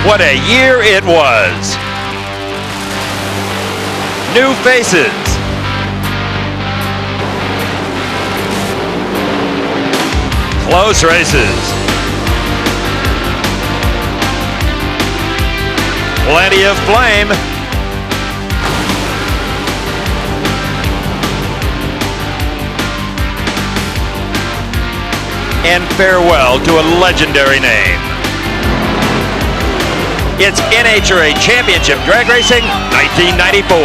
What a year it was. New faces. Close races. Plenty of flame. And farewell to a legendary name. It's NHRA Championship Drag Racing 1994.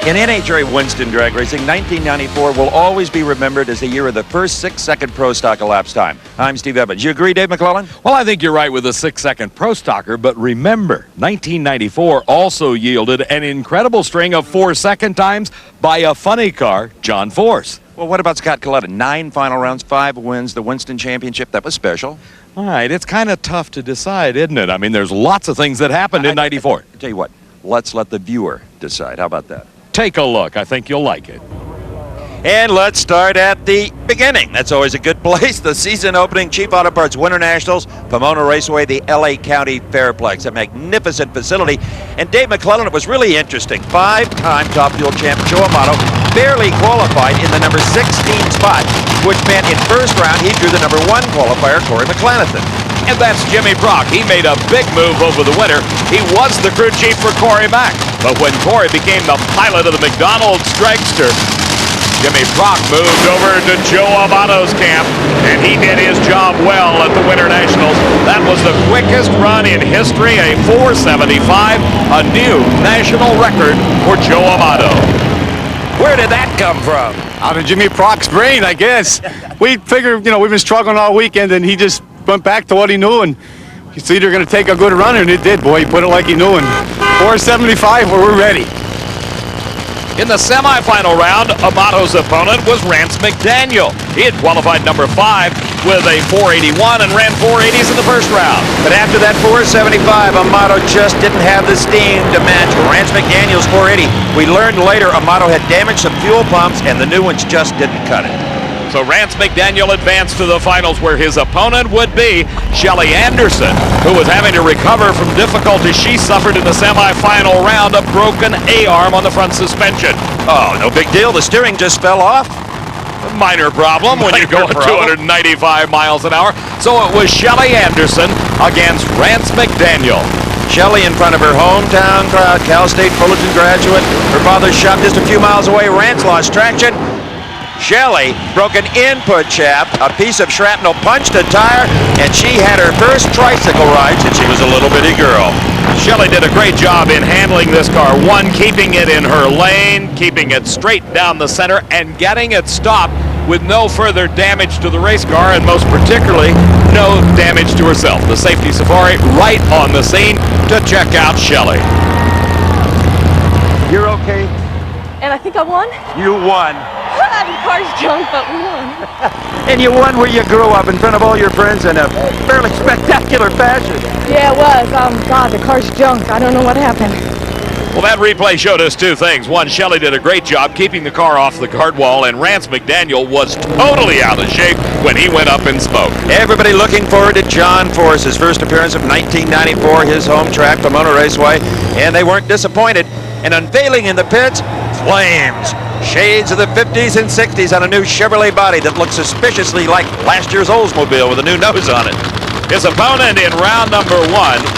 In NHRA Winston Drag Racing, 1994 will always be remembered as the year of the first 6-second Pro Stock elapsed time. I'm Steve Evans. You agree, Dave McClellan? Well, I think you're right with the 6-second Pro Stocker, but remember, 1994 also yielded an incredible string of 4-second times by a funny car, John Force. Well, what about Scott Coletta? 9 final rounds, 5 wins, the Winston Championship. That was special. All right, it's kind of tough to decide, isn't it? I mean, there's lots of things that happened in 94. I tell you what, let's let the viewer decide. How about that? Take a look. I think you'll like it. And let's start at the beginning. That's always a good place. The season opening Cheap Auto Parts Winter Nationals, Pomona Raceway, the LA County Fairplex, a magnificent facility. And Dave McClellan, it was really interesting. 5-time Top Fuel champ Joe Amato barely qualified in the number 16 spot, which meant in first round he drew the number 1 qualifier, Corey McClanathan. And that's Jimmy Brock. He made a big move over the winter. He was the crew chief for Corey Mack. But when Corey became the pilot of the McDonald's dragster, Jimmy Brock moved over to Joe Amato's camp, and he did his job well at the Winter Nationals. That was the quickest run in history, a 4:75, a new national record for Joe Amato. Where did that come from? Out of Jimmy Brock's brain, I guess. We figured, we've been struggling all weekend, and he just went back to what he knew, and he's either going to take a good run, and it did, boy. He put it like he knew, and 4:75, we're ready. In the semifinal round, Amato's opponent was Rance McDaniel. He had qualified number 5 with a 481 and ran 480s in the first round. But after that 475, Amato just didn't have the steam to match Rance McDaniel's 480. We learned later Amato had damaged some fuel pumps, and the new ones just didn't cut it. So Rance McDaniel advanced to the finals, where his opponent would be Shelly Anderson, who was having to recover from difficulties she suffered in the semifinal round, a broken A-arm on the front suspension. Oh, no big deal. The steering just fell off. A minor problem when you're going 295 miles an hour. So it was Shelly Anderson against Rance McDaniel. Shelly in front of her hometown crowd, Cal State Fullerton graduate. Her father's shop just a few miles away. Rance lost traction. Shelly broke an input shaft, a piece of shrapnel punched a tire, and she had her first tricycle ride since she was a little bitty girl. Shelly did a great job in handling this car. One, keeping it in her lane, keeping it straight down the center, and getting it stopped with no further damage to the race car, and most particularly, no damage to herself. The safety safari right on the scene to check out Shelly. You're okay? And I think I won. You won. The car's junk, but we won. And you won where you grew up in front of all your friends in a fairly spectacular fashion. Yeah, it was. God, the car's junk. I don't know what happened. Well, that replay showed us 2 things. One, Shelly did a great job keeping the car off the guard wall, and Rance McDaniel was totally out of shape when he went up in smoke. Everybody looking forward to John Force's first appearance of 1994, his home track, Pomona Raceway, and they weren't disappointed. And unveiling in the pits, flames. Shades of the 50s and 60s on a new Chevrolet body that looks suspiciously like last year's Oldsmobile with a new nose on it. His opponent in round number 1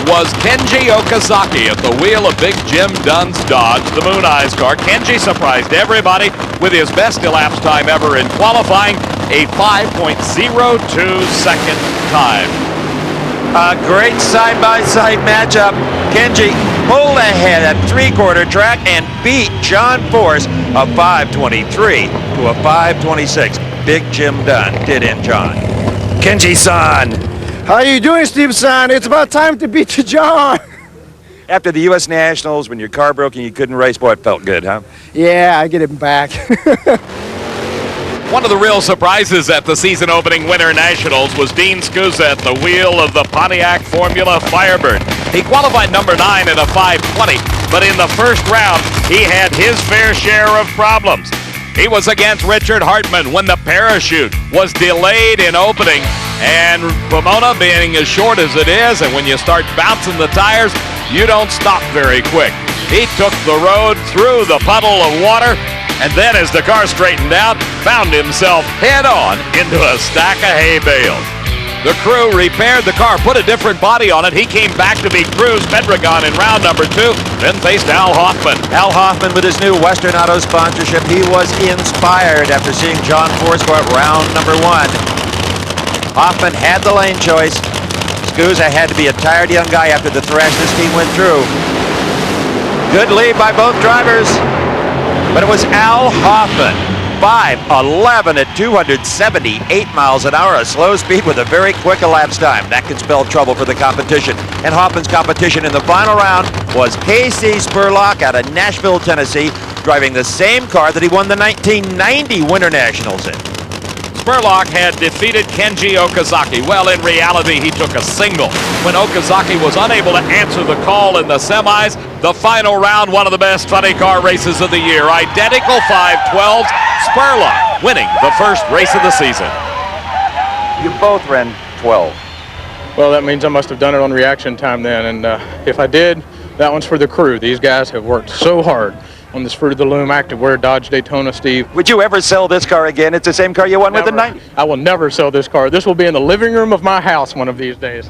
was Kenji Okazaki at the wheel of Big Jim Dunn's Dodge, the Moon Eyes car. Kenji surprised everybody with his best elapsed time ever in qualifying, a 5.02 second time. A great side-by-side matchup. Kenji pulled ahead at 3/4 track and beat John Force a 5:23 to a 5:26. Big Jim Dunn did in John. Kenji-san. How you doing, Steve-san? It's about time to beat you, John. After the U.S. Nationals, when your car broke and you couldn't race, boy, it felt good, huh? Yeah, I get it back. One of the real surprises at the season opening Winter Nationals was Dean Scusa at the wheel of the Pontiac Formula Firebird. He qualified number 9 at a 5:20, but in the first round, he had his fair share of problems. He was against Richard Hartman when the parachute was delayed in opening, And Pomona being as short as it is, and when you start bouncing the tires, you don't stop very quick. He took the road through the puddle of water, and then as the car straightened out, found himself head-on into a stack of hay bales. The crew repaired the car, put a different body on it. He came back to beat Cruz Pedregon in round number 2, then faced Al Hoffman. Al Hoffman with his new Western Auto sponsorship. He was inspired after seeing John Force go out round number 1. Hoffman had the lane choice. Scusa had to be a tired young guy after the thrash this team went through. Good lead by both drivers, but it was Al Hoffman. 5:11 at 278 miles an hour, a slow speed with a very quick elapsed time. That can spell trouble for the competition. And Hoffman's competition in the final round was Casey Spurlock out of Nashville, Tennessee, driving the same car that he won the 1990 Winter Nationals in. Spurlock had defeated Kenji Okazaki. Well, in reality, he took a single. When Okazaki was unable to answer the call in the semis, the final round, one of the best funny car races of the year. Identical 512s, Spurlock winning the first race of the season. You both ran 12. Well, that means I must have done it on reaction time then, and if I did, that one's for the crew. These guys have worked so hard on this Fruit of the Loom Activewear Dodge Daytona, Steve. Would you ever sell this car again? It's the same car you won with the 90. I will never sell this car. This will be in the living room of my house one of these days.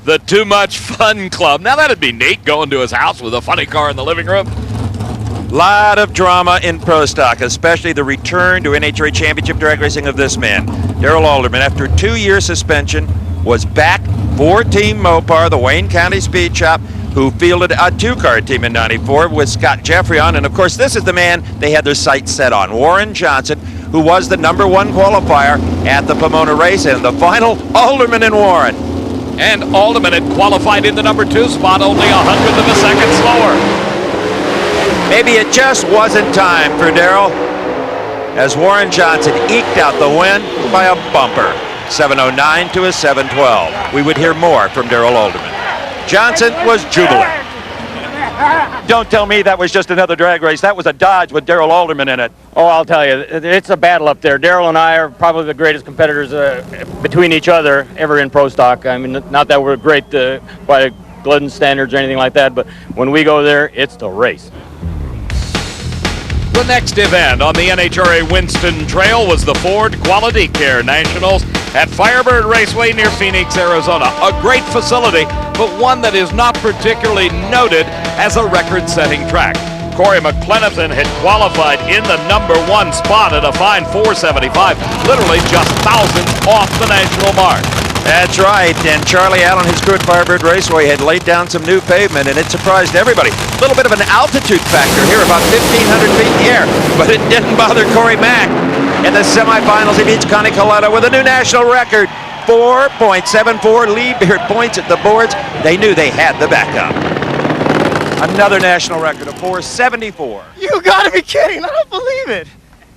The Too Much Fun Club. Now that'd be neat, going to his house with a funny car in the living room. Lot of drama in Pro Stock, especially the return to NHRA Championship drag racing of this man. Darrell Alderman, after a 2-year suspension, was back for Team Mopar, the Wayne County Speed Shop, who fielded a 2-car team in '94 with Scott Jeffrey on. And of course, this is the man they had their sights set on, Warren Johnson, who was the #1 qualifier at the Pomona race. And the final, Alderman and Warren. And Alderman had qualified in the number 2 spot, only 100th of a second slower. Maybe it just wasn't time for Darrell, as Warren Johnson eked out the win by a bumper, 709 to a 712. We would hear more from Darrell Alderman. Johnson was jubilant. Don't tell me that was just another drag race. That was a Dodge with Darrell Alderman in it. Oh, I'll tell you, it's a battle up there. Darrell and I are probably the greatest competitors between each other ever in Pro Stock. I mean, not that we're great by Glidden standards or anything like that, but when we go there, it's the race. The next event on the NHRA Winston Trail was the Ford Quality Care Nationals at Firebird Raceway near Phoenix, Arizona. A great facility, but one that is not particularly noted as a record-setting track. Corey McLenithan had qualified in the #1 spot at a fine 475, literally just thousandths off the national mark. That's right, and Charlie Allen, his crew at Firebird Raceway, had laid down some new pavement, and it surprised everybody. A little bit of an altitude factor here, about 1,500 feet in the air, but it didn't bother Corey Mack. In the semifinals, he beats Connie Coletta with a new national record, 4.74 lead beard points at the boards. They knew they had the backup. Another national record of 4.74. You gotta be kidding! I don't believe it.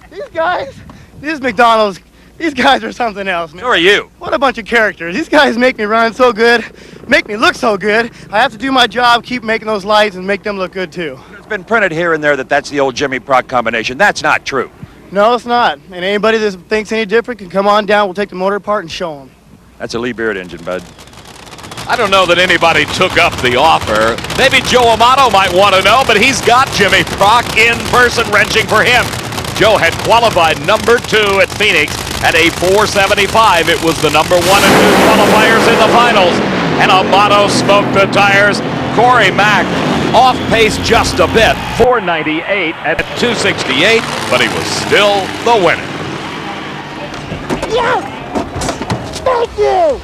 These guys, these McDonald's, these guys are something else, man. So are you. What a bunch of characters. These guys make me run so good, make me look so good. I have to do my job, keep making those lights, and make them look good too. It's been printed here and there that that's the old Jimmy Prock combination. That's not true. No, it's not. And anybody that thinks any different can come on down. We'll take the motor apart and show them. That's a Lee Beard engine, bud. I don't know that anybody took up the offer. Maybe Joe Amato might want to know, but he's got Jimmy Prock in person wrenching for him. Joe had qualified #2 at Phoenix at a 475. It was the #1 and 2 qualifiers in the finals. And Amato smoked the tires. Corey Mack off pace just a bit, 498 at 268, but he was still the winner. Yes! Thank you!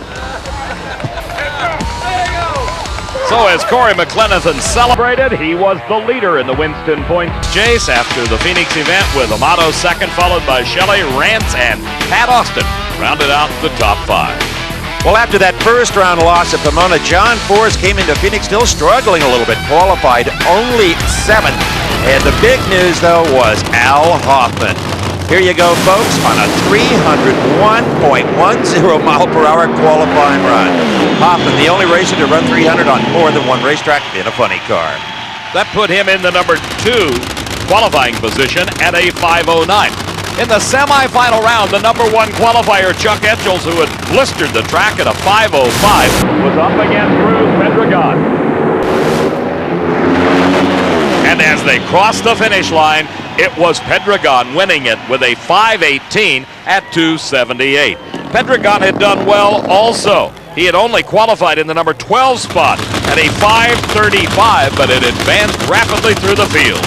So as Corey McLenithan celebrated, he was the leader in the Winston points chase after the Phoenix event, with Amato second, followed by Shelley Rance and Pat Austin rounded out the top 5. Well, after that first round loss at Pomona, John Force came into Phoenix still struggling a little bit, qualified only 7th. And the big news, though, was Al Hoffman. Here you go, folks, on a 301.10 mile per hour qualifying run. Hoffman, the only racer to run 300 on more than one racetrack in a funny car. That put him in the #2 qualifying position at a 509. In the semifinal round, the number 1 qualifier, Chuck Etchels, who had blistered the track at a 5:05, was up against Bruce Pendragon. And as they crossed the finish line, it was Pendragon winning it with a 5:18 at 2:78. Pendragon had done well also. He had only qualified in the number 12 spot at a 5:35, but it advanced rapidly through the field.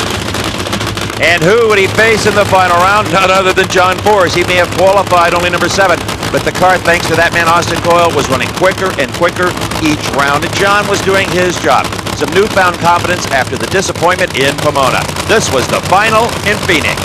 And who would he face in the final round? None other than John Force. He may have qualified only number 7, but the car, thanks to that man Austin Coyle, was running quicker and quicker each round, and John was doing his job. Some newfound confidence after the disappointment in Pomona. This was the final in Phoenix.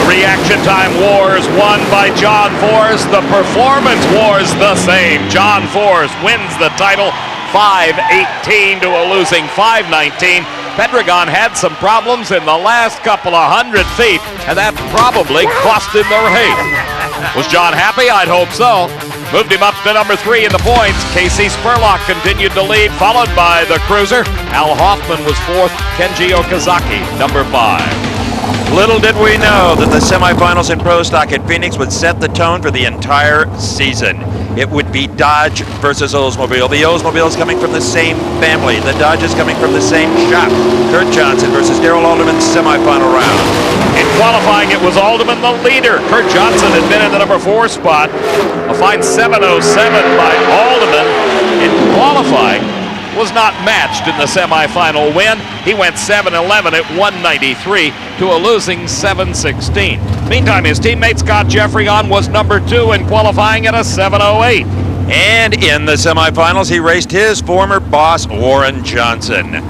The reaction time wars won by John Force. The performance wars the same. John Force wins the title 5:18 to a losing 5:19. Pendragon had some problems in the last couple of 100 feet, and that probably cost him the race. Was John happy? I'd hope so. Moved him up to number 3 in the points. Casey Spurlock continued to lead, followed by the cruiser. Al Hoffman was 4th. Kenji Okazaki, number 5. Little did we know that the semifinals in Pro Stock at Phoenix would set the tone for the entire season. It would be Dodge versus Oldsmobile. The Oldsmobile's coming from the same family. The Dodge is coming from the same shop. Kurt Johnson versus Darrell Alderman semifinal round. In qualifying, it was Alderman the leader. Kurt Johnson had been in the number 4 spot. A fine 7:07 by Alderman. In qualifying, was not matched in the semifinal win. He went 7:11 at 193 to a losing 7:16. Meantime, his teammate Scott Jeffreyon was number 2 in qualifying at a 7:08. And in the semifinals, he raced his former boss, Warren Johnson.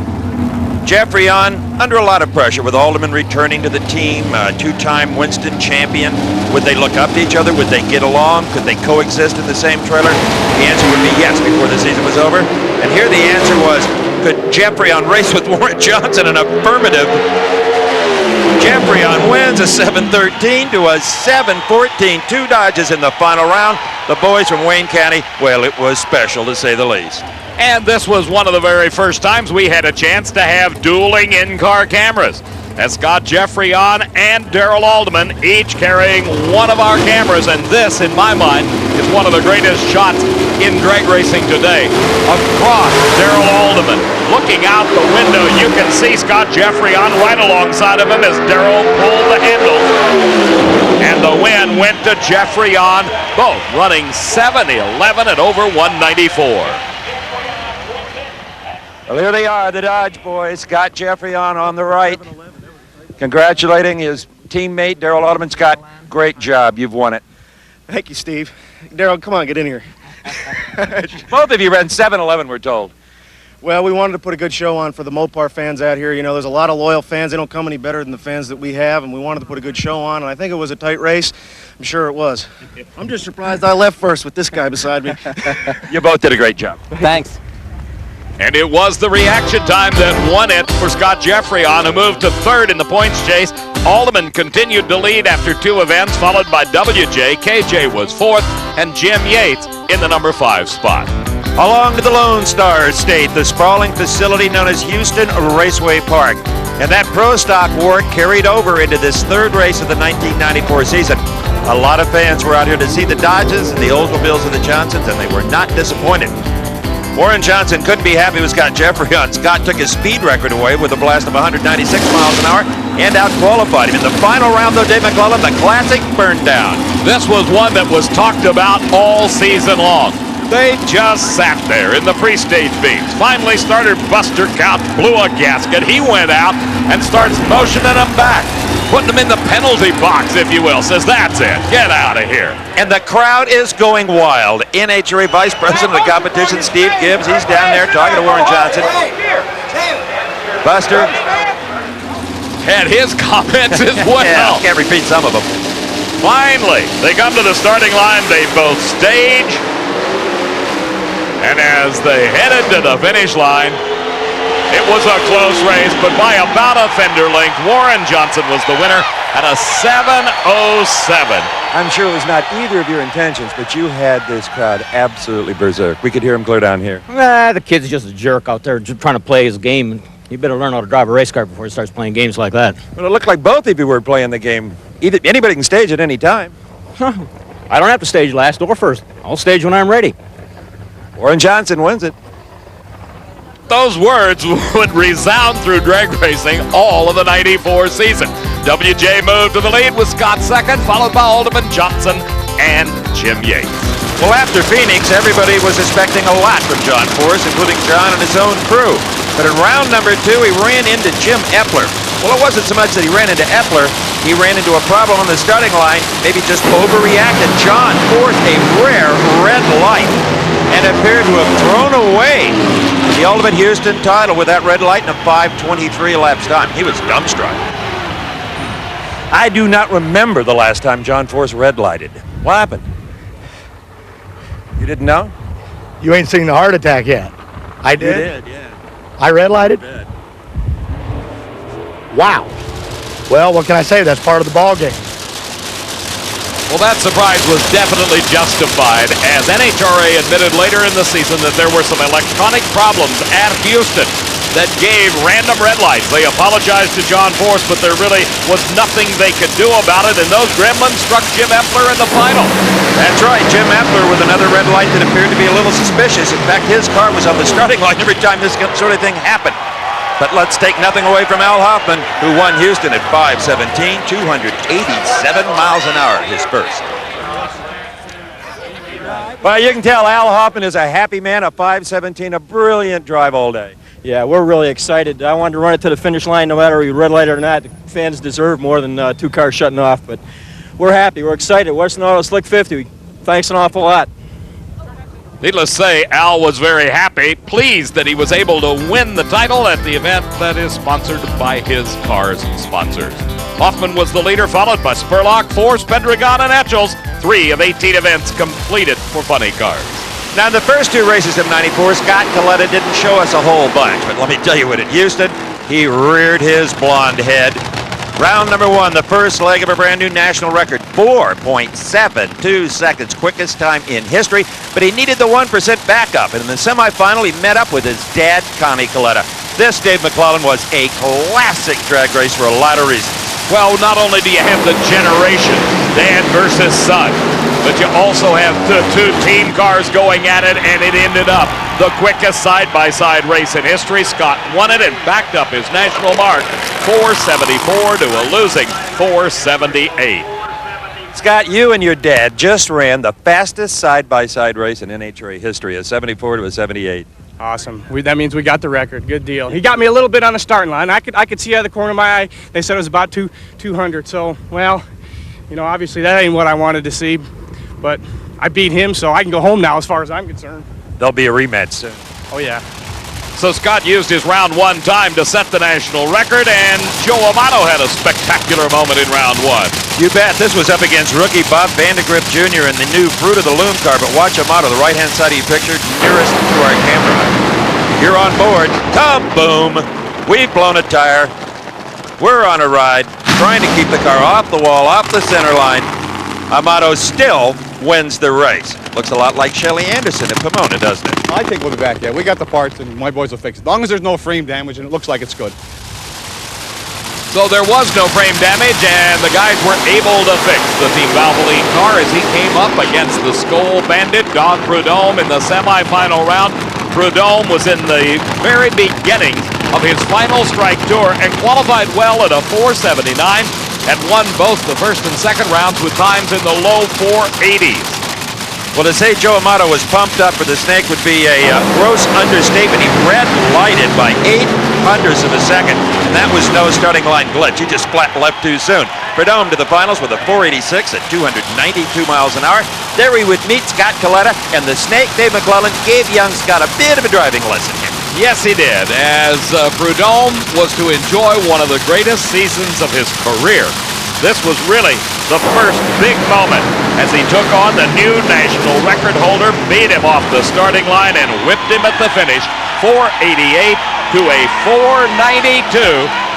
Jeffreyon, under a lot of pressure with Alderman returning to the team, two-time Winston champion. Would they look up to each other? Would they get along? Could they coexist in the same trailer? The answer would be yes before the season was over. And here the answer was, could Jeffreyon race with Warren Johnson? An affirmative. Jeffreyon wins a 7:13 to a 7:14. 2 Dodges in the final round. The boys from Wayne County, well, it was special to say the least. And this was one of the very first times we had a chance to have dueling in-car cameras. As Scott Jeffreyon and Darrell Alderman each carrying one of our cameras, and this, in my mind, is one of the greatest shots in drag racing today. Across Darrell Alderman, looking out the window, you can see Scott Jeffreyon right alongside of him as Darrell pulled the handle. And the win went to Jeffreyon, both running 7:11 at over 194. Well, here they are, the Dodge boys. Scott Jeffreyon on the right, congratulating his teammate, Darrell Alderman. Scott, great job. You've won it. Thank you, Steve. Darrell, come on, get in here. Both of you ran 7:11, we're told. Well, we wanted to put a good show on for the Mopar fans out here. You know, there's a lot of loyal fans. They don't come any better than the fans that we have, and we wanted to put a good show on, and I think it was a tight race. I'm sure it was. I'm just surprised I left first with this guy beside me. You both did a great job. Thanks. And it was the reaction time that won it for Scott Jeffreyon, who moved to 3rd in the points chase. Alderman continued to lead after 2 events, followed by WJ. KJ was 4th, and Jim Yates in the number 5 spot. Along to the Lone Star State, the sprawling facility known as Houston Raceway Park. And that Pro Stock war carried over into this 3rd race of the 1994 season. A lot of fans were out here to see the Dodges and the Oldsmobiles and the Johnsons, and they were not disappointed. Warren Johnson couldn't be happy with Scott Jeffreyon. Scott took his speed record away with a blast of 196 miles an hour and out-qualified him. In the final round, though, Dave McClellan, the classic burned down. This was one that was talked about all season long. They just sat there in the pre-stage beams. Finally started Buster Couch, blew a gasket. He went out and starts motioning them back, putting them in the penalty box, if you will. Says, that's it, get out of here. And the crowd is going wild. NHRA Vice President of the competition, Steve Gibbs, he's down there talking to Warren Johnson. Buster had his comments as well. Yeah, can't repeat some of them. Finally, they come to the starting line. They both stage. And as they headed to the finish line, it was a close race, but by about a fender length, Warren Johnson was the winner at a 7:07. I'm sure it was not either of your intentions, but you had this crowd absolutely berserk. We could hear him clear down here. Nah, the kid's just a jerk out there just trying to play his game. You better learn how to drive a race car before he starts playing games like that. Well, it looked like both of you were playing the game Anybody can stage at any time. I don't have to stage last or first. I'll stage when I'm ready. Warren Johnson wins it. Those words would resound through drag racing all of the '94 season. WJ moved to the lead with Scott second, followed by Alderman Johnson and Jim Yates. Well, after Phoenix, everybody was expecting a lot from John Force, including John and his own crew. But in round number 2, he ran into Jim Epler. Well, it wasn't so much that he ran into Epler. He ran into a problem on the starting line, maybe just overreacted. John forced a rare red light and appeared to have thrown away the Ultimate Houston title with that red light in a 5:23 elapsed time. He was dumbstruck. I do not remember the last time John Force red lighted. What happened? You didn't know? You ain't seen the heart attack yet. I did? You did, yeah. I red lighted? Wow. Well, what can I say? That's part of the ball game. Well, that surprise was definitely justified, as NHRA admitted later in the season that there were some electronic problems at Houston that gave random red lights. They apologized to John Force, but there really was nothing they could do about it, and those gremlins struck Jim Epler in the final. That's right, Jim Epler with another red light that appeared to be a little suspicious. In fact, his car was on the starting line every time this sort of thing happened. But let's take nothing away from Al Hoffman, who won Houston at 5:17, 287 miles an hour, his first. Well, you can tell Al Hoffman is a happy man, a 5:17, a brilliant drive all day. Yeah, we're really excited. I wanted to run it to the finish line no matter if we red light or not. The fans deserve more than 2 cars shutting off, but we're happy. We're excited. Western Auto Slick 50. Thanks an awful lot. Needless to say, Al was very happy, pleased that he was able to win the title at the event that is sponsored by his car's sponsors. Hoffman was the leader, followed by Spurlock, Force, Pendragon, and Etchells. 3 of 18 events completed for funny cars. Now, in the first 2 races of '94, Scott Coletta didn't show us a whole bunch, but let me tell you what, at Houston, he reared his blonde head. Round number 1, the first leg of a brand new national record, 4.72 seconds, quickest time in history, but he needed the 1% backup, and in the semifinal, he met up with his dad, Connie Coletta. This, Dave McClellan, was a classic drag race for a lot of reasons. Well, not only do you have the generation, dad versus son, but you also have the 2 team cars going at it, and it ended up the quickest side-by-side race in history. Scott won it and backed up his national mark, 474 to a losing 478. Scott, you and your dad just ran the fastest side-by-side race in NHRA history, a 74 to a 78. Awesome. That means we got the record. Good deal. He got me a little bit on the starting line. I could see out of the corner of my eye. They said it was about 200. So, well, you know, obviously that ain't what I wanted to see. But I beat him, so I can go home now as far as I'm concerned. There'll be a rematch soon. Oh, yeah. So Scott used his round 1 time to set the national record, and Joe Amato had a spectacular moment in round 1. You bet. This was up against rookie Bob Vandegrip Jr. in the new Fruit of the Loom car, but watch Amato, the right-hand side of your picture, nearest to our camera. You're on board. Kaboom! We've blown a tire. We're on a ride, trying to keep the car off the wall, off the center line. Amato still wins the race. Looks a lot like Shelly Anderson at Pomona, doesn't it? I think we'll be back, yeah. We got the parts, and my boys will fix it. As long as there's no frame damage and it looks like it's good. So there was no frame damage, and the guys were able to fix the Team Valvoline car as he came up against the Skoal Bandit, Don Prudhomme, in the semifinal round. Prudhomme was in the very beginning of his final strike tour and qualified well at a 479 and won both the first and second rounds with times in the low 480s. Well, to say Joe Amato was pumped up for the Snake would be a gross understatement. He red-lighted by 0.08 of a second, and that was no starting line glitch. He just flat left too soon. Prudhomme to the finals with a 486 at 292 miles an hour. There he would meet Scott Coletta, and the Snake, Dave McClellan, gave young Scott a bit of a driving lesson here. Yes, he did, as Prudhomme was to enjoy one of the greatest seasons of his career. This was really the first big moment as he took on the new national record holder, beat him off the starting line, and whipped him at the finish, 488 to a 492,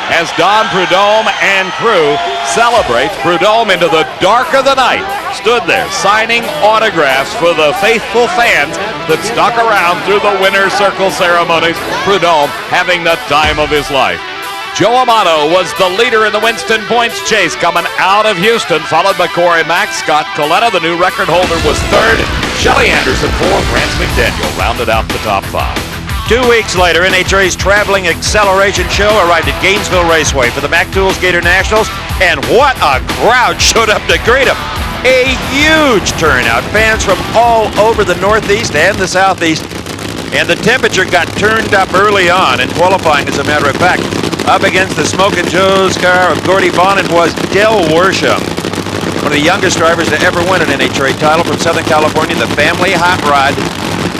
as Don Prudhomme and crew celebrate. Prudhomme, into the dark of the night, stood there signing autographs for the faithful fans that stuck around through the winner's circle ceremonies. Prudhomme having the time of his life. Joe Amato was the leader in the Winston points chase coming out of Houston, followed by Corey Mack. Scott Coletta, the new record holder, was third. Shelly Anderson fourth. Rance McDaniel rounded out the top 5. 2 weeks later, NHRA's traveling acceleration show arrived at Gainesville Raceway for the Mack Tools Gator Nationals, and what a crowd showed up to greet him. A huge turnout, fans from all over the Northeast and the Southeast, and the temperature got turned up early on in qualifying, as a matter of fact. Up against the Smokin' Joe's car of Gordy Bonin was Del Worsham, one of the youngest drivers to ever win an NHRA title from Southern California, the family hot rod.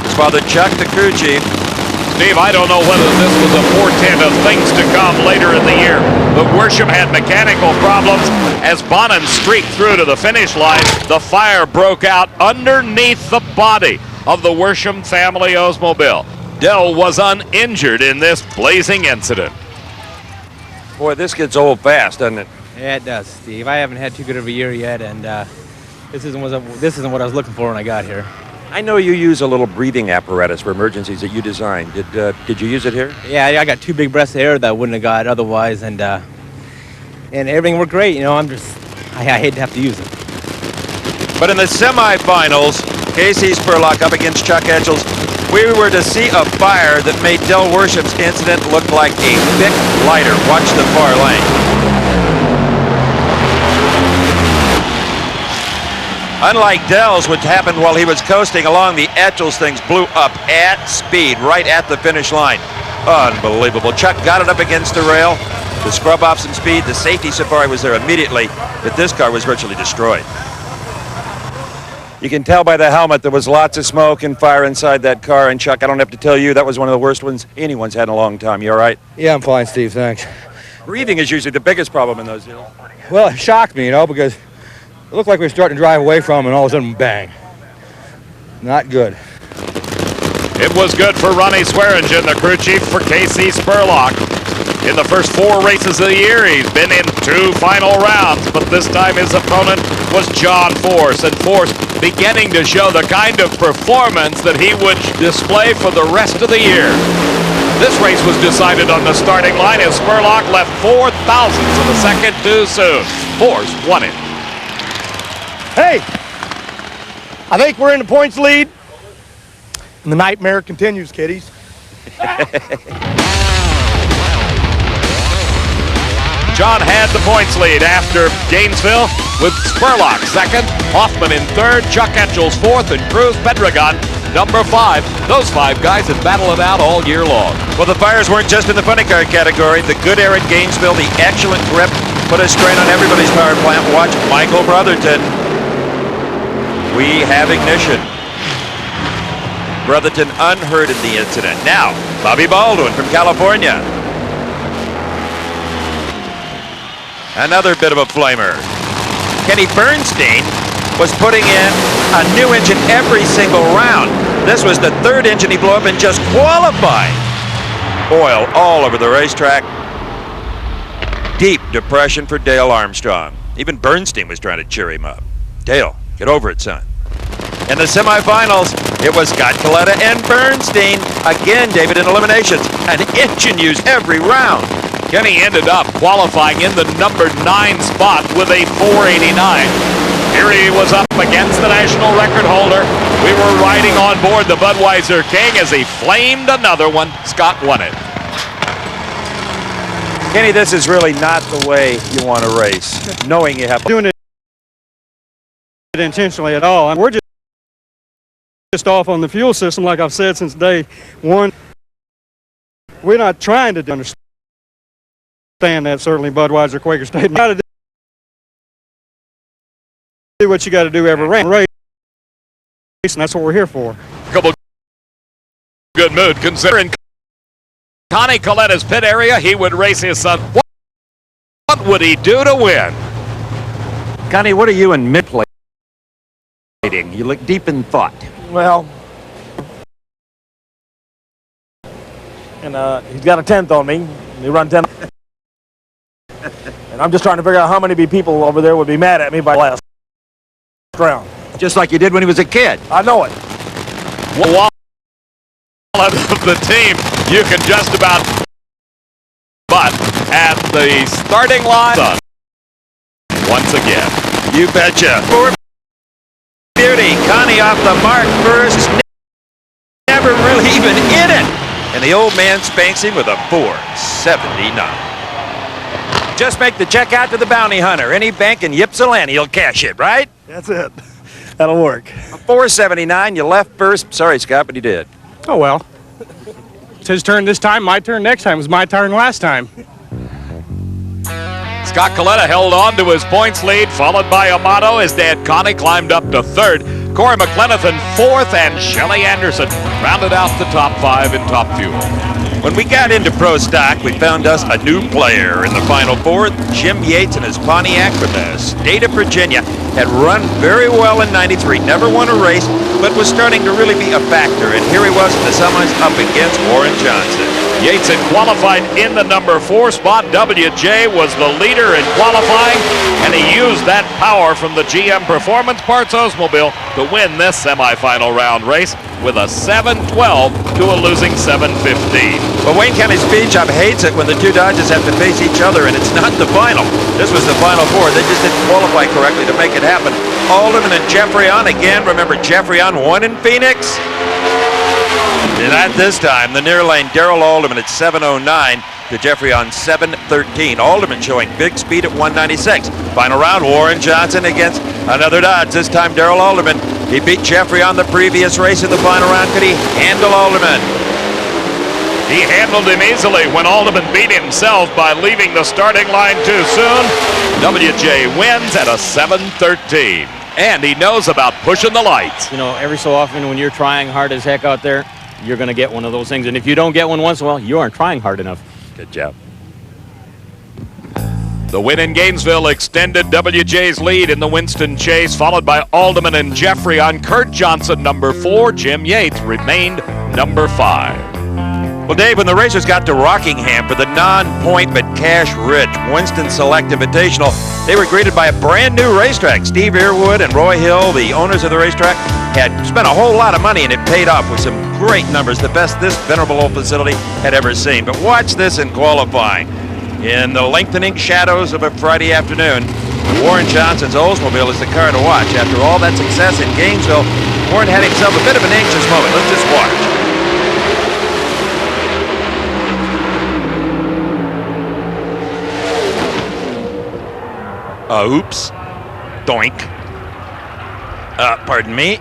His father Chuck, the crew chief. Steve, I don't know whether this was a portent of things to come later in the year, but Worsham had mechanical problems. As Bonin streaked through to the finish line, the fire broke out underneath the body of the Worsham family Oldsmobile. Dell was uninjured in this blazing incident. Boy, this gets old fast, doesn't it? Yeah, it does, Steve. I haven't had too good of a year yet, and this isn't what I was looking for when I got here. I know you use a little breathing apparatus for emergencies that you designed. Did you use it here? Yeah, I got 2 big breaths of air that I wouldn't have got otherwise, and everything worked great. You know, I hate to have to use it. But in the semifinals, Casey Spurlock up against Chuck Etchels, we were to see a fire that made Del Worsham's incident look like a thick lighter. Watch the far lane. Unlike Dell's, which happened while he was coasting along, the Etchels things blew up at speed right at the finish line. Unbelievable. Chuck got it up against the rail to scrub off some speed. The safety safari was there immediately, but this car was virtually destroyed. You can tell by the helmet there was lots of smoke and fire inside that car. And Chuck, I don't have to tell you, that was one of the worst ones anyone's had in a long time. You all right? Yeah, I'm fine, Steve, thanks. Breathing is usually the biggest problem in those deals. Well, it shocked me, because it looked like we were starting to drive away from him, and all of a sudden, bang. Not good. It was good for Ronnie Swearingen, the crew chief for KC Spurlock. In the first 4 races of the year, he's been in 2 final rounds, but this time his opponent was John Force, and Force beginning to show the kind of performance that he would display for the rest of the year. This race was decided on the starting line as Spurlock left 4 thousandths of a second too soon. Force won it. Hey, I think we're in the points lead, and the nightmare continues, kiddies. John had the points lead after Gainesville with Spurlock second, Hoffman in third, Chuck Etchels fourth, and Cruz Pedregon number 5. Those 5 guys had battled it out all year long. Well, the fires weren't just in the funny car category. The good air at Gainesville, the excellent grip, put a strain on everybody's power plant. Watch Michael Brotherton. We have ignition. Brotherton unhurt in the incident. Now, Bobby Baldwin from California. Another bit of a flamer. Kenny Bernstein was putting in a new engine every single round. This was the 3rd engine he blew up and just qualified. Oil all over the racetrack. Deep depression for Dale Armstrong. Even Bernstein was trying to cheer him up. Dale, get over it, son. In the semifinals, it was Scott Coletta and Bernstein. Again, David, in eliminations. An engine used every round. Kenny ended up qualifying in the number 9 spot with a 489. Here he was up against the national record holder. We were riding on board the Budweiser King as he flamed another one. Scott won it. Kenny, this is really not the way you want to race, knowing you have doing it intentionally at all. We're just off on the fuel system, like I've said since day one. We're not trying to understand that, certainly Budweiser, Quaker State. You got to do what you got to do every round race, and that's what we're here for. Couple good mood considering Connie Coletta's pit area. He would race his son. What would he do to win? Connie, what are you in mid-plating? You look deep in thought. Well, and he's got a 10th on me. He run 10. And I'm just trying to figure out how many people over there would be mad at me by last round. Just like you did when he was a kid. I know it. Wallet of the team, you can just about. But at the starting line once again. You betcha. For beauty, Connie off the mark first. Never really even in it. And the old man spanks him with a 4.79. Just make the check out to the bounty hunter. Any bank in Ypsilanti, he'll cash it, right? That's it. That'll work. 4.79. You left first. Sorry, Scott, but you did. Oh, well. It's his turn this time, my turn next time. It was my turn last time. Scott Coletta held on to his points lead, followed by Amato as Dad Connie climbed up to third. Corey McLenithan fourth, and Shelley Anderson rounded out the top five in top fuel. When we got into pro stock, we found us a new player in the Final Four. Jim Yates and his Pontiac from the state of Virginia had run very well in '93, never won a race, but was starting to really be a factor. And here he was in the semis up against Warren Johnson. Yates had qualified in the number 4 spot. WJ was the leader in qualifying, and he used that power from the GM Performance Parts Oldsmobile to win this semifinal round race with a 7.12 to a losing 7.15. But Wayne County Speed Shop hates it when the two Dodges have to face each other, and it's not the final. This was the Final Four. They just didn't qualify correctly to make it happen. Alderman and Jeffrey on again. Remember, Jeffrey on won in Phoenix? And at this time, the near lane, Darrell Alderman at 7.09 to Jeffrey on 7.13. Alderman showing big speed at 196. Final round, Warren Johnson against another Dodge. This time, Darrell Alderman. He beat Jeffrey on the previous race in the final round. Could he handle Alderman? He handled him easily when Alderman beat himself by leaving the starting line too soon. WJ wins at a 7.13. And he knows about pushing the lights. You know, every so often when you're trying hard as heck out there, you're going to get one of those things. And if you don't get one once in a while, you aren't trying hard enough. Good job. The win in Gainesville extended WJ's lead in the Winston Chase, followed by Alderman and Jeffrey on Kurt Johnson, number 4. Jim Yates remained number 5. Well, Dave, when the racers got to Rockingham for the non-point but cash-rich Winston Select Invitational, they were greeted by a brand-new racetrack. Steve Earwood and Roy Hill, the owners of the racetrack, had spent a whole lot of money, and it paid off with some great numbers, the best this venerable old facility had ever seen. But watch this in qualifying. In the lengthening shadows of a Friday afternoon, Warren Johnson's Oldsmobile is the car to watch. After all that success in Gainesville, Warren had himself a bit of an anxious moment. Let's just watch. Oops. Doink. Pardon me.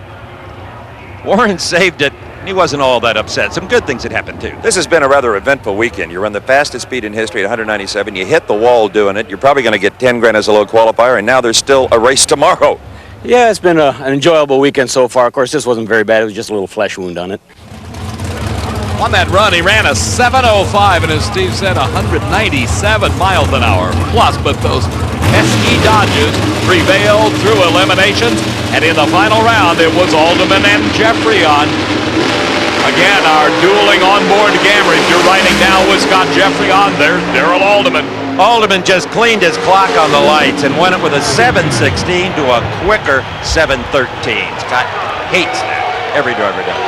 Warren saved it. He wasn't all that upset. Some good things had happened, too. This has been a rather eventful weekend. You run the fastest speed in history at 197. You hit the wall doing it. You're probably going to get 10 grand as a low qualifier, and now there's still a race tomorrow. Yeah, it's been an enjoyable weekend so far. Of course, this wasn't very bad. It was just a little flesh wound on it. On that run, he ran a 7.05, and as Steve said, 197 miles an hour plus, but those pesky Dodges prevailed through eliminations, and in the final round, it was Alderman and Jeffrey on. Again, our dueling onboard cameras. You're writing now with Scott Jeffrey on. There's Darrell Alderman. Alderman just cleaned his clock on the lights and went it with a 7.16 to a quicker 7.13. Scott hates that. Every driver does.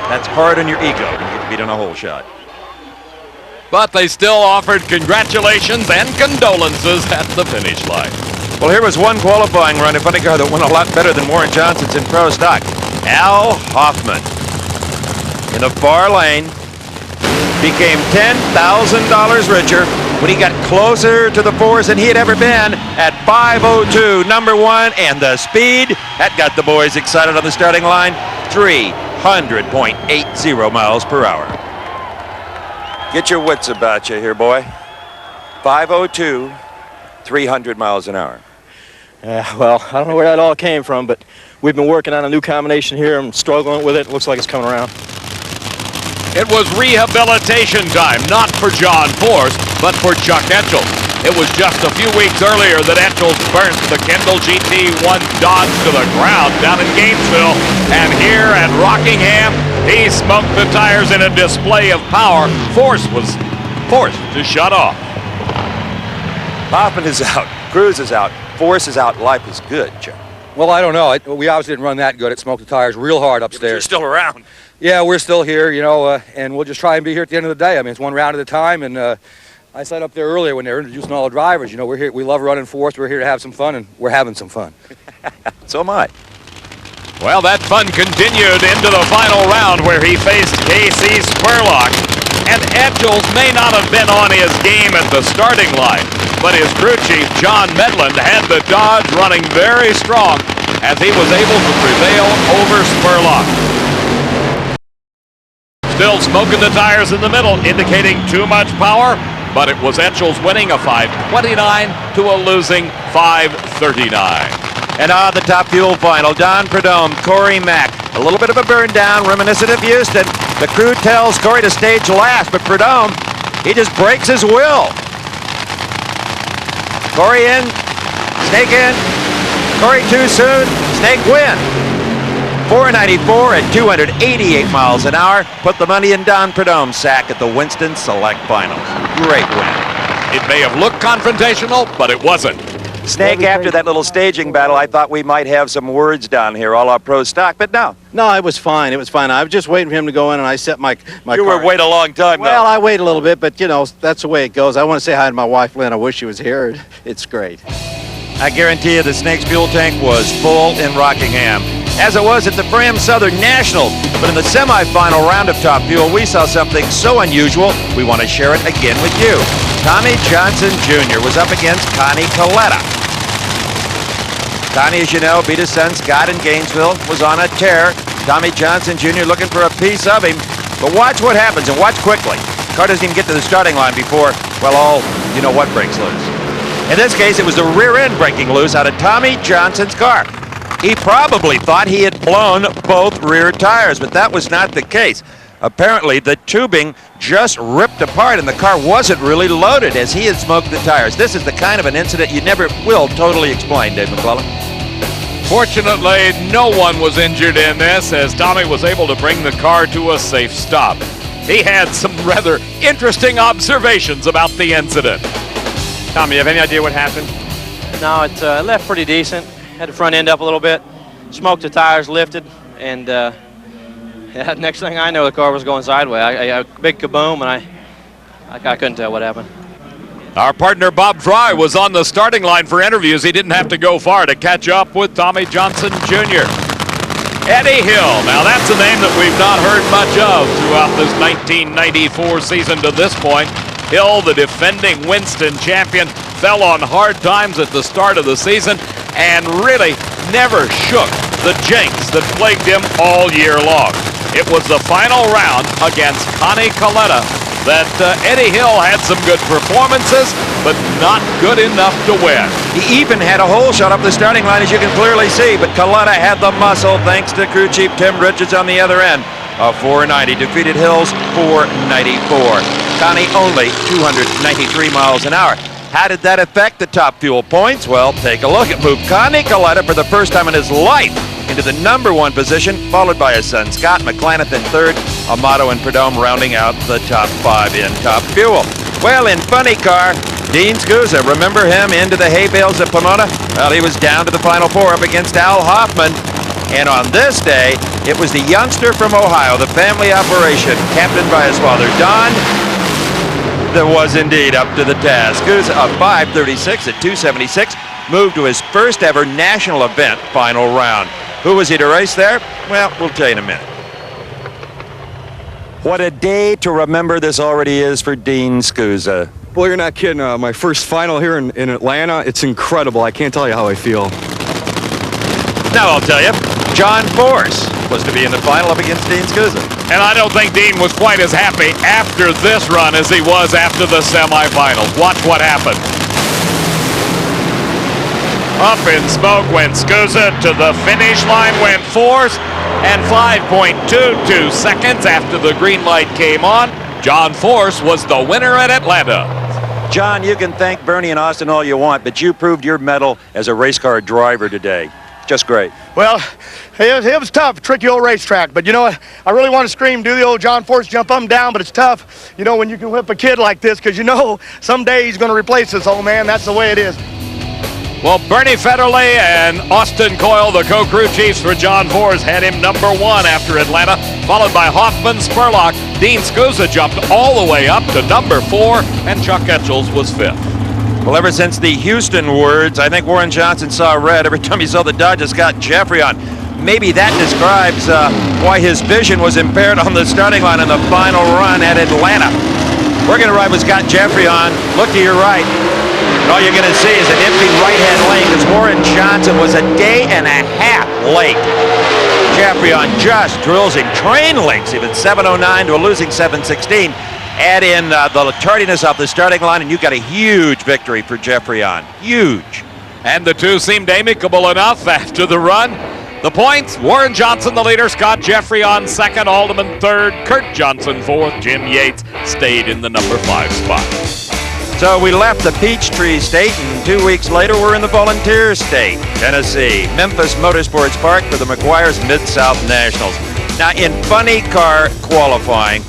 That's hard on your ego when you get beat on a hole shot. But they still offered congratulations and condolences at the finish line. Well, here was one qualifying run in front of a car that went a lot better than Warren Johnson's in pro stock. Al Hoffman, in the far lane, became $10,000 richer when he got closer to the fours than he had ever been at 5.02, number 1, and the speed, that got the boys excited on the starting line, 300.80 miles per hour. Get your wits about you here, boy. 5.02, 300 miles an hour. Yeah, well, I don't know where that all came from, but we've been working on a new combination here. I'm struggling with it. Looks like it's coming around. It was rehabilitation time, not for John Force, but for Chuck Etchell. It was just a few weeks earlier that Etchell burnt the Kendall GT1 Dodge to the ground down in Gainesville. And here at Rockingham, he smoked the tires in a display of power. Force was forced to shut off. Hoffman is out. Cruz is out. Force is out. Life is good, Chuck. Well, I don't know. We obviously didn't run that good. It smoked the tires real hard upstairs. You're still around. Yeah, we're still here, you know, and we'll just try and be here at the end of the day. I mean, it's one round at a time, and I said up there earlier when they were introducing all the drivers, you know, we're here, we love running fourth, we're here to have some fun, and we're having some fun. So am I. Well, that fun continued into the final round where he faced Casey Spurlock. And Edgels may not have been on his game at the starting line, but his crew chief, John Medland, had the Dodge running very strong as he was able to prevail over Spurlock. Still smoking the tires in the middle, indicating too much power, but it was Edgels winning a 529 to a losing 539. And the top fuel final, Don Prudhomme, Corey Mack. A little bit of a burn down, reminiscent of Houston. The crew tells Corey to stage last, but Prudhomme, he just breaks his will. Corey in, Snake in, Corey too soon, Snake win. 494 at 288 miles an hour put the money in Don Prudhomme's sack at the Winston Select Finals. Great win. It may have looked confrontational, but it wasn't. Snake, after that little staging battle, I thought we might have some words down here, all our pro stock, but no. No, it was fine. It was fine. I was just waiting for him to go in, and I set my You were waiting a long time, Well, I wait a little bit, but, you know, that's the way it goes. I want to say hi to my wife, Lynn. I wish she was here. It's great. I guarantee you the Snake's fuel tank was full in Rockingham, as it was at the Fram Southern Nationals. But in the semifinal round of Top Fuel, we saw something so unusual, we want to share it again with you. Tommy Johnson Jr. was up against Connie Coletta. Connie, as you know, beat his son Scott in Gainesville, was on a tear. Tommy Johnson Jr. looking for a piece of him. But watch what happens, and watch quickly. Car doesn't even get to the starting line before, well, all you know what breaks loose. In this case, it was the rear end breaking loose out of Tommy Johnson's car. He probably thought he had blown both rear tires, but that was not the case. Apparently, the tubing just ripped apart, and the car wasn't really loaded as he had smoked the tires. This is the kind of an incident you never will totally explain, Dave McClellan. Fortunately, no one was injured in this as Tommy was able to bring the car to a safe stop. He had some rather interesting observations about the incident. Tommy, you have any idea what happened? No, it left pretty decent. Had the front end up a little bit, smoked the tires, lifted, and yeah, next thing I know, the car was going sideways. A big kaboom, and I couldn't tell what happened. Our partner Bob Fry was on the starting line for interviews. He didn't have to go far to catch up with Tommy Johnson Jr. Eddie Hill, now that's a name that we've not heard much of throughout this 1994 season to this point. Hill, the defending Winston champion, fell on hard times at the start of the season and really never shook the jinx that plagued him all year long. It was the final round against Connie Coletta that Eddie Hill had some good performances, but not good enough to win. He even had a hole shot up the starting line, as you can clearly see, but Coletta had the muscle thanks to crew chief Tim Richards on the other end. A 490 defeated Hill's 494. Connie only 293 miles an hour. How did that affect the Top Fuel points? Well, take a look. It moved Connie Coletta for the first time in his life into the #1 position, followed by his son Scott McClanath in third, Amato and Prudhomme rounding out the top 5 in Top Fuel. Well, in funny car, Dean Scusa, remember him into the hay bales at Pomona? Well, he was down to the final 4 up against Al Hoffman. And on this day, it was the youngster from Ohio, the family operation, captained by his father, Don, that was indeed up to the task. Scusa, a 5:36 at 276, moved to his first ever national event final round. Who was he to race there? Well, we'll tell you in a minute. What a day to remember this already is for Dean Scusa. Well, you're not kidding. My first final here in Atlanta, it's incredible. I can't tell you how I feel. Now I'll tell you, John Force was to be in the final up against Dean Scusa. And I don't think Dean was quite as happy after this run as he was after the semifinals. Watch what happened. Up in smoke went Scusa, to the finish line went Force, and 5.22 seconds after the green light came on, John Force was the winner at Atlanta. John, you can thank Bernie and Austin all you want, but you proved your mettle as a race car driver today. Just great. Well, it was tough, tricky old racetrack, but you know what? I really want to scream, do the old John Force jump up and down, but it's tough, you know, when you can whip a kid like this, because you know someday he's going to replace this old man. That's the way it is. Well, Bernie Federley and Austin Coyle, the co-crew chiefs for John Force, had him number 1 after Atlanta, followed by Hoffman, Spurlock. Dean Scusa jumped all the way up to number 4, and Chuck Etchells was 5th. Well, ever since the Houston words, I think Warren Johnson saw red every time he saw the Dodgers got Jeffrey on. Maybe that describes why his vision was impaired on the starting line in the final run at Atlanta. We're going to ride with Scott Jeffrey on. Look to your right. And all you're going to see is an empty right-hand lane because Warren Johnson was a day and a half late. Jeffrey on just drills in train links, even 7:09 to a losing 7:16. Add in the tardiness off the starting line, and you got a huge victory for Jeffrey on. Huge. And the two seemed amicable enough after the run. The points, Warren Johnson the leader, Scott Jeffrey on 2nd, Alderman 3rd, Kurt Johnson 4th, Jim Yates stayed in the number 5 spot. So we left the Peachtree State, and 2 weeks later we're in the Volunteer State, Tennessee. Memphis Motorsports Park for the McGuire's Mid-South Nationals. Now in funny car qualifying,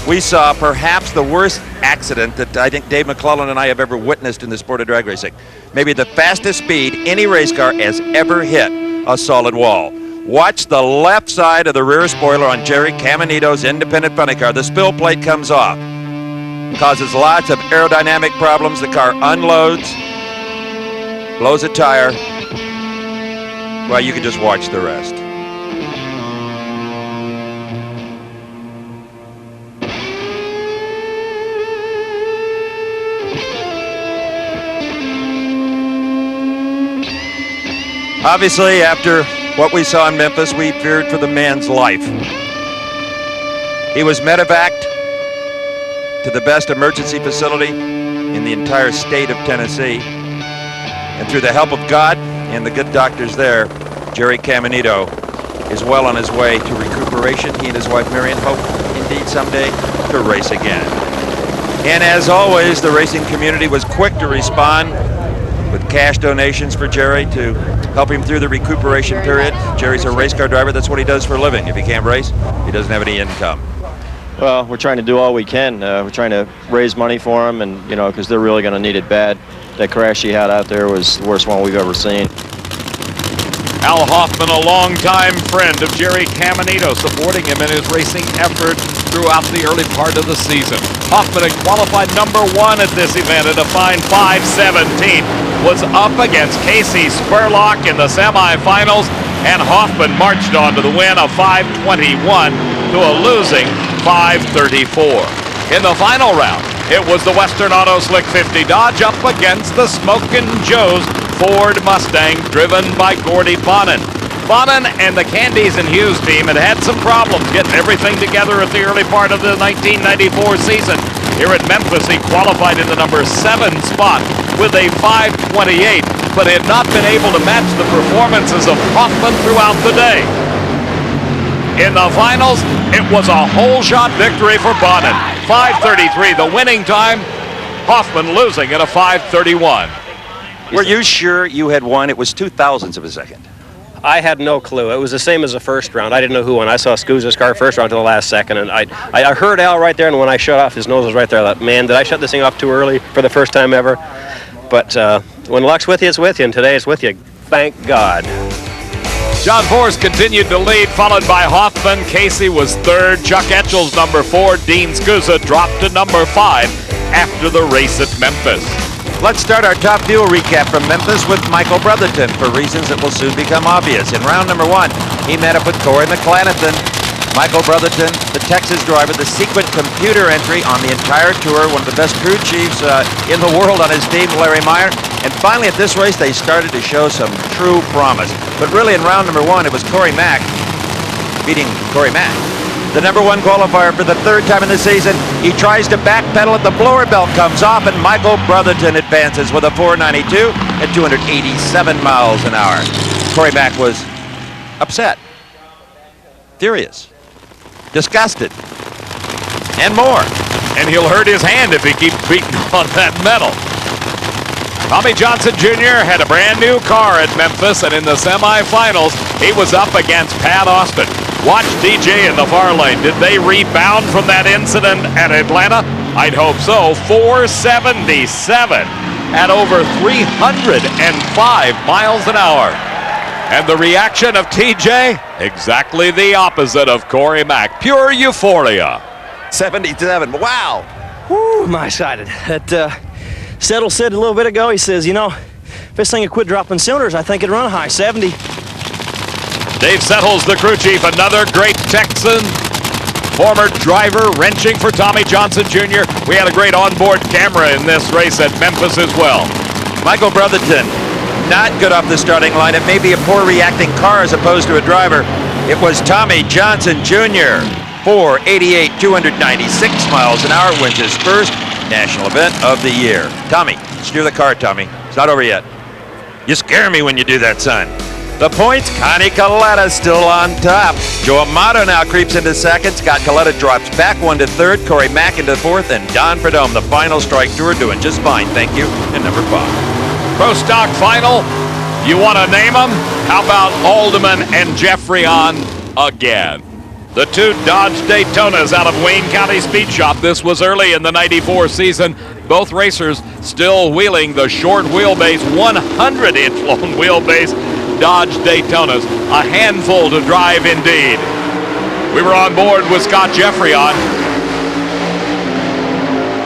we saw perhaps the worst accident that I think Dave McClellan and I have ever witnessed in the sport of drag racing. Maybe the fastest speed any race car has ever hit a solid wall. Watch the left side of the rear spoiler on Jerry Caminito's independent funny car. The spill plate comes off. Causes lots of aerodynamic problems. The car unloads, blows a tire. Well, you can just watch the rest. Obviously, after what we saw in Memphis, we feared for the man's life. He was medevaced to the best emergency facility in the entire state of Tennessee. And through the help of God and the good doctors there, Jerry Caminito is well on his way to recuperation. He and his wife Marion hope indeed someday to race again. And as always, the racing community was quick to respond with cash donations for Jerry to help him through the recuperation period. Jerry's a race car driver. That's what he does for a living. If he can't race, he doesn't have any income. Well, we're trying to do all we can. We're trying to raise money for them, and because they're really going to need it bad. That crash he had out there was the worst one we've ever seen. Al Hoffman, a longtime friend of Jerry Caminito, supporting him in his racing effort throughout the early part of the season. Hoffman had qualified number 1 at this event at a fine 5:17. Was up against Casey Spurlock in the semifinals, and Hoffman marched on to the win of 5:21 to a losing 5:34. In the final round, it was the Western Auto Slick 50 Dodge up against the Smokin' Joe's Ford Mustang driven by Gordy Bonin. Bonin and the Candies and Hughes team had some problems getting everything together at the early part of the 1994 season. Here at Memphis, he qualified in the number 7 spot with a 5:28, but had not been able to match the performances of Hoffman throughout the day. In the finals, it was a whole shot victory for Bonin. 5:33, the winning time. Hoffman losing at a 5:31. Were you sure you had won? It was 0.02 of a second. I had no clue. It was the same as the first round. I didn't know who won. I saw Scusa's car first round to the last second, and I heard Al right there, and when I shut off, his nose was right there. I thought, man, did I shut this thing off too early for the first time ever? But when luck's with you, it's with you, and today it's with you. Thank God. John Force continued to lead, followed by Hoffman. Casey was 3rd. Chuck Etchells number 4. Dean Scusa dropped to number 5 after the race at Memphis. Let's start our top fuel recap from Memphis with Michael Brotherton for reasons that will soon become obvious. In round number 1, he met up with Corey McClanathan. Michael Brotherton, the Texas driver, the sequent computer entry on the entire tour, one of the best crew chiefs in the world on his team, Larry Meyer. And finally at this race, they started to show some true promise. But really in round number 1, it was Corey Mack beating Corey Mack. The number 1 qualifier for the 3rd time in the season. He tries to backpedal and the blower belt comes off, and Michael Brotherton advances with a 492 at 287 miles an hour. Corey Mack was upset, furious, disgusted, and more. And he'll hurt his hand if he keeps beating on that metal. Tommy Johnson Jr. had a brand new car at Memphis, and in the semifinals, he was up against Pat Austin. Watch DJ in the far lane. Did they rebound from that incident at Atlanta? I'd hope so. 477 at over 305 miles an hour. And the reaction of TJ, exactly the opposite of Corey Mack. Pure euphoria. 77. Wow. Whew, am I excited. That Settle said a little bit ago, he says, you know, if this thing had quit dropping cylinders, I think it'd run high 70. Dave Settles, the crew chief, another great Texan. Former driver, wrenching for Tommy Johnson Jr. We had a great onboard camera in this race at Memphis as well. Michael Brotherton, not good off the starting line. It may be a poor reacting car as opposed to a driver. It was Tommy Johnson Jr. 488, 296 miles an hour, wins his first national event of the year. Tommy, steer the car, Tommy. It's not over yet. You scare me when you do that, son. The points, Connie Coletta still on top. Joe Amato now creeps into second. Scott Coletta drops back 1 to third. Corey Mack into fourth. And Don Prudhomme, the final strike tour, doing just fine. Thank you. And number 5. Pro Stock final. You want to name them? How about Alderman and Jeffrey on again? The two Dodge Daytonas out of Wayne County Speed Shop. This was early in the 94 season. Both racers still wheeling the short wheelbase, 100-inch long wheelbase Dodge Daytonas. A handful to drive indeed. We were on board with Scott Jeffrey on.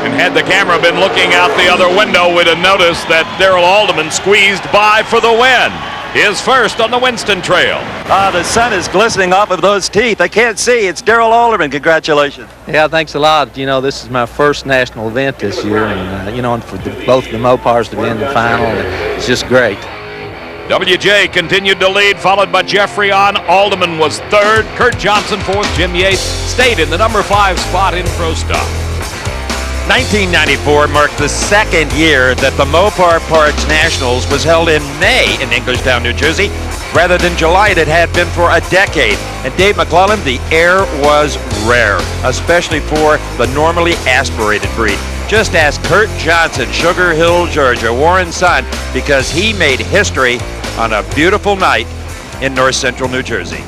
And had the camera been looking out the other window, we'd have noticed that Darrell Alderman squeezed by for the win. His first on the Winston Trail. The sun is glistening off of those teeth. I can't see. It's Darrell Alderman. Congratulations. Yeah, thanks a lot. You know, this is my first national event this year, and you know, and for both the Mopars to be in the final, it's just great. WJ continued to lead, followed by Jeffrey on. Alderman was third. Kurt Johnson fourth. Jim Yates stayed in the number 5 spot in Pro Stock. 1994 marked the second year that the Mopar Parts Nationals was held in May in Englishtown, New Jersey, rather than July it had been for a decade. And Dave McClellan, the air was rare, especially for the normally aspirated breed. Just ask Kurt Johnson, Sugar Hill, Georgia, Warren's son, because he made history on a beautiful night in north central New Jersey.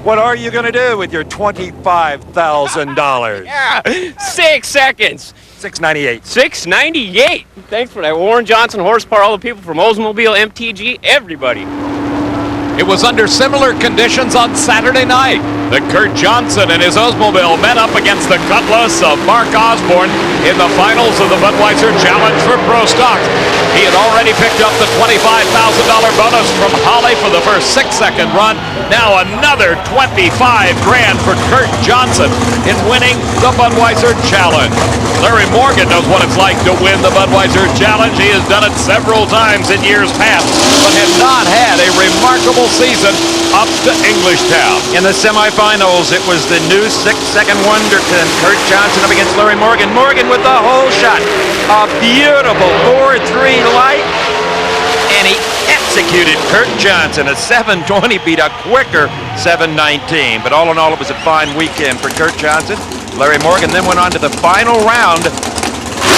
What are you going to do with your $25,000? Yeah, 6 seconds. $698. $698. Thanks for that, Warren Johnson, horsepower, all the people from Oldsmobile, MTG, everybody. It was under similar conditions on Saturday night that Kurt Johnson and his Oldsmobile met up against the Cutlass of Mark Osborne in the finals of the Budweiser Challenge for Pro Stock. He had already picked up the $25,000 bonus from Holly for the first 6-second run. Now another $25,000 for Kurt Johnson in winning the Budweiser Challenge. Larry Morgan knows what it's like to win the Budweiser Challenge. He has done it several times in years past, but had not had a remarkable season up to Englishtown. In the semifinals, it was the new 6-second wonder, Kurt Johnson up against Larry Morgan. Morgan with the whole shot. A beautiful 4-3 light. And he executed Kurt Johnson. A 720 beat a quicker 719. But all in all, it was a fine weekend for Kurt Johnson. Larry Morgan then went on to the final round,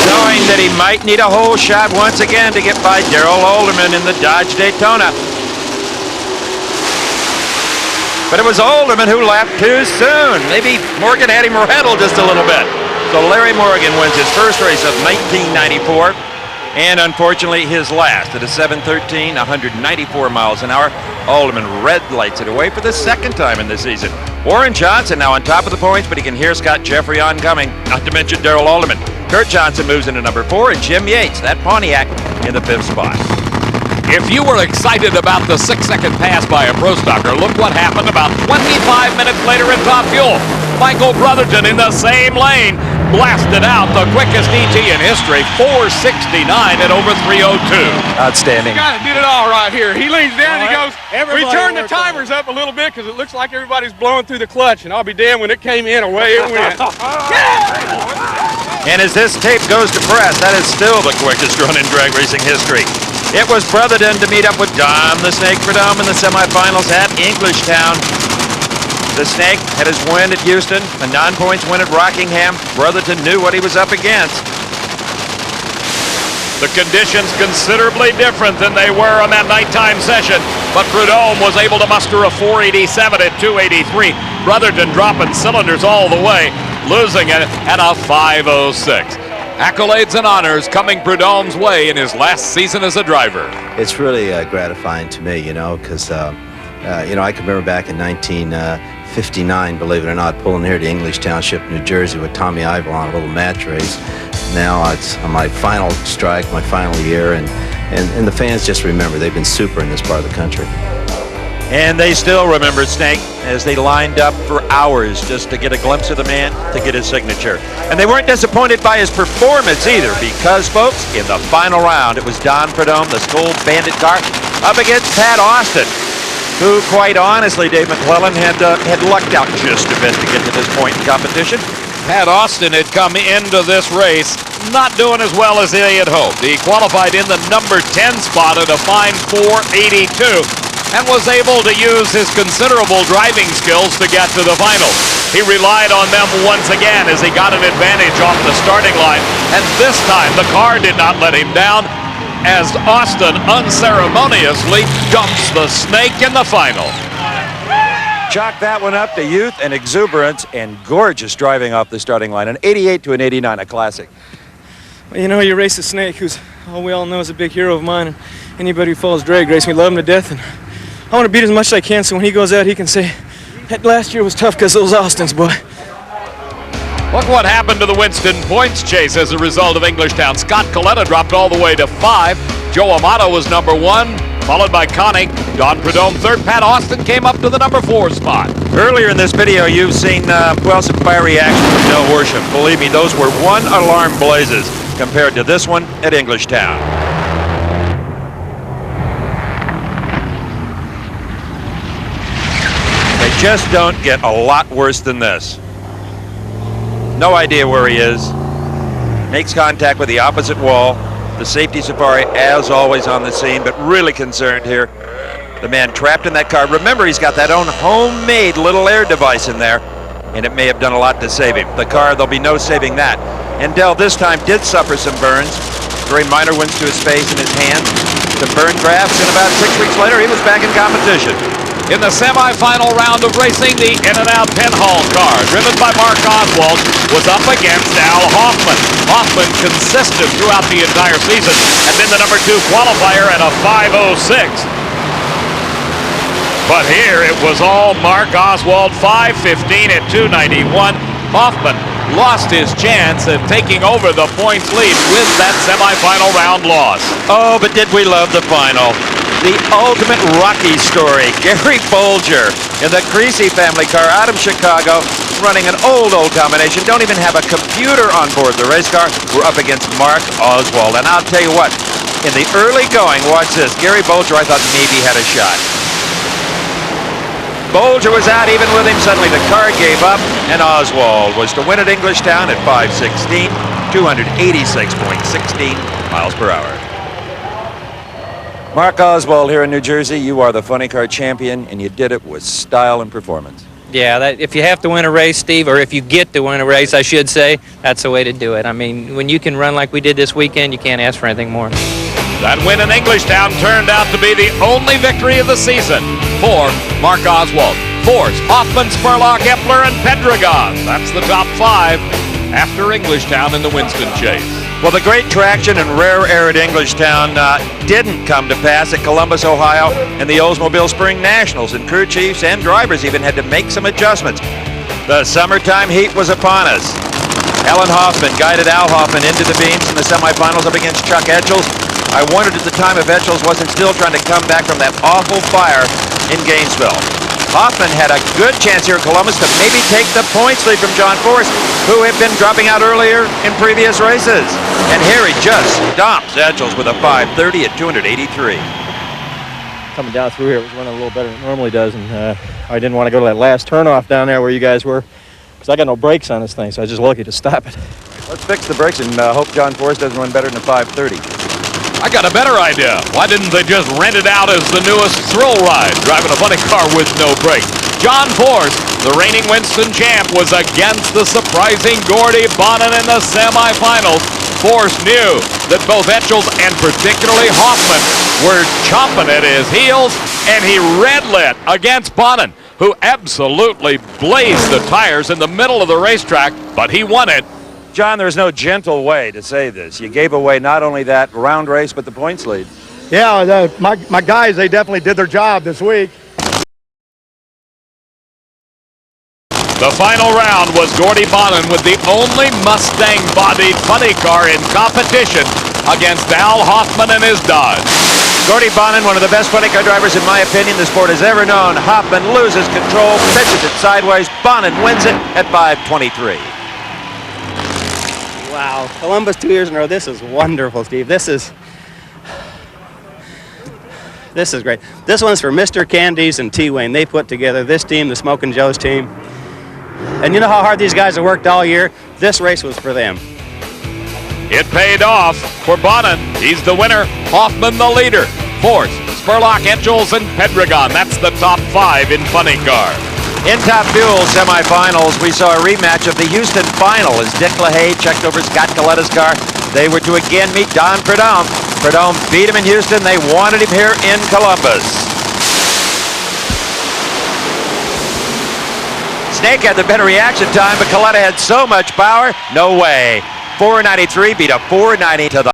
knowing that he might need a whole shot once again to get by Darrell Alderman in the Dodge Daytona. But it was Alderman who lapped too soon. Maybe Morgan had him rattled just a little bit. So Larry Morgan wins his first race of 1994, and unfortunately his last at a 7:13, 194 miles an hour. Alderman red lights it away for the second time in the season. Warren Johnson now on top of the points, but he can hear Scott Jeffrey oncoming, not to mention Darrell Alderman. Kurt Johnson moves into number 4, and Jim Yates, that Pontiac, in the 5th spot. If you were excited about the 6-second pass by a Pro Stocker, look what happened about 25 minutes later in Top Fuel. Michael Brotherton in the same lane blasted out the quickest ET in history, 469 at over 302. Outstanding. The guy that did it all right here. He leans down and he goes, we turned the timers up a little bit because it looks like everybody's blowing through the clutch, and I'll be damned when it came in, away it went. And as this tape goes to press, that is still the quickest run in drag racing history. It was Brotherton to meet up with Dom the Snake Prudhomme in the semifinals at Englishtown. The Snake had his win at Houston, a non-points win at Rockingham. Brotherton knew what he was up against. The conditions considerably different than they were on that nighttime session, but Prudhomme was able to muster a 487 at 283. Brotherton dropping cylinders all the way, losing it at a 506. Accolades and honors coming Prudhomme's way in his last season as a driver. It's really gratifying to me, you know, because, you know, I can remember back in 1959, believe it or not, pulling here to English Township, New Jersey with Tommy Ivel on a little match race. Now it's on my final strike, my final year, and the fans just remember. They've been super in this part of the country. And they still remember Snake as they lined up for hours just to get a glimpse of the man, to get his signature. And they weren't disappointed by his performance either, because, folks, in the final round, it was Don Prudhomme, the School Bandit car, up against Pat Austin, who, quite honestly, Dave McClellan had lucked out just a bit to get to this point in competition. Pat Austin had come into this race not doing as well as he had hoped. He qualified in the number 10 spot at a fine 482 and was able to use his considerable driving skills to get to the final. He relied on them once again as he got an advantage off the starting line, and this time the car did not let him down as Austin unceremoniously dumps the Snake in the final. Chalk that one up to youth and exuberance and gorgeous driving off the starting line. An 88 to an 89, a classic. Well, you know, you race a Snake, who's all we all know is a big hero of mine, and anybody who follows drag racing, we love him to death, and I want to beat as much as I can so when he goes out, he can say, that last year was tough because those Austins, boy. Look what happened to the Winston points chase as a result of Englishtown. Scott Coletta dropped all the way to 5. Joe Amato was number 1, followed by Conning. Don Prudhomme 3rd. Pat Austin came up to the number 4 spot. Earlier in this video, you've seen, well, some fiery action from Del Worsham. Believe me, those were one-alarm blazes compared to this one at Englishtown. They just don't get a lot worse than this. No idea where he is. Makes contact with the opposite wall. The safety safari, as always, on the scene, but really concerned here. The man trapped in that car. Remember, he's got that own homemade little air device in there, and it may have done a lot to save him. The car, there'll be no saving that. And Dell this time did suffer some burns. Very minor ones to his face and his hands. Some burn grafts, and about 6 weeks later, he was back in competition. In the semifinal round of racing, the In-N-Out Penhall car, driven by Mark Oswald, was up against Al Hoffman. Hoffman consistent throughout the entire season, and then the number 2 qualifier at a 5:06. But here it was all Mark Oswald, 5:15 at 291. Hoffman lost his chance of taking over the points lead with that semifinal round loss. Oh, but did we love the final. The ultimate Rocky story. Gary Bolger in the Creasy family car out of Chicago, running an old combination. Don't even have a computer on board the race car. We're up against Mark Oswald. And I'll tell you what, in the early going, watch this. Gary Bolger, I thought maybe had a shot. Bolger was out even with him. Suddenly the car gave up, and Oswald was to win at Englishtown at 5:16, 286.16 miles per hour. Mark Oswald here in New Jersey, you are the funny car champion, and you did it with style and performance. Yeah, if you have to win a race, Steve, or if you get to win a race, I should say, that's the way to do it. I mean, when you can run like we did this weekend, you can't ask for anything more. That win in Englishtown turned out to be the only victory of the season for Mark Oswald. Force, Hoffman, Spurlock, Epler, and Pendragon. That's the top 5 after Englishtown in the Winston chase. Well, the great traction and rare air at Englishtown didn't come to pass at Columbus, Ohio, and the Oldsmobile Spring Nationals, and crew chiefs and drivers even had to make some adjustments. The summertime heat was upon us. Alan Hoffman guided Al Hoffman into the beams in the semifinals up against Chuck Etchels. I wondered at the time if Etchels wasn't still trying to come back from that awful fire in Gainesville. Hoffman had a good chance here at Columbus to maybe take the points lead from John Force, who had been dropping out earlier in previous races. And here he just stomps Etchels with a 5:30 at 283. Coming down through here, it was running a little better than it normally does, and I didn't want to go to that last turnoff down there where you guys were, because I got no brakes on this thing, so I was just lucky to stop it. Let's fix the brakes and hope John Force doesn't run better than a 5:30. I got a better idea. Why didn't they just rent it out as the newest thrill ride, driving a funny car with no brakes? John Force, the reigning Winston champ, was against the surprising Gordy Bonin in the semifinals. Force knew that both Etchels and particularly Hoffman were chomping at his heels, and he red-lit against Bonin, who absolutely blazed the tires in the middle of the racetrack, but he won it John, there's no gentle way to say this. You gave away not only that round race, but the points lead. Yeah, my guys, they definitely did their job this week. The final round was Gordy Bonin with the only Mustang-bodied funny car in competition against Al Hoffman and his Dodge. Gordy Bonin, one of the best funny car drivers in my opinion the sport has ever known. Hoffman loses control, pitches it sideways. Bonin wins it at 5:23. Wow, Columbus 2 years in a row. This is wonderful, Steve. This is great. This one's for Mr. Candies and T-Wayne. They put together this team, the Smokin' Joe's team. And you know how hard these guys have worked all year? This race was for them. It paid off for Bonin. He's the winner. Hoffman the leader. Fourth, Spurlock, Etchels, and Pedregon. That's the top 5 in funny car. In Top Fuel semifinals, we saw a rematch of the Houston final as Dick LaHaye checked over Scott Coletta's car. They were to again meet Don Prudhomme. Prudhomme beat him in Houston. They wanted him here in Columbus. Snake had the better reaction time, but Coletta had so much power, no way. 493 beat a 490 to the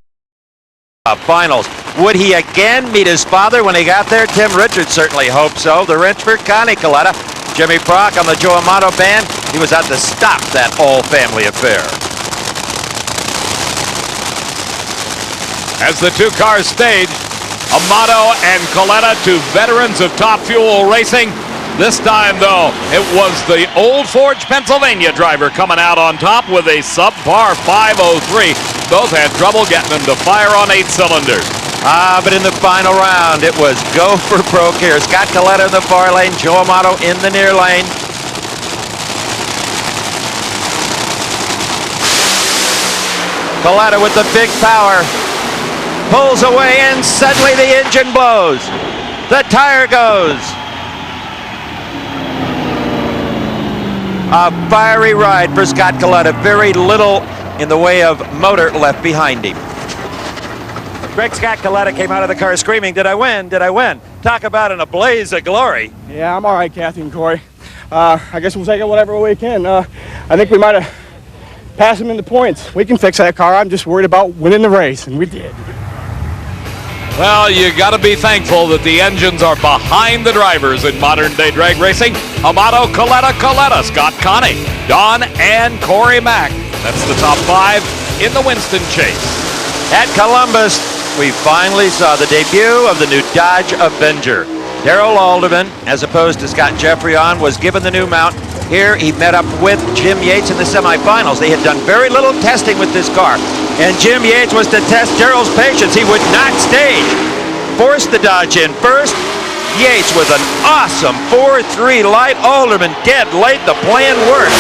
finals. Would he again meet his father when he got there? Tim Richards certainly hoped so. The wrench for Connie Coletta. Jimmy Prock on the Joe Amato band. He was out to stop that all-family affair. As the two cars stage, Amato and Coletta, two veterans of Top Fuel racing. This time, though, it was the Old Forge, Pennsylvania driver coming out on top with a subpar 503. Both had trouble getting them to fire on 8 cylinders. But in the final round, it was go for broke here. Scott Coletta in the far lane, Joe Amato in the near lane. Coletta with the big power. Pulls away and suddenly the engine blows. The tire goes. A fiery ride for Scott Coletta. Very little in the way of motor left behind him. Greg Scott Coletta came out of the car screaming, "Did I win? Did I win?" Talk about in a blaze of glory. Yeah, I'm all right, Kathy and Corey. I guess we'll take it whatever we can. I think we might have passed him in the points. We can fix that car. I'm just worried about winning the race, and we did. Well, you got to be thankful that the engines are behind the drivers in modern-day drag racing. Amato, Coletta, Scott Connie, Don, and Corey Mack. That's the top 5 in the Winston Chase. At Columbus, we finally saw the debut of the new Dodge Avenger. Darrell Alderman, as opposed to Scott Jeffreyon, was given the new mount. Here he met up with Jim Yates in the semifinals. They had done very little testing with this car, and Jim Yates was to test Darrell's patience. He would not stage. Forced the Dodge in first. Yates with an awesome 4-3 light. Alderman dead late. The plan worked,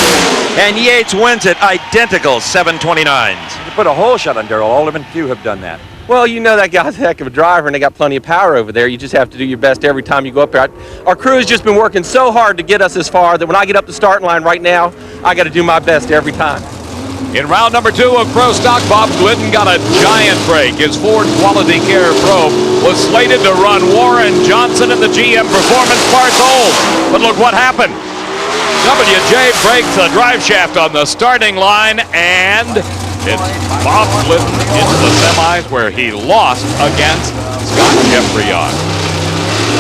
and Yates wins it identical 729s. You put a hole shot on Darrell Alderman. Few have done that. Well, you know that guy's a heck of a driver, and they got plenty of power over there. You just have to do your best every time you go up there. Our crew has just been working so hard to get us this far that when I get up the starting line right now, I got to do my best every time. In round number 2 of Pro Stock, Bob Glidden got a giant break. His Ford Quality Care Probe was slated to run Warren Johnson in the GM Performance Parts Old. But look what happened. WJ breaks the drive shaft on the starting line, and it's Bob Glidden into the semis where he lost against Scott Jeffreyon.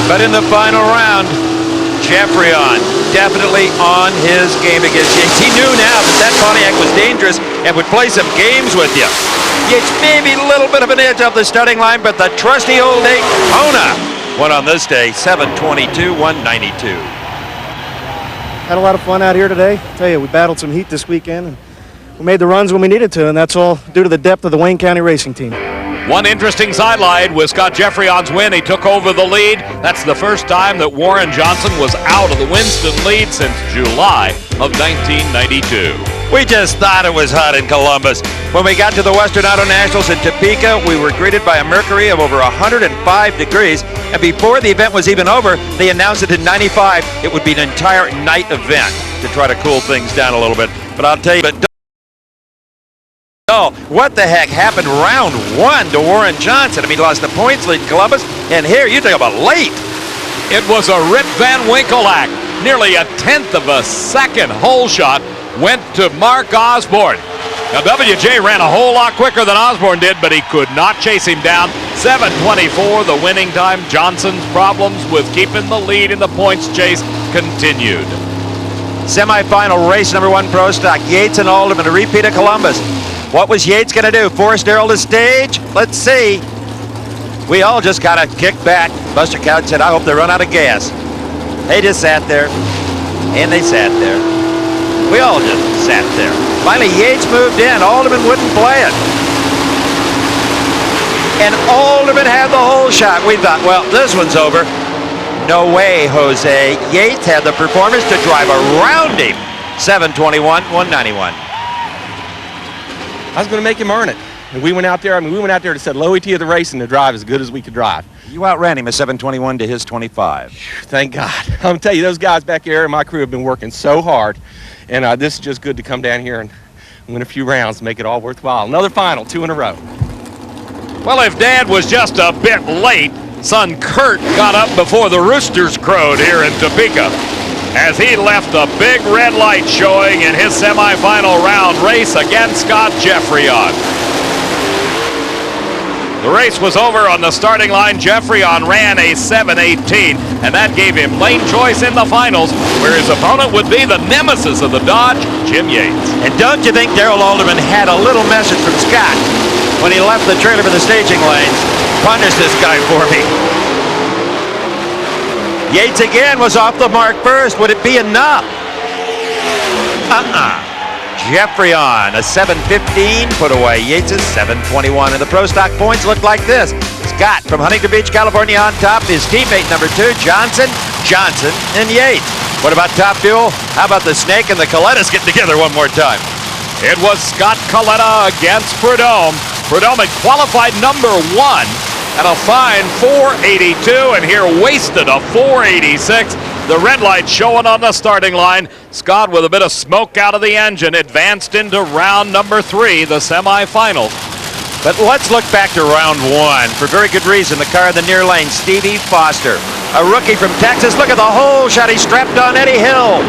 But in the final round, Jeffreyon definitely on his game against Yates. He knew now that Pontiac was dangerous and would play some games with you. Yates maybe a little bit of an edge off the starting line, but the trusty old Daytona won on this day, 722-192. Had a lot of fun out here today. I tell you, we battled some heat this weekend, and we made the runs when we needed to, and that's all due to the depth of the Wayne County racing team. One interesting sidelight with Scott Jeffreyon's win. He took over the lead. That's the first time that Warren Johnson was out of the Winston lead since July of 1992. We just thought it was hot in Columbus. When we got to the Western Auto Nationals in Topeka, we were greeted by a mercury of over 105 degrees. And before the event was even over, they announced that in 95, it would be an entire night event to try to cool things down a little bit. But I'll tell you, what the heck happened round 1 to Warren Johnson? I mean, he lost the points lead in Columbus, and here, you talk about late. It was a Rip Van Winkle act. Nearly a tenth of a second hole shot went to Mark Osborne. Now, WJ ran a whole lot quicker than Osborne did, but he could not chase him down. 7:24, the winning time. Johnson's problems with keeping the lead in the points chase continued. Semi-final race, number 1 Pro Stock. Yates and Alderman, a repeat of Columbus. What was Yates going to do? Force Darrell to stage? Let's see. We all just kind of kicked back. Buster Couch said, I hope they run out of gas. They just sat there, and they sat there. We all just sat there. Finally, Yates moved in. Alderman wouldn't play it. And Alderman had the whole shot. We thought, well, this one's over. No way, Jose. Yates had the performance to drive around him. 7:21, 191. I was going to make him earn it. And we went out there, to set low ET of the race and to drive as good as we could drive. You outran him at 7:21 to his 25. Thank God. I'm going to tell you, those guys back there and my crew have been working so hard. And this is just good to come down here and win a few rounds, make it all worthwhile. Another final, 2 in a row. Well, if Dad was just a bit late, son Kurt got up before the roosters crowed here in Topeka as he left a big red light showing in his semifinal round race against Scott Jeffreyon. The race was over on the starting line. Jeffreyon ran a 7:18, and that gave him lane choice in the finals, where his opponent would be the nemesis of the Dodge, Jim Yates. And don't you think Darrell Alderman had a little message from Scott when he left the trailer for the staging lanes? Punish this guy for me. Yates again was off the mark first. Would it be enough? Jeffreyon, a 7:15 put away Yates' 7:21. And the Pro Stock points look like this. Scott from Huntington Beach, California on top. His teammate number 2, Johnson, and Yates. What about top duel? How about the Snake and the Colettas getting together one more time? It was Scott Coletta against Prudhomme. Prudhomme had qualified number 1 at a fine 482, and here wasted a 486. The red light showing on the starting line. Scott, with a bit of smoke out of the engine, advanced into round number 3, the semifinal. But let's look back to round 1 for very good reason. The car in the near lane, Stevie Foster, a rookie from Texas. Look at the whole shot he strapped on Eddie Hill.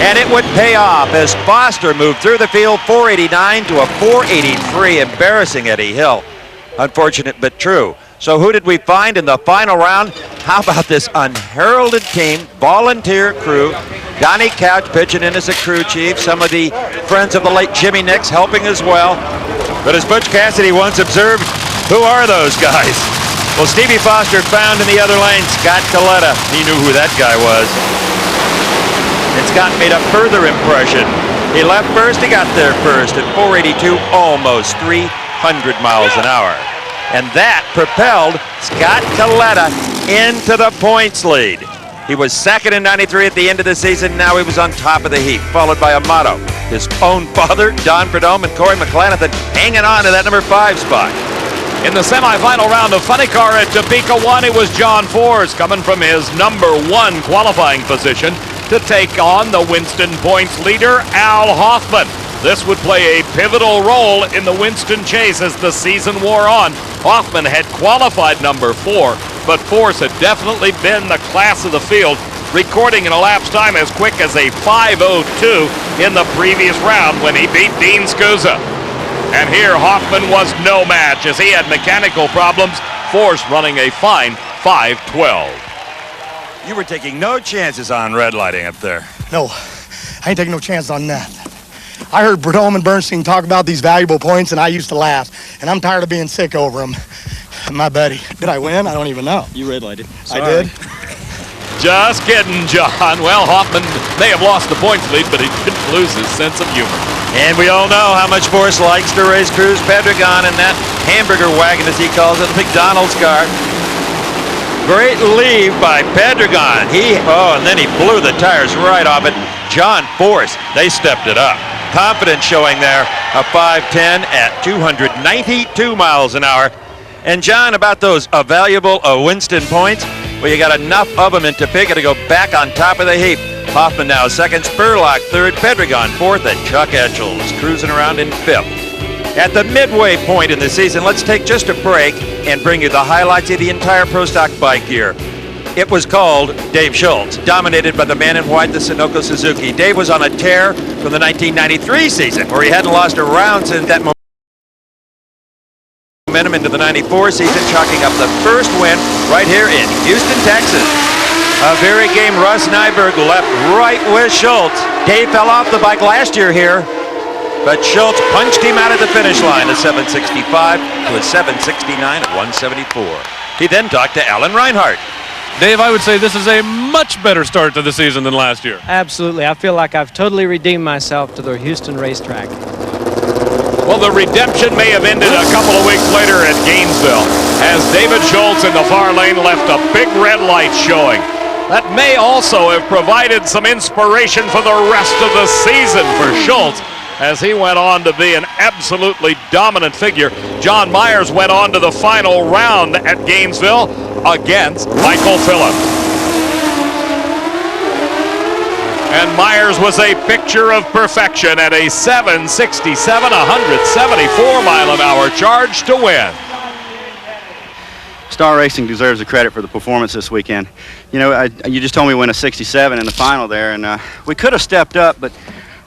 And it would pay off as Foster moved through the field, 489 to a 483, embarrassing Eddie Hill. Unfortunate but true. So who did we find in the final round? How about this unheralded team, volunteer crew? Donnie Couch pitching in as a crew chief. Some of the friends of the late Jimmy Nix helping as well. But as Butch Cassidy once observed, who are those guys? Well, Stevie Foster found in the other lane Scott Coletta. He knew who that guy was. And Scott made a further impression. He left first, he got there first at 482, almost 300 miles an hour. And that propelled Scott Coletta into the points lead. He was second in 93 at the end of the season. Now he was on top of the heap, followed by Amato, his own father, Don Prudhomme, and Corey McClanathan hanging on to that number 5 spot. In the semifinal round of Funny Car at Topeka 1, it was John Force coming from his number 1 qualifying position to take on the Winston points leader, Al Hoffman. This would play a pivotal role in the Winston chase as the season wore on. Hoffman had qualified number 4, but Force had definitely been the class of the field, recording an elapsed time as quick as a 5:02 in the previous round when he beat Dean Scusa. And here Hoffman was no match as he had mechanical problems, Force running a fine 5:12. You were taking no chances on red lighting up there. No, I ain't taking no chance on that. I heard Prudhomme and Bernstein talk about these valuable points, and I used to laugh. And I'm tired of being sick over them. My buddy. Did I win? I don't even know. You red lighted. I did? Just kidding, John. Well, Hoffman may have lost the points lead, but he didn't lose his sense of humor. And we all know how much Force likes to race Cruz Pedregon in that hamburger wagon, as he calls it, the McDonald's car. Great leave by Pedregon. And then he blew the tires right off it. John Force, they stepped it up. Confidence showing there, a 5:10 at 292 miles an hour. And John, about those valuable Winston points, well, you got enough of them in Topeka to go back on top of the heap. Hoffman now second, Spurlock third, Pedregon fourth, and Chuck Etchells cruising around in 5th. At the midway point in the season, let's take just a break and bring you the highlights of the entire Pro Stock bike year. It was called Dave Schultz, dominated by the man in white, the Sunoco Suzuki. Dave was on a tear from the 1993 season, where he hadn't lost a round since that momentum into the 94 season, chalking up the first win right here in Houston, Texas. A very game Russ Nyberg left right with Schultz. Dave fell off the bike last year here, but Schultz punched him out of the finish line at 765 to a 769 at 174. He then talked to Alan Reinhart. Dave, I would say this is a much better start to the season than last year. Absolutely. I feel like I've totally redeemed myself to the Houston racetrack. Well, the redemption may have ended a couple of weeks later at Gainesville, as David Schultz in the far lane left a big red light showing. That may also have provided some inspiration for the rest of the season for Schultz, as he went on to be an absolutely dominant figure. John Myers went on to the final round at Gainesville against Michael Phillips. And Myers was a picture of perfection at a 767, 174 mile an hour charge to win. Star Racing deserves the credit for the performance this weekend. You know, you just told me we won a 67 in the final there, and we could have stepped up, but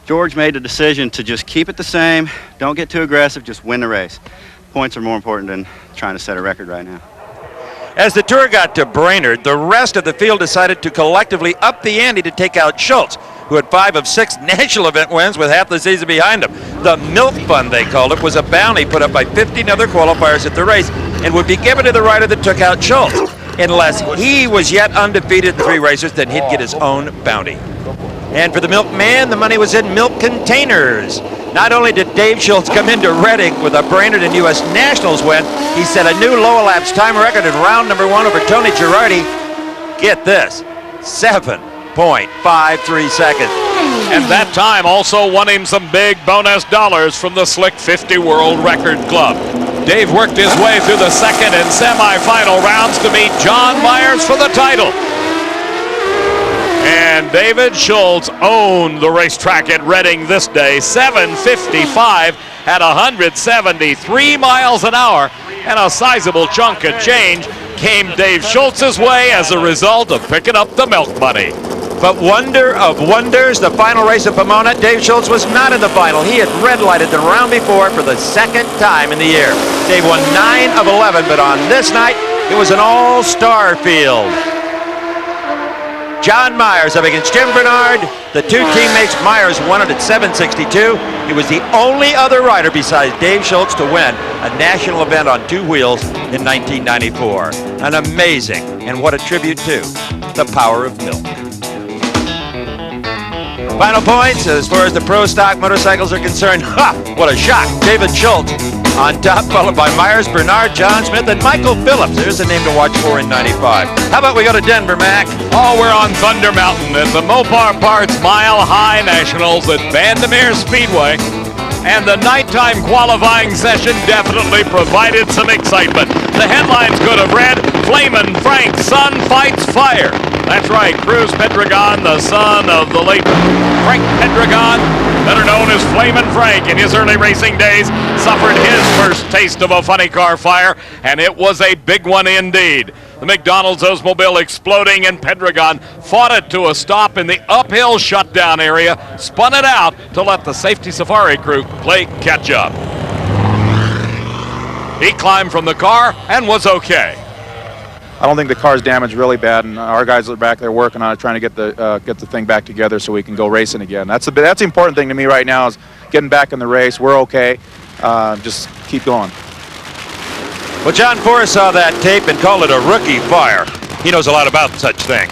George made the decision to just keep it the same, don't get too aggressive, just win the race. Points are more important than trying to set a record right now. As the tour got to Brainerd, the rest of the field decided to collectively up the ante to take out Schultz, who had 5 of 6 national event wins with half the season behind him. The Milk Fund, they called it, was a bounty put up by 15 other qualifiers at the race and would be given to the rider that took out Schultz. Unless he was yet undefeated in 3 races, then he'd get his own bounty. And for the milkman, the money was in milk containers. Not only did Dave Schultz come into Reading with a Brainerd and U.S. Nationals win, he set a new low elapsed time record in round number 1 over Tony Girardi. Get this, 7.53 seconds. And that time also won him some big bonus dollars from the Slick 50 World Record Club. Dave worked his way through the second and semifinal rounds to meet John Myers for the title. And David Schultz owned the racetrack at Reading this day, 7:55 at 173 miles an hour, and a sizable chunk of change came Dave Schultz's way as a result of picking up the milk money. But wonder of wonders, the final race of Pomona, Dave Schultz was not in the final. He had red-lighted the round before for the second time in the year. Dave won 9 of 11, but on this night, it was an all-star field. John Myers up against Jim Bernard. The 2 teammates, Myers won it at 7:62. He was the only other rider besides Dave Schultz to win a national event on 2 wheels in 1994. An amazing, and what a tribute to, the power of milk. Final points, as far as the pro stock motorcycles are concerned, what a shock. David Schultz on top, followed by Myers, Bernard, John Smith, and Michael Phillips. There's a name to watch for in 95. How about we go to Denver, Mac? Oh, we're on Thunder Mountain at the Mopar Parts Mile High Nationals at Vandermeer Speedway. And the nighttime qualifying session definitely provided some excitement. The headlines could have read, Flamin' Frank's son fights fire. That's right, Cruz Pedregon, the son of the late Frank Pedregon, better known as Flamin' Frank, in his early racing days, suffered his first taste of a funny car fire, and it was a big one indeed. The McDonald's Oldsmobile exploding, and Pedregon fought it to a stop in the uphill shutdown area, spun it out to let the safety safari crew play catch up. He climbed from the car and was okay. I don't think the car's damaged really bad, and our guys are back there working on it, trying to get the thing back together so we can go racing again. That's the important thing to me right now, is getting back in the race. We're okay. Just keep going. Well, John Forrest saw that tape and called it a rookie fire. He knows a lot about such things.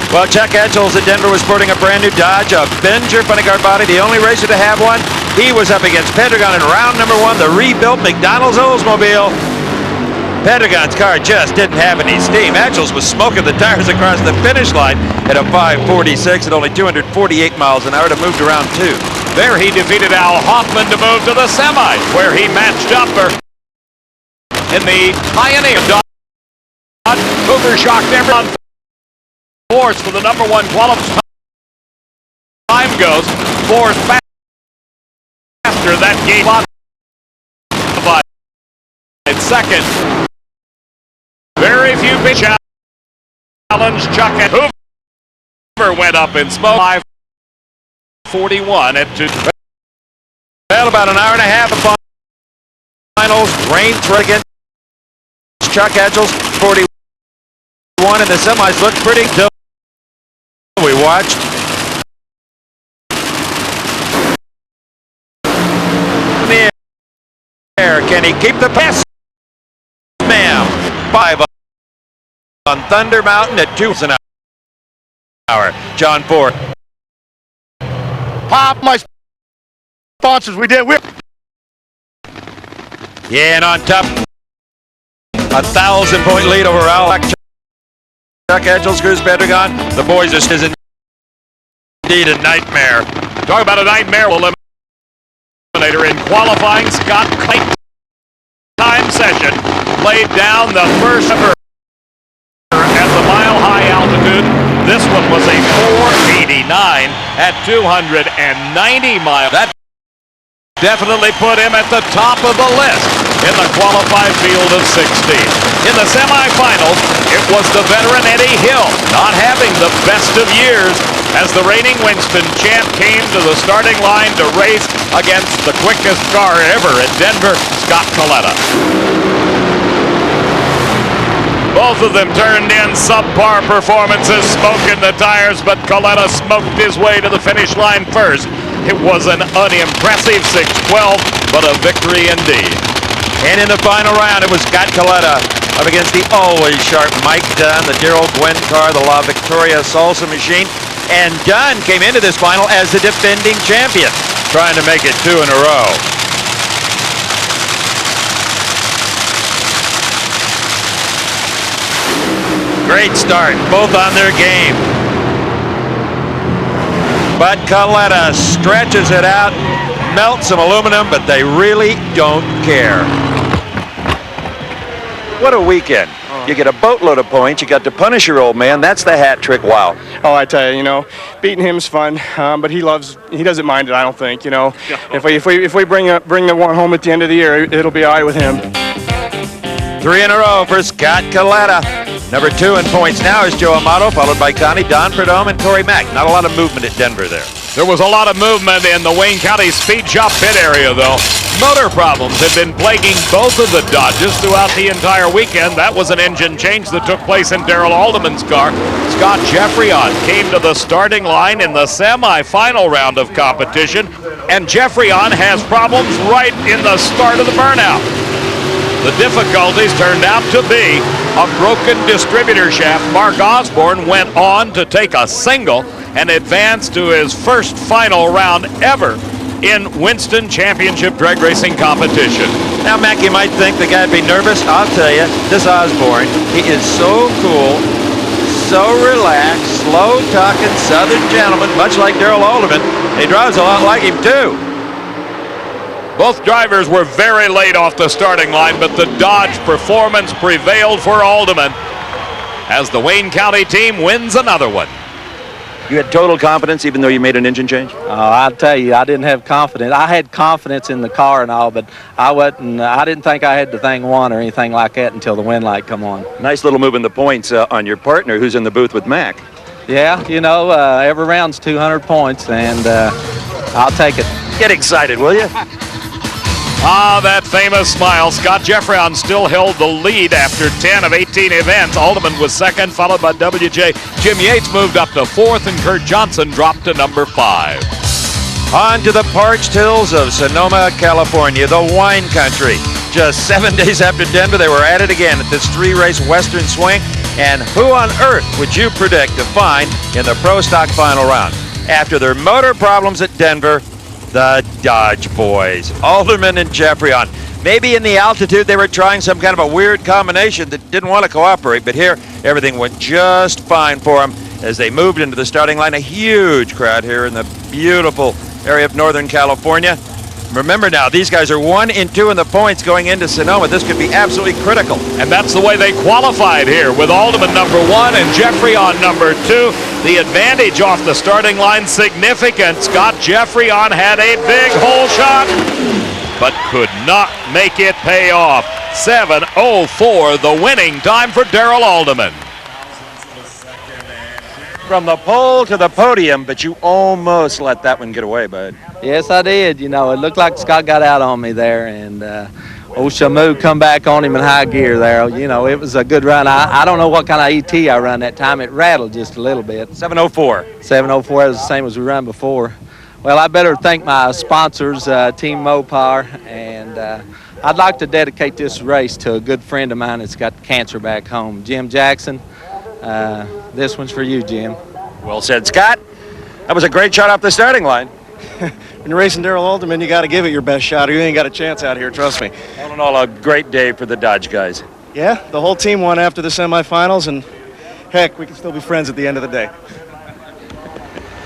Well, Chuck Etchells at Denver was sporting a brand new Dodge, a Benjer funny car body, the only racer to have one. He was up against Pedregon in round number 1, the rebuilt McDonald's Oldsmobile. Pedregon's car just didn't have any steam. Etchells was smoking the tires across the finish line at a 5:46 at only 248 miles an hour to move to round 2. There he defeated Al Hoffman to move to the semis, where he matched up in the Pioneer Dodge. Cougar shocked everyone. Force for the number 1 qualifying. Time goes. Force faster. That gave up. Second. Very few pitch out. challenge. Chuck and Hoover went up in smoke. 5:41 at 2. Well, about an hour and a half of finals. Rain threat against Chuck Edgels. 41 in the semis. Looked pretty till we watched. In the air. Can he keep the pass? Ma'am. 5 on Thunder Mountain at 2 an hour. John Ford. Pop my sponsors. We did. Yeah, and on top, 1,000-point lead over Al. Chuck Edgels, Cruz Pedregon. The boys are indeed a nightmare. Talk about a nightmare eliminator in qualifying. Scott Clayton time session laid down the first ever at the mile-high altitude. This one was a 489 at 290 miles. That definitely put him at the top of the list in the qualified field of 16. In the semifinals, it was the veteran Eddie Hill not having the best of years as the reigning Winston champ came to the starting line to race against the quickest car ever at Denver, Scott Coletta. Both of them turned in subpar performances, smoking the tires, but Coletta smoked his way to the finish line first. It was an unimpressive 6:12, but a victory indeed. And in the final round, it was Scott Coletta up against the always sharp Mike Dunn, the Darrell Gwynn car, the La Victoria Salsa machine. And Dunn came into this final as the defending champion, trying to make it 2 in a row. Great start, both on their game. But Coletta stretches it out, melts some aluminum, but they really don't care. What a weekend. You get a boatload of points. You got to punish your old man. That's the hat trick. Wow. Oh, I tell you, beating him's fun, but he doesn't mind it, I don't think, If we bring the one home at the end of the year, it'll be all right with him. 3 in a row for Scott Coletta. Number 2 in points now is Joe Amato, followed by Connie, Don Prudhomme, and Corey Mack. Not a lot of movement at Denver there. There was a lot of movement in the Wayne County speed shop pit area, though. Motor problems had been plaguing both of the Dodges throughout the entire weekend. That was an engine change that took place in Darrell Alderman's car. Scott Jeffreyon came to the starting line in the semi-final round of competition, and Jeffreyon has problems right in the start of the burnout. The difficulties turned out to be a broken distributor shaft. Mark Osborne went on to take a single and advance to his first final round ever in Winston Championship drag racing competition. Now, Mac, you might think the guy'd be nervous. I'll tell you, this Osborne, he is so cool, so relaxed, slow-talking Southern gentleman, much like Darrell Alderman. He drives a lot like him, too. Both drivers were very late off the starting line, but the Dodge performance prevailed for Alderman as the Wayne County team wins another one. You had total confidence even though you made an engine change? Oh, I'll tell you, I didn't have confidence. I had confidence in the car and all, but I didn't think I had the thing won or anything like that until the wind light come on. Nice little move in the points on your partner who's in the booth with Mac. Yeah, every round's 200 points, and I'll take it. Get excited, will you? Ah, that famous smile. Scott Jeffreyon still held the lead after 10 of 18 events. Alderman was second, followed by WJ. Jim Yates moved up to 4th, and Kurt Johnson dropped to number 5. On to the parched hills of Sonoma, California, the wine country. Just 7 days after Denver, they were at it again at this 3-race Western Swing. And who on earth would you predict to find in the Pro Stock final round? After their motor problems at Denver, the Dodge boys, Alderman and Jeffreyon. Maybe in the altitude they were trying some kind of a weird combination that didn't want to cooperate, but here everything went just fine for them as they moved into the starting line. A huge crowd here in the beautiful area of Northern California. Remember now, these guys are 1 and 2 in the points going into Sonoma. This could be absolutely critical. And that's the way they qualified here, with Alderman number 1 and Jeffreyon number 2. The advantage off the starting line significant. Scott Jeffreyon had a big hole shot, but could not make it pay off. 7:04, the winning time for Darrell Alderman. From the pole to the podium, but you almost let that one get away, bud. Yes, I did. You know, it looked like Scott got out on me there, and old Shamu come back on him in high gear there. You know, it was a good run. I don't know what kind of ET I run that time. It rattled just a little bit. 7:04. 7:04 was the same as we run before. Well, I better thank my sponsors, Team Mopar, and I'd like to dedicate this race to a good friend of mine that's got cancer back home, Jim Jackson. This one's for you, Jim. Well said, Scott. That was a great shot off the starting line. When you're racing Darrell Alderman, you got to give it your best shot or you ain't got a chance out here, trust me. All in all, a great day for the Dodge guys. Yeah, the whole team won after the semifinals, and heck, we can still be friends at the end of the day.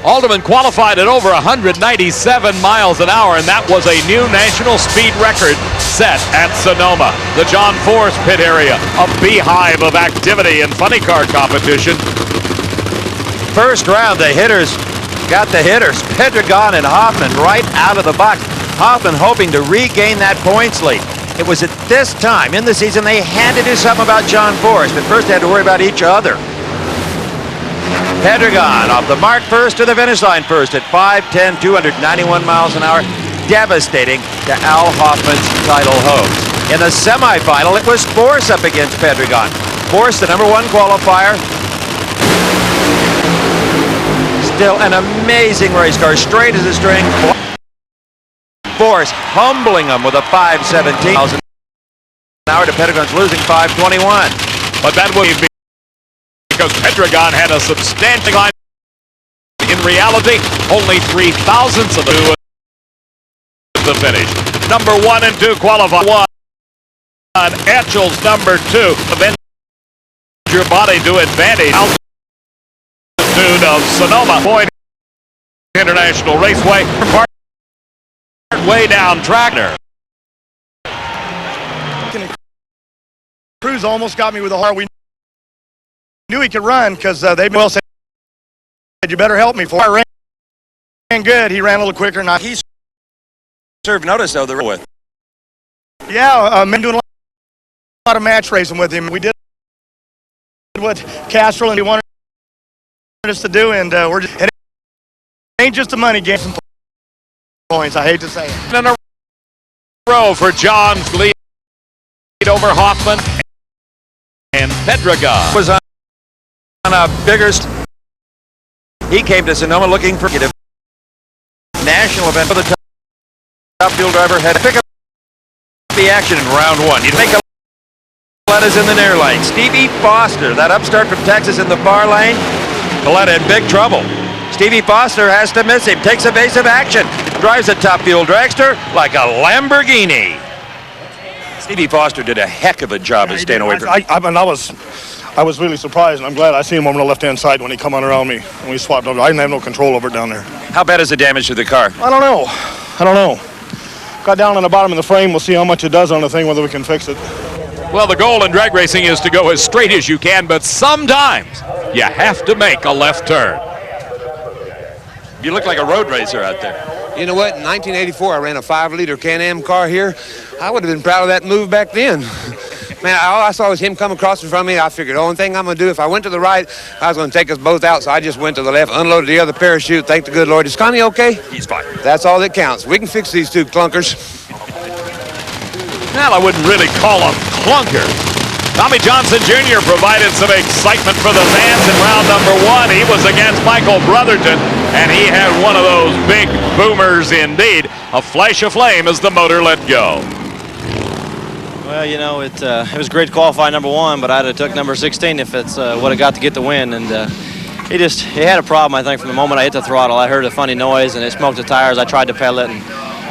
Alderman qualified at over 197 miles an hour, and that was a new national speed record set at Sonoma. The John Force pit area, a beehive of activity and funny car competition. First round, the hitters got the hitters. Pedregon and Hoffman right out of the box. Hoffman hoping to regain that points lead. It was at this time in the season they had to do something about John Force, but first they had to worry about each other. Pedregon off the mark first to the finish line first at 5:10, 291 miles an hour. Devastating to Al Hoffman's title hopes. In the semifinal, it was Force up against Pedregon. Force, the #1 qualifier. Still an amazing race car, straight as a string. Force humbling him with a 5:17 miles an hour to Pedregon's losing 5:21. But that would be because Pedregon had a substantial line. In reality, only 3/1000ths of the finish. Number 1 and 2 qualify. Etchel's number 2. Bend your body to advantage. Altitude of Sonoma Point International Raceway. Way down tracker. Cruz almost got me with a hard. We knew he could run because they well said, you better help me. For I ran good. He ran a little quicker. Not he served notice though. With yeah, been doing a lot of match racing with him. We did what Castro and he wanted us to do, and we're just, it ain't just a money game. Some points. I hate to say it. In a row for John's lead over Hoffman and Pedregon. Was on a bigger. He came to Sonoma looking for a national event for the top fuel driver. Had to pick up the action in round 1. You'd make a Coletta's in the near lane. Stevie Foster, that upstart from Texas in the far lane. Coletta in big trouble. Stevie Foster has to miss him. Takes evasive action. Drives a top fuel dragster like a Lamborghini. Stevie Foster did a heck of a job of staying away from I was really surprised, and I'm glad I seen him over the left-hand side when he come on around me and we swapped over. I didn't have no control over it down there. How bad is the damage to the car? I don't know. Got down on the bottom of the frame. We'll see how much it does on the thing, whether we can fix it. Well, the goal in drag racing is to go as straight as you can, but sometimes you have to make a left turn. You look like a road racer out there. You know what? In 1984, I ran a 5-liter Can-Am car here. I would have been proud of that move back then. Man, all I saw was him come across in front of me. I figured the only thing I'm going to do, if I went to the right, I was going to take us both out. So I just went to the left, unloaded the other parachute. Thank the good Lord. Is Connie okay? He's fine. That's all that counts. We can fix these two clunkers. Well, I wouldn't really call them clunkers. Tommy Johnson Jr. provided some excitement for the fans in round number 1. He was against Michael Brotherton, and he had one of those big boomers indeed. A flash of flame as the motor let go. Well, you know, it was great to qualify number 1, but I'd have took number 16 if it's what I got to get the win. And he had a problem, I think, from the moment I hit the throttle. I heard a funny noise, and it smoked the tires. I tried to pedal it and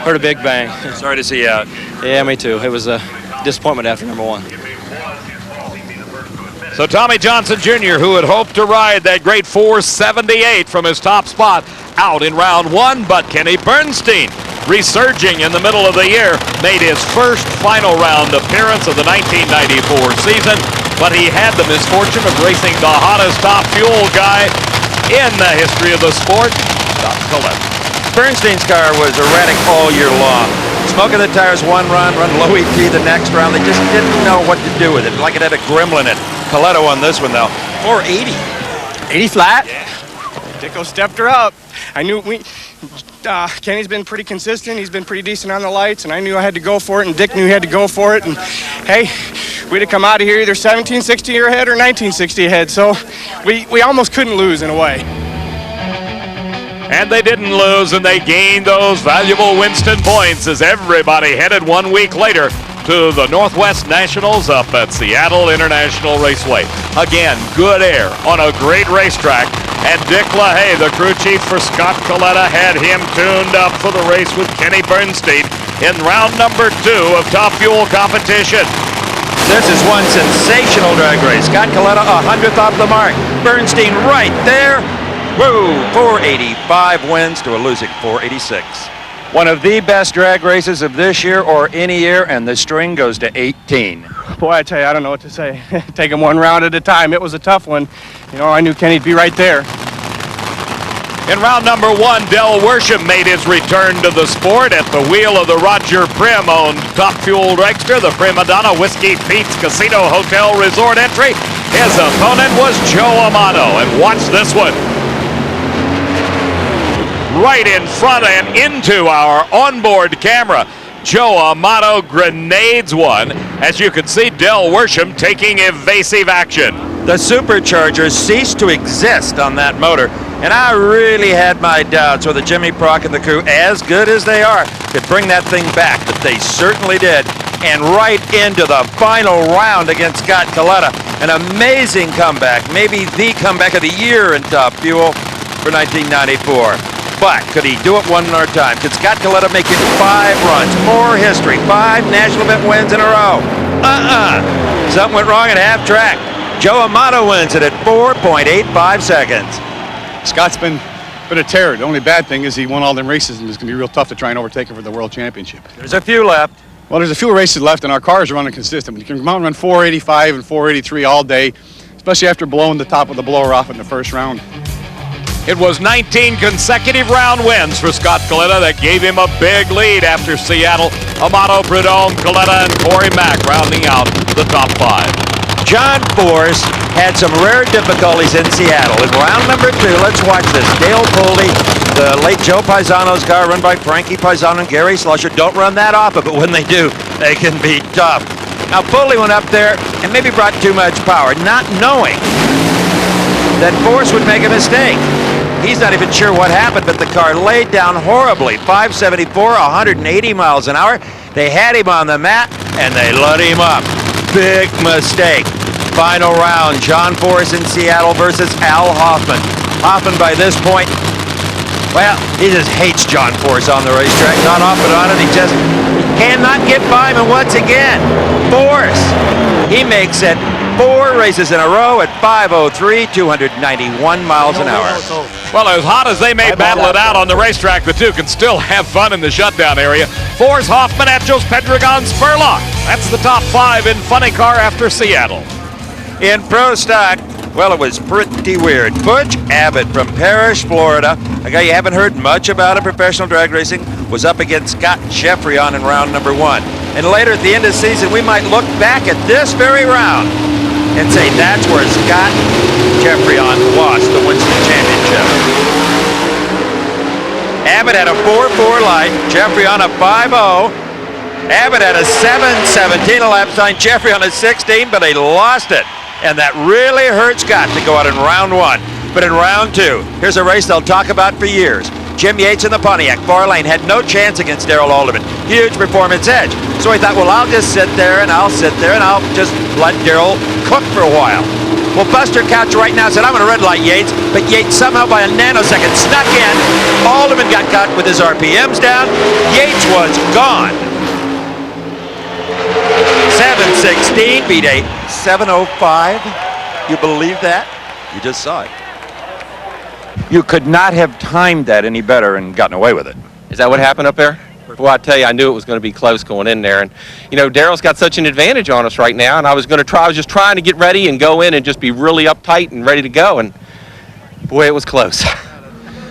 heard a big bang. Sorry to see you out. Yeah, me too. It was a disappointment after number 1. So Tommy Johnson Jr., who had hoped to ride that great 478 from his top spot, out in round 1, but Kenny Bernstein, resurging in the middle of the year, made his first final round appearance of the 1994 season, but he had the misfortune of racing the hottest top fuel guy in the history of the sport, Doc Coletta. Bernstein's car was erratic all year long. Smoking the tires one run low ET the next round. They just didn't know what to do with it. Like it had a gremlin in it. Coletta won this one though. 480. 80 flat? Yeah. Dicko stepped her up. I knew Kenny's been pretty consistent. He's been pretty decent on the lights, and I knew I had to go for it, and Dick knew he had to go for it. And, hey, we'd have come out of here either 1760 ahead or 1960 ahead. So we almost couldn't lose in a way. And they didn't lose, and they gained those valuable Winston points as everybody headed 1 week later to the Northwest Nationals up at Seattle International Raceway. Again, good air on a great racetrack, and Dick LaHaye, the crew chief for Scott Coletta, had him tuned up for the race with Kenny Bernstein in round number 2 of Top Fuel competition. This is one sensational drag race. Scott Coletta, 100th off the mark. Bernstein right there. Woo! 485 wins to a losing 486. One of the best drag races of this year or any year, and the string goes to 18. Boy, I tell you, I don't know what to say. Take them one round at a time. It was a tough one. You know, I knew Kenny'd be right there. In round number 1, Del Worsham made his return to the sport at the wheel of the Roger Prim-owned Top Fuel dragster, the Prima Donna Whiskey Pete's Casino Hotel Resort entry. His opponent was Joe Amato, and watch this one. Right in front and into our onboard camera, Joe Amato grenades one. As you can see, Del Worsham taking evasive action. The superchargers ceased to exist on that motor, and I really had my doubts whether Jimmy Prock and the crew, as good as they are, could bring that thing back, but they certainly did. And right into the final round against Scott Coletta. An amazing comeback, maybe the comeback of the year in Top Fuel for 1994. But could he do it one more time? Could Scott Coletta make it 5 runs? More history. 5 national event wins in a row. Something went wrong at half track. Joe Amato wins it at 4.85 seconds. Scott's been a terror. The only bad thing is he won all them races, and it's going to be real tough to try and overtake him for the World Championship. There's a few left. Well, there's a few races left, and our cars are running consistent. You can come out and run 485 and 483 all day, especially after blowing the top of the blower off in the first round. It was 19 consecutive round wins for Scott Coletta that gave him a big lead after Seattle. Amato, Prudhomme, Coletta, and Corey Mack rounding out the top 5. John Force had some rare difficulties in Seattle. In round number 2, let's watch this. Dale Pulley, the late Joe Paisano's car, run by Frankie Paisano and Gary Slusher. Don't run that off of it. When they do, they can be tough. Now, Pulley went up there and maybe brought too much power, not knowing that Force would make a mistake. He's not even sure what happened, but the car laid down horribly. 574, 180 miles an hour. They had him on the mat, and they let him up. Big mistake. Final round, John Force in Seattle versus Al Hoffman. Hoffman, by this point, well, he just hates John Force on the racetrack. Not off but on it. He just cannot get by him. And once again, Force, he makes it 4 races in a row at 5:03, 291 miles an hour. Well, as hot as they may battle it out on the racetrack, the two can still have fun in the shutdown area. Force, Hoffman, Etchels, Pedregon, Spurlock. That's the top 5 in funny car after Seattle. In pro stock, well, it was pretty weird. Butch Abbott from Parrish, Florida, a guy you haven't heard much about in professional drag racing, was up against Scott Jeffreyon in round number 1. And later at the end of the season, we might look back at this very round and say that's where Scott Jeffreyon lost the Winston Championship. Abbott had a 4.4 light, Jeffreyon a 5.0. Abbott had a 7.17 lap time, Jeffreyon a 16, but he lost it. And that really hurt Scott to go out in round 1. But in round 2, here's a race they'll talk about for years. Jim Yates in the Pontiac, far lane, had no chance against Darrell Alderman. Huge performance edge. So he thought, well, I'll just sit there and I'll sit there and I'll just let Darrell cook for a while. Well, Buster Couch right now said, I'm going to red light Yates, but Yates somehow by a nanosecond snuck in. Alderman got caught with his RPMs down. Yates was gone. 7.16 beat a 7.05. You believe that? You just saw it. You could not have timed that any better and gotten away with it. Is that what happened up there? Well, I tell you, I knew it was going to be close going in there. And, you know, Darrell's got such an advantage on us right now, and I was just trying to get ready and go in and just be really uptight and ready to go. And, boy, it was close.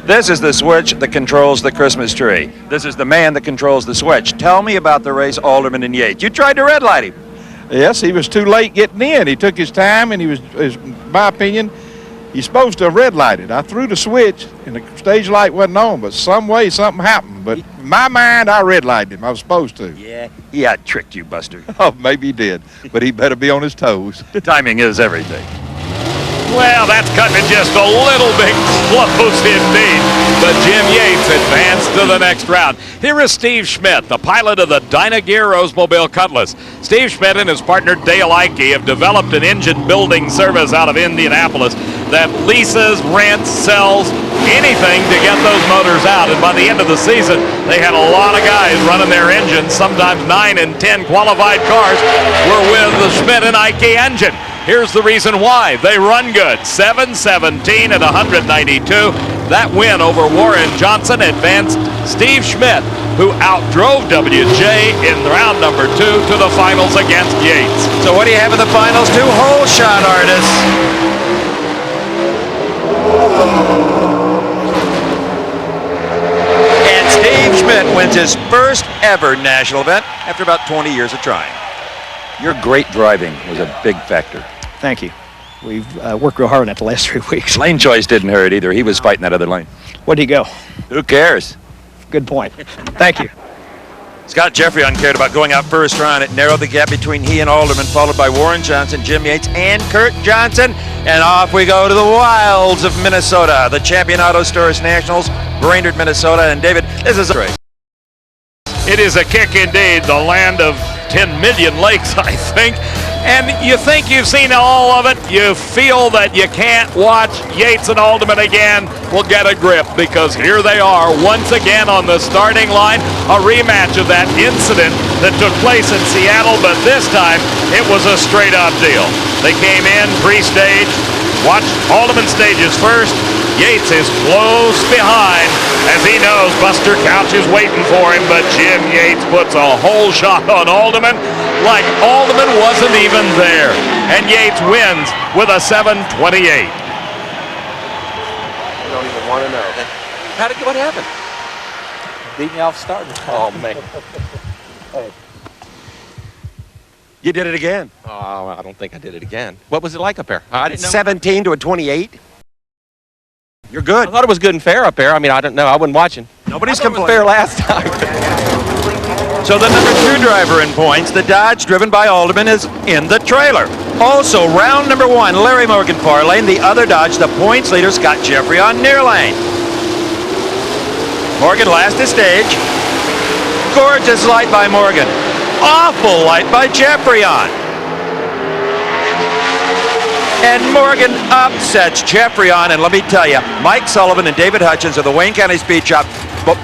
This is the switch that controls the Christmas tree. This is the man that controls the switch. Tell me about the race, Alderman and Yates. You tried to red light him. Yes, he was too late getting in. He took his time, and he was, in my opinion, You're supposed to have red lighted. I threw the switch and the stage light wasn't on, but some way something happened. But in my mind, I red lighted him. I was supposed to. Yeah, tricked you, Buster. Oh, maybe he did, but he better be on his toes. Timing is everything. Well, that's cutting it just a little bit close indeed. But Jim Yates advanced to the next round. Here is Steve Schmidt, the pilot of the Dynagear Oldsmobile Cutlass. Steve Schmidt and his partner Dale Ike have developed an engine building service out of Indianapolis that leases, rents, sells anything to get those motors out. And by the end of the season, they had a lot of guys running their engines. Sometimes 9 and 10 qualified cars were with the Schmidt and Ike engine. Here's the reason why. They run good. 7:17 at 192. That win over Warren Johnson advanced Steve Schmidt, who outdrove WJ in round number 2 to the finals against Yates. So what do you have in the finals? 2 hole shot artists. And Steve Schmidt wins his first ever national event after about 20 years of trying. Your great driving was a big factor. Thank you. We've worked real hard on that the last 3 weeks. Lane choice didn't hurt either. He was fighting that other lane. Where'd he go? Who cares? Good point. Thank you. Scott Jeffrey cared about going out first round. It narrowed the gap between he and Alderman, followed by Warren Johnson, Jim Yates, and Kurt Johnson. And off we go to the wilds of Minnesota. The Champion Auto Stores Nationals, Brainerd, Minnesota. And David, this is a race. It is a kick indeed, the land of 10 million lakes, I think. And you think you've seen all of it. You feel that you can't watch Yates and Alderman again. Well, get a grip, because here they are once again on the starting line. A rematch of that incident that took place in Seattle, but this time it was a straight-up deal. They came in pre-stage, watched Alderman stages first. Yates is close behind, as he knows Buster Couch is waiting for him, but Jim Yates puts a whole shot on Alderman like Alderman wasn't even there. And Yates wins with a 7:28. You don't even want to know. What happened? Beat me off starting. Oh, man. Hey. You did it again. Oh, I don't think I did it again. What was it like up there? I didn't know. 17 to a 28. You're good. I thought it was good and fair up there. I mean, I don't know. I wasn't watching. Nobody's complaining. Fair last time. So the number 2 driver in points, the Dodge driven by Alderman, is in the trailer. Also, round number 1, Larry Morgan far lane. The other Dodge, the points leader, Scott Jeffrey on near lane. Morgan last to stage. Gorgeous light by Morgan. Awful light by Jeffrey on. And Morgan upsets Jeffrey on, and let me tell you, Mike Sullivan and David Hutchins of the Wayne County Speed Shop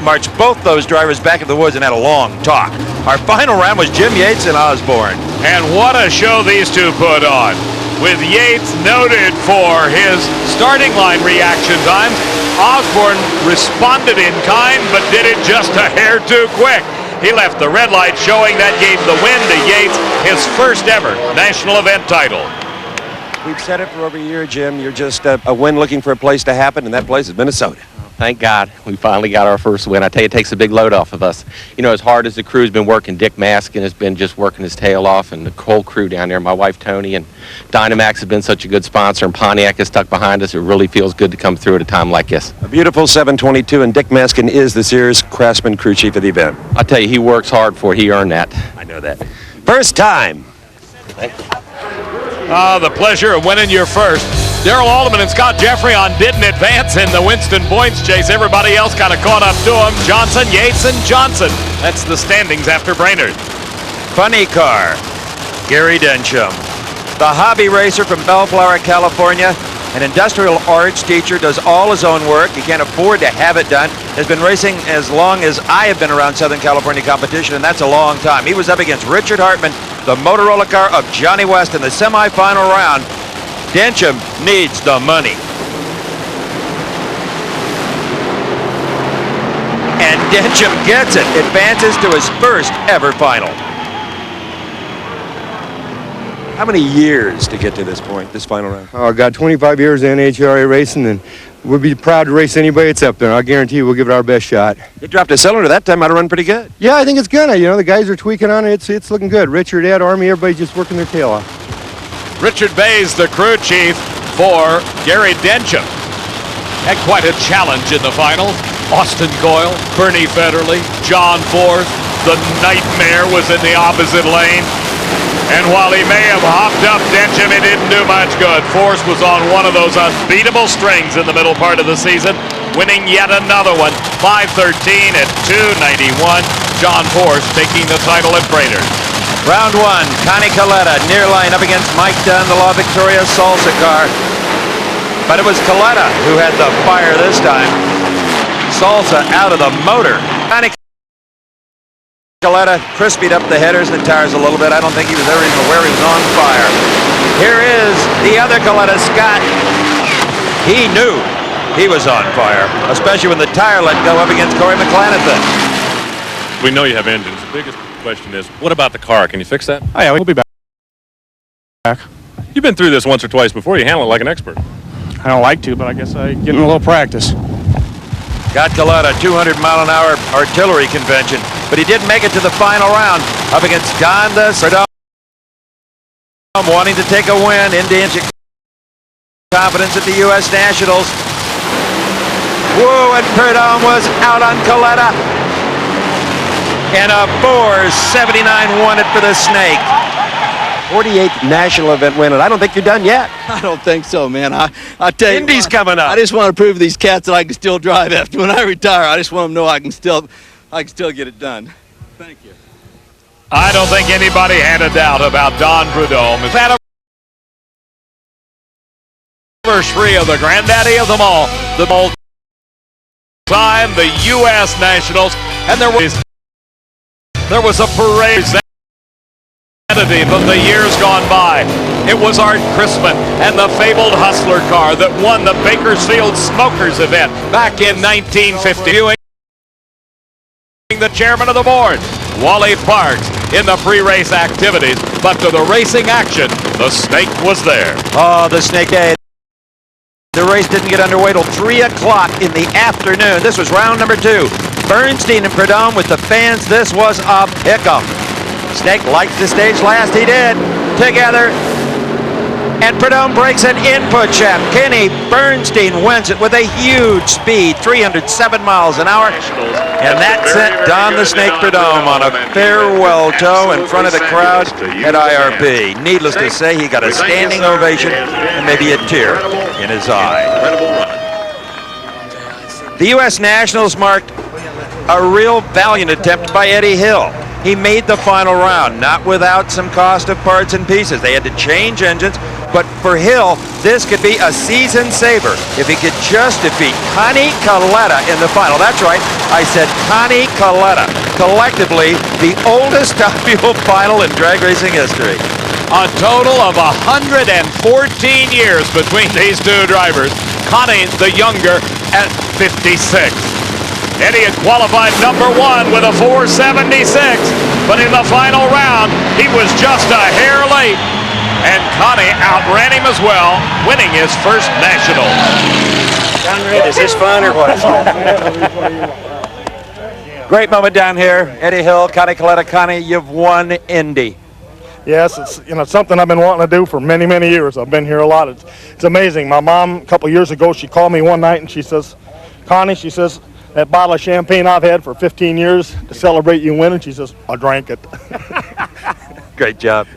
marched both those drivers back in the woods and had a long talk. Our final round was Jim Yates and Osborne. And what a show these two put on. With Yates noted for his starting line reaction times, Osborne responded in kind, but did it just a hair too quick. He left the red light showing. That gave the win to Yates, his first ever national event title. We've said it for over a year, Jim. You're just a win looking for a place to happen, and that place is Minnesota. Thank God we finally got our first win. I tell you, it takes a big load off of us. You know, as hard as the crew's been working, Dick Maskin has been just working his tail off, and the whole crew down there, my wife Tony, and Dynamax has been such a good sponsor, and Pontiac is stuck behind us. It really feels good to come through at a time like this. A beautiful 722, and Dick Maskin is the Sears Craftsman crew chief of the event. I tell you, he works hard for it. He earned that. I know that. First time. Thank you. The pleasure of winning your first. Darrell Alderman and Scott Jeffrey didn't advance in the Winston points chase. Everybody else kind of caught up to them. Johnson, Yates, and Johnson. That's the standings after Brainerd. Funny car, Gary Densham. The hobby racer from Bellflower, California. An industrial arts teacher, does all his own work. He can't afford to have it done. Has been racing as long as I have been around Southern California competition, and that's a long time. He was up against Richard Hartman, the Motorola car of Johnny West in the semifinal round. Densham needs the money. And Densham gets it. Advances to his first ever final. How many years to get to this point, this final round? I got 25 years in NHRA racing, and we'll be proud to race anybody that's up there. I guarantee you we'll give it our best shot. You dropped a cylinder that time, ought to run pretty good. Yeah, I think it's gonna. You know, the guys are tweaking on it. It's looking good. Richard, Ed, Army, everybody's just working their tail off. Richard Bays, the crew chief, for Gary Dencham. Had quite a challenge in the final. Austin Coyle, Bernie Federley, John Force. The Nightmare was in the opposite lane. And while he may have hopped up Dencham, it didn't do much good. Force was on one of those unbeatable strings in the middle part of the season, winning yet another one, 5:13 at 2:91. John Force taking the title at Brainerd. Round one, Connie Coletta, near line up against Mike Dunn, the La Victoria Salsa car. But it was Coletta who had the fire this time. Salsa out of the motor. Connie Coletta crispied up the headers and the tires a little bit. I don't think he was ever even aware he was on fire. Here is the other Coletta, Scott. He knew he was on fire, especially when the tire let go up against Corey McClanathan. We know you have engines. The biggest question is, what about the car? Can you fix that? Oh, yeah, we'll be back. You've been through this once or twice before. You handle it like an expert. I don't like to, but I guess I get in a little practice. Got Coletta, 200-mile-an-hour artillery convention, but he didn't make it to the final round up against Don the Sardom, wanting to take a win. Indian confidence at the U.S. Nationals. Whoa, and Prudhomme was out on Coletta. And a 4.79 won it for the Snake. 48th national event win, and I don't think you're done yet. I don't think so, man. I tell you, Indy's coming up. I just want to prove to these cats that I can still drive after when I retire. I just want them to know I can still get it done. Thank you. I don't think anybody had a doubt about Don Prudhomme. His anniversary of the granddaddy of them all, the whole time, the U.S. Nationals, and there was a parade of the years gone by. It was Art Crispin and the fabled Hustler car that won the Bakersfield Smokers event back in 1950. The chairman of the board, Wally Parks, in the pre-race activities, but to the racing action, the Snake was there. Oh, the Snake Day. The race didn't get underway till 3 o'clock in the afternoon. This was round number 2. Bernstein and Prudhomme with the fans. This was a pick'em. Snake liked the stage last. He did. Together. And Prudhomme breaks an input shaft. Kenny Bernstein wins it with a huge speed, 307 miles an hour. And that sent Don the Snake Prudhomme on a farewell tow in front of the crowd at IRP. Needless to say, he got a standing ovation and maybe a tear in his eye. The U.S. Nationals marked a real valiant attempt by Eddie Hill. He made the final round, not without some cost of parts and pieces. They had to change engines, but for Hill, this could be a season saver if he could just defeat Connie Coletta in the final. That's right, I said Connie Coletta. Collectively, the oldest top-fuel final in drag racing history. A total of 114 years between these two drivers. Connie, the younger, at 56. Eddie had qualified number 1 with a 4.76, but in the final round, he was just a hair late. And Connie outran him as well, winning his first national. John Reed, is this fun or what? Great moment down here. Eddie Hill, Connie Coletta. Connie, you've won Indy. Yes, it's something I've been wanting to do for many, many years. I've been here a lot. It's amazing. My mom, a couple years ago, she called me one night and she says, Connie, she says, that bottle of champagne I've had for 15 years to celebrate you winning, she says, I drank it. Great job.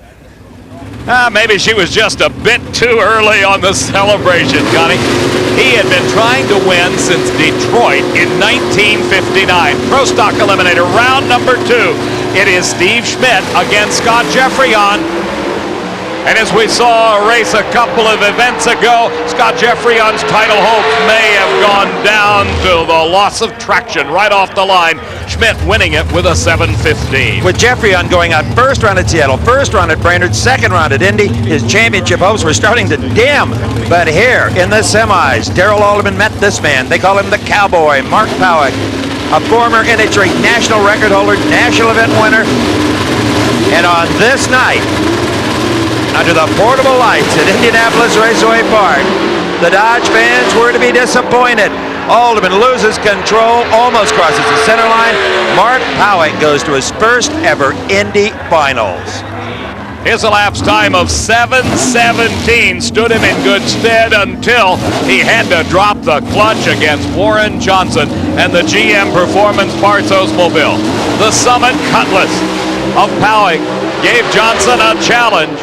Maybe she was just a bit too early on the celebration, Connie. He had been trying to win since Detroit in 1959. Pro Stock Eliminator, round number 2. It is Steve Schmidt against Scott Jeffreyon. And as we saw a race a couple of events ago, Scott Jeffreyon's title hopes may have gone down to the loss of traction right off the line. Schmidt winning it with a 7.15. With Jeffreyon going out first round at Seattle, first round at Brainerd, second round at Indy, his championship hopes were starting to dim. But here in the semis, Darrell Alderman met this man. They call him the Cowboy, Mark Powick, a former NHRA national record holder, national event winner. And on this night, under the portable lights at Indianapolis Raceway Park, the Dodge fans were to be disappointed. Alderman loses control, almost crosses the center line. Mark Powick goes to his first ever Indy Finals. His elapsed time of 7:17 stood him in good stead until he had to drop the clutch against Warren Johnson and the GM Performance Parts Oldsmobile. The Summit Cutlass of Poway gave Johnson a challenge,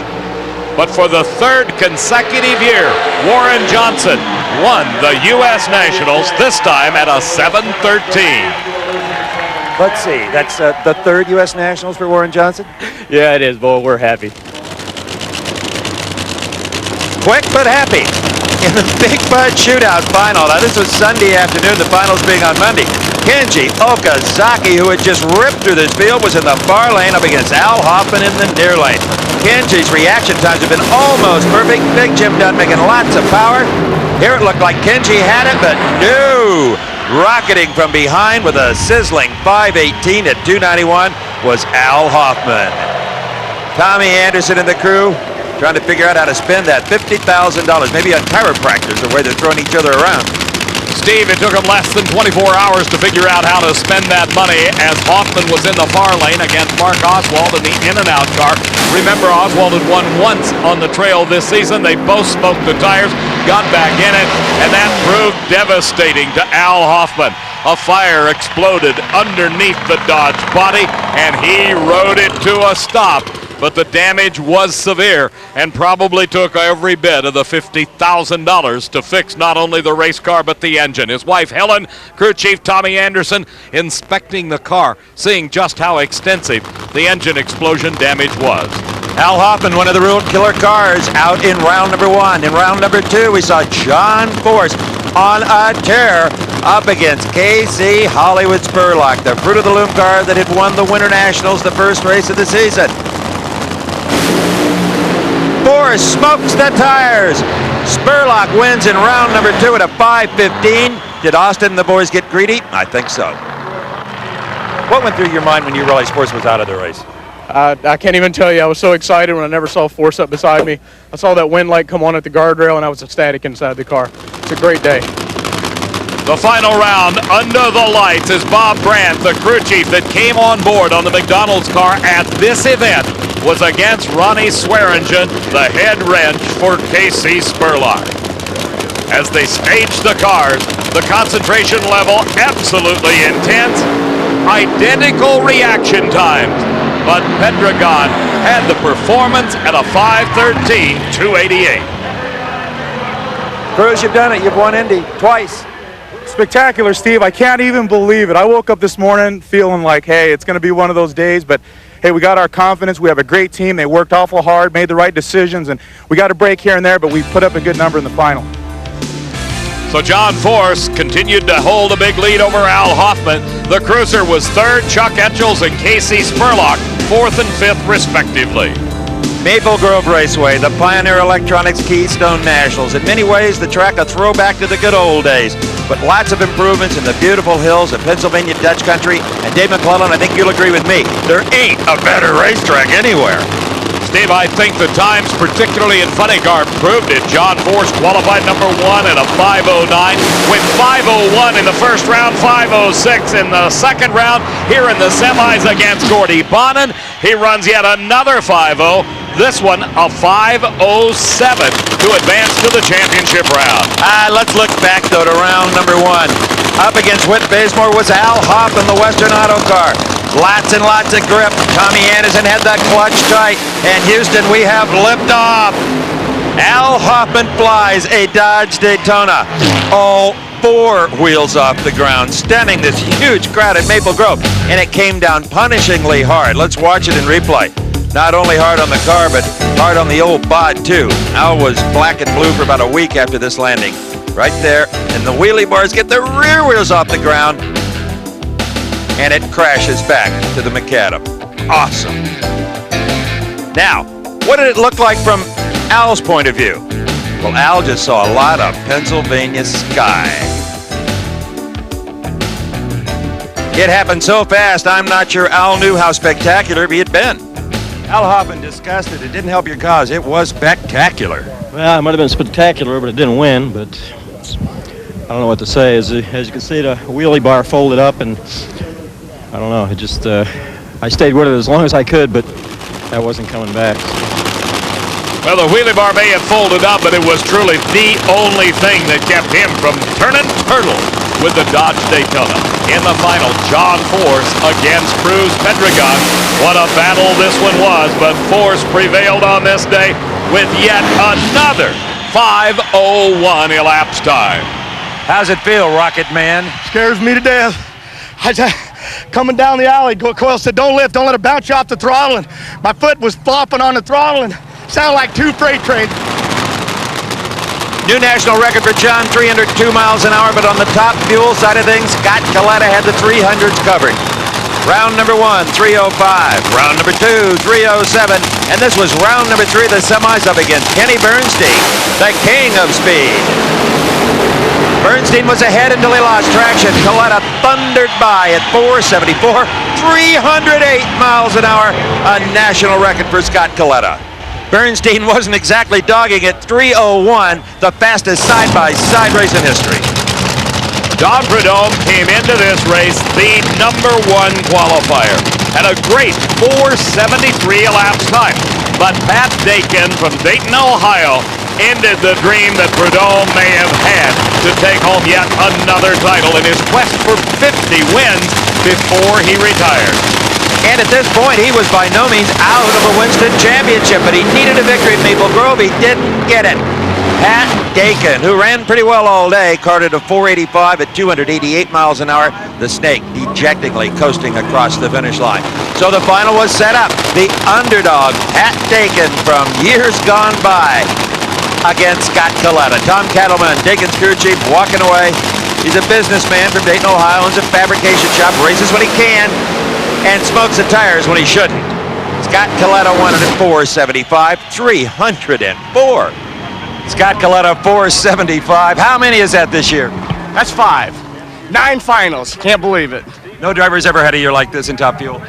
but for the third consecutive year, Warren Johnson won the U.S. Nationals, this time at a 7:13. Let's see, that's the third U.S. Nationals for Warren Johnson? Yeah, it is, boy. We're happy. Quick but happy in the Big Bud Shootout final. Now, this was Sunday afternoon, the finals being on Monday. Kenji Okazaki, who had just ripped through this field, was in the far lane up against Al Hoffman in the near lane. Kenji's reaction times have been almost perfect. Big Jim Dunn making lots of power. Here it looked like Kenji had it, but no. Rocketing from behind with a sizzling 5:18 at 291 was Al Hoffman. Tommy Anderson and the crew trying to figure out how to spend that $50,000. Maybe a chiropractor's the way they're throwing each other around. Steve, it took him less than 24 hours to figure out how to spend that money as Hoffman was in the far lane against Mark Oswald in the in-and-out car. Remember, Oswald had won once on the trail this season. They both smoked the tires, got back in it, and that proved devastating to Al Hoffman. A fire exploded underneath the Dodge body, and he rode it to a stop. But the damage was severe and probably took every bit of the $50,000 to fix not only the race car but the engine. His wife Helen, crew chief Tommy Anderson, inspecting the car, seeing just how extensive the engine explosion damage was. Al Hoffman, one of the Road Killer cars, out in round number 1. In round number 2, we saw John Force on a tear up against KC Hollywood Spurlock, the Fruit of the Loom car that had won the Winter Nationals, the first race of the season. Force smokes the tires. Spurlock wins in round number 2 at a 5:15. Did Austin and the boys get greedy? I think so. What went through your mind when you realized Force was out of the race? I can't even tell you. I was so excited when I never saw Force up beside me. I saw that wind light come on at the guardrail, and I was ecstatic inside the car. It's a great day. The final round under the lights is Bob Brandt, the crew chief that came on board on the McDonald's car at this event, was against Ronnie Swearingen, the head wrench for KC Spurlock. As they staged the cars, the concentration level absolutely intense, identical reaction times, but Pedregon had the performance at a 5:13, 288. Cruz, you've done it. You've won Indy twice. Spectacular, Steve. I can't even believe it. I woke up this morning feeling like, hey, it's going to be one of those days, but hey, we got our confidence. We have a great team. They worked awful hard, made the right decisions, and we got a break here and there, but we put up a good number in the final. So John Force continued to hold a big lead over Al Hoffman. The cruiser was third, Chuck Etchels and KC Spurlock, fourth and fifth, respectively. Maple Grove Raceway, the Pioneer Electronics Keystone Nationals. In many ways, the track a throwback to the good old days, but lots of improvements in the beautiful hills of Pennsylvania Dutch country. And Dave McClellan, I think you'll agree with me, there ain't a better racetrack anywhere. Steve, I think the times, particularly in funny car, proved it. John Force qualified number 1 at a 5:09, went 5:01 in the first round, 5:06 in the second round. Here in the semis against Gordy Bonin, he runs yet another 5:0. This one a 5:07 to advance to the championship round. Let's look back, though, to round number 1. Up against Whit Bazemore was Al Hoffman, the Western Auto car. Lots and lots of grip. Tommy Anderson had that clutch tight. And Houston, we have liftoff. Al Hoffman flies a Dodge Daytona. All 4 wheels off the ground, stemming this huge crowd at Maple Grove. And it came down punishingly hard. Let's watch it in replay. Not only hard on the car, but hard on the old bod, too. Al was black and blue for about a week after this landing. Right there, and the wheelie bars get the rear wheels off the ground, and it crashes back to the macadam. Awesome. Now, what did it look like from Al's point of view? Well, Al just saw a lot of Pennsylvania sky. It happened so fast, I'm not sure Al knew how spectacular he had been. Al Hoffman discussed it. It didn't help your cause. It was spectacular. Well, it might have been spectacular, but it didn't win. But I don't know what to say. As you can see, the wheelie bar folded up, and I don't know. It just I stayed with it as long as I could, but that wasn't coming back. Well, the wheelie bar may have folded up, but it was truly the only thing that kept him from turning turtle with the Dodge Daytona. In the final, John Force against Cruz Pedregon. What a battle this one was, but Force prevailed on this day with yet another 5:01 elapsed time. How's it feel, Rocket Man? Scares me to death. Coming down the alley, Coyle said, don't lift, don't let it bounce you off the throttle. And my foot was flopping on the throttle and sounded like two freight trains. New national record for John, 302 miles an hour, but on the top fuel side of things, Scott Coletta had the 300s covered. Round number 1, 3:05. Round number 2, 3:07. And this was round number 3 of the semis up against Kenny Bernstein, the king of speed. Bernstein was ahead until he lost traction. Coletta thundered by at 4:74, 308 miles an hour, a national record for Scott Coletta. Bernstein wasn't exactly dogging it. 3:01, the fastest side-by-side race in history. Don Prudhomme came into this race the #1 qualifier at a great 4:73 elapsed time. But Pat Dakin from Dayton, Ohio, ended the dream that Prudhomme may have had to take home yet another title in his quest for 50 wins before he retired. And at this point, he was by no means out of a Winston championship, but he needed a victory at Maple Grove. He didn't get it. Pat Dakin, who ran pretty well all day, carted a 485 at 288 miles an hour. The Snake dejectingly coasting across the finish line. So the final was set up. The underdog, Pat Dakin from years gone by, against Scott Coletta. Tom Cattleman, Dakin's crew chief, walking away. He's a businessman from Dayton, Ohio, owns a fabrication shop, races when he can, and smokes the tires when he shouldn't. Scott Coletta won it at 4:75, 304. Scott Coletta, 4:75. How many is that this year? That's 5. 9 finals. Can't believe it. No driver's ever had a year like this in top fuel.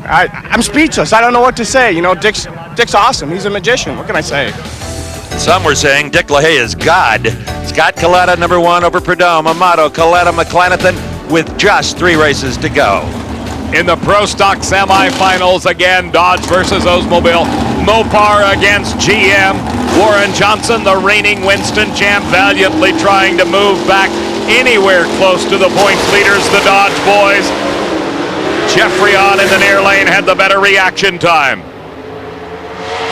I'm speechless. I don't know what to say. You know, Dick's awesome. He's a magician. What can I say? Some were saying Dick LaHaye is God. Scott Coletta, #1 over Prudhomme. Amato, Coletta, McClanathan with just 3 races to go. In the Pro Stock semifinals, again, Dodge versus Oldsmobile. Mopar against GM. Warren Johnson, the reigning Winston champ, valiantly trying to move back anywhere close to the points leaders, the Dodge boys. Jeffrey on in the near lane had the better reaction time.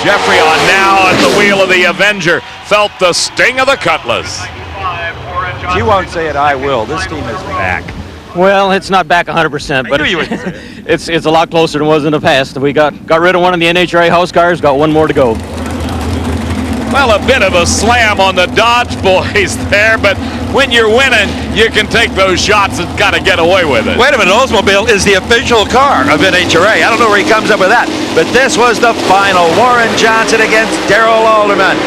Jeffrey on now at the wheel of the Avenger felt the sting of the Cutlass. You won't say it, I will. This team is back. Well, it's not back 100%, but it's a lot closer than it was in the past. We got rid of one of the NHRA house cars, got one more to go. Well, a bit of a slam on the Dodge boys there, but when you're winning, you can take those shots and kind of get away with it. Wait a minute, Oldsmobile is the official car of NHRA. I don't know where he comes up with that, but this was the final. Warren Johnson against Darrell Alderman.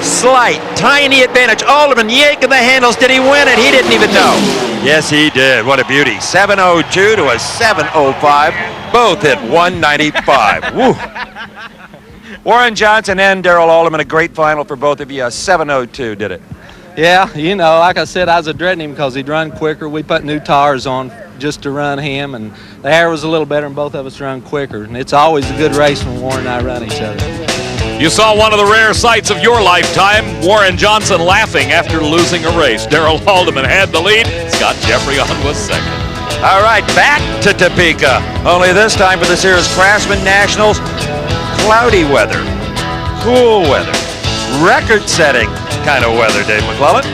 Slight, tiny advantage. Alderman yanking the handles. Did he win it? He didn't even know. Yes, he did. What a beauty. 7:02 to a 7:05. Both hit 195. Woo. Warren Johnson and Darrell Alderman, a great final for both of you. 7:02 did it. Yeah, you know, like I said, I was dreading him because he'd run quicker. We put new tires on just to run him, and the air was a little better, and both of us run quicker. And it's always a good race when Warren and I run each other. You saw one of the rare sights of your lifetime, Warren Johnson laughing after losing a race. Darrell Alderman had the lead. Scott Jeffrey on was second. All right, back to Topeka. Only this time for the Sears Craftsman Nationals. Cloudy weather, cool weather, record-setting kind of weather, Dave McClellan.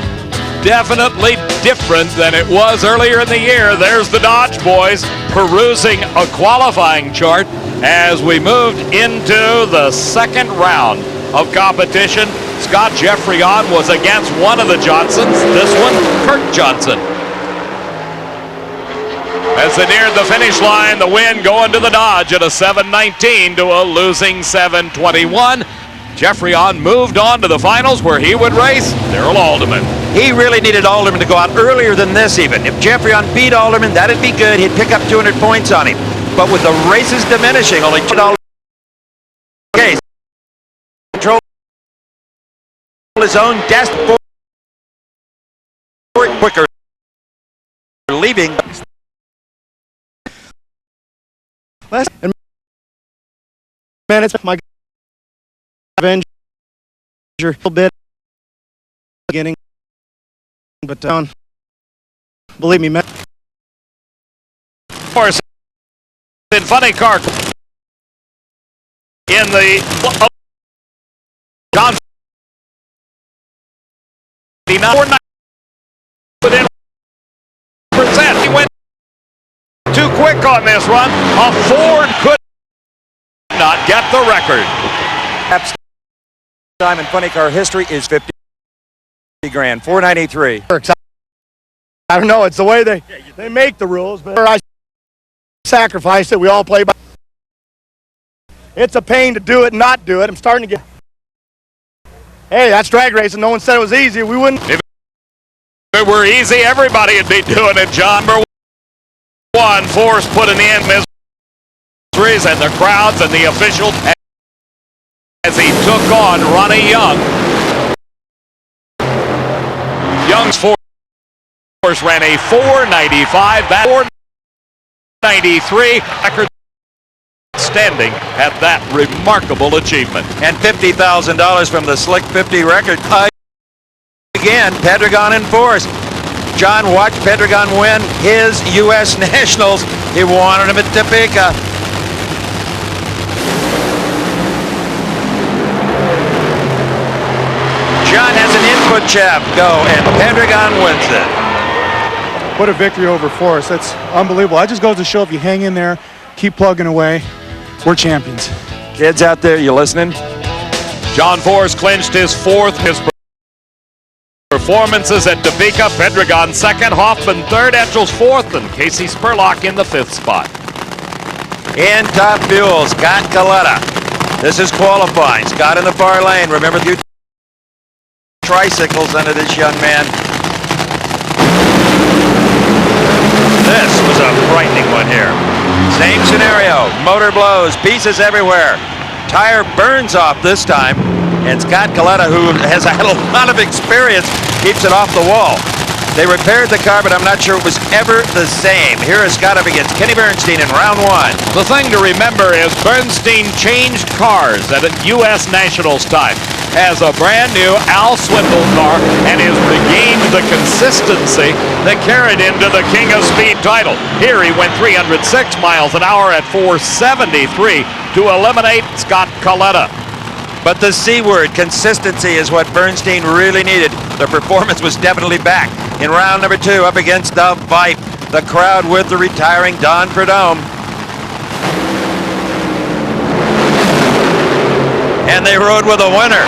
Definitely different than it was earlier in the year. There's the Dodge boys perusing a qualifying chart as we moved into the second round of competition. Scott Jeffrey on was against one of the Johnsons, this one, Kurt Johnson. As they neared the finish line, the win going to the Dodge at a 7:19 to a losing 7:21. Jeffrey on moved on to the finals where he would race Darrell Alderman. He really needed Alderman to go out earlier than this even. If Jeffrey on beat Alderman, that'd be good. He'd pick up 200 points on him. But with the races diminishing, only $2 case. Control his own destiny quicker, leaving. Last minutes, my injured a little bit beginning, but believe me, man. Of course, in funny car in the John within percent. He went too quick on this run. A Ford could not get the record. Time in funny car history is 50 grand, 493. I don't know. It's the way they make the rules, but I sacrifice it. We all play by. It's a pain to do it and not do it. I'm starting to get. Hey, that's drag racing. No one said it was easy. We wouldn't. If it were easy, everybody would be doing it, John. Number one, Force putting in miseries and the crowds and the officials as he took on Ronnie Young. Young's Force ran a 495. That 493 record standing at that remarkable achievement. And $50,000 from the Slick 50 record. Again, Pedregon in Force. John watched Pedregon win his U.S. Nationals. He wanted him at Topeka. John has an input shaft go, and Pedregon wins it. What a victory over Forrest. That's unbelievable. That just goes to show if you hang in there, keep plugging away, we're champions. Kids out there, you listening? John Forrest clinched his fourth. His performances at Topeka, Pedregon second, Hoffman third, Etchells fourth, and Casey Spurlock in the fifth spot. In top fuel, Scott Coletta. This is qualifying. Scott in the far lane. Remember the tricycles under this young man. This was a frightening one here. Same scenario. Motor blows, pieces everywhere. Tire burns off this time. And Scott Coletta, who has had a lot of experience, keeps it off the wall. They repaired the car, but I'm not sure it was ever the same. Here is Scott up against Kenny Bernstein in round one. The thing to remember is Bernstein changed cars at a U.S. Nationals time. Has a brand new Al Swindle car and has regained the consistency that carried him to the King of Speed title. Here he went 306 miles an hour at 473 to eliminate Scott Coletta. But the C word, consistency, is what Bernstein really needed. The performance was definitely back. In round number two, up against the Vipe, the crowd with the retiring Don Prudhomme. And they rode with a winner.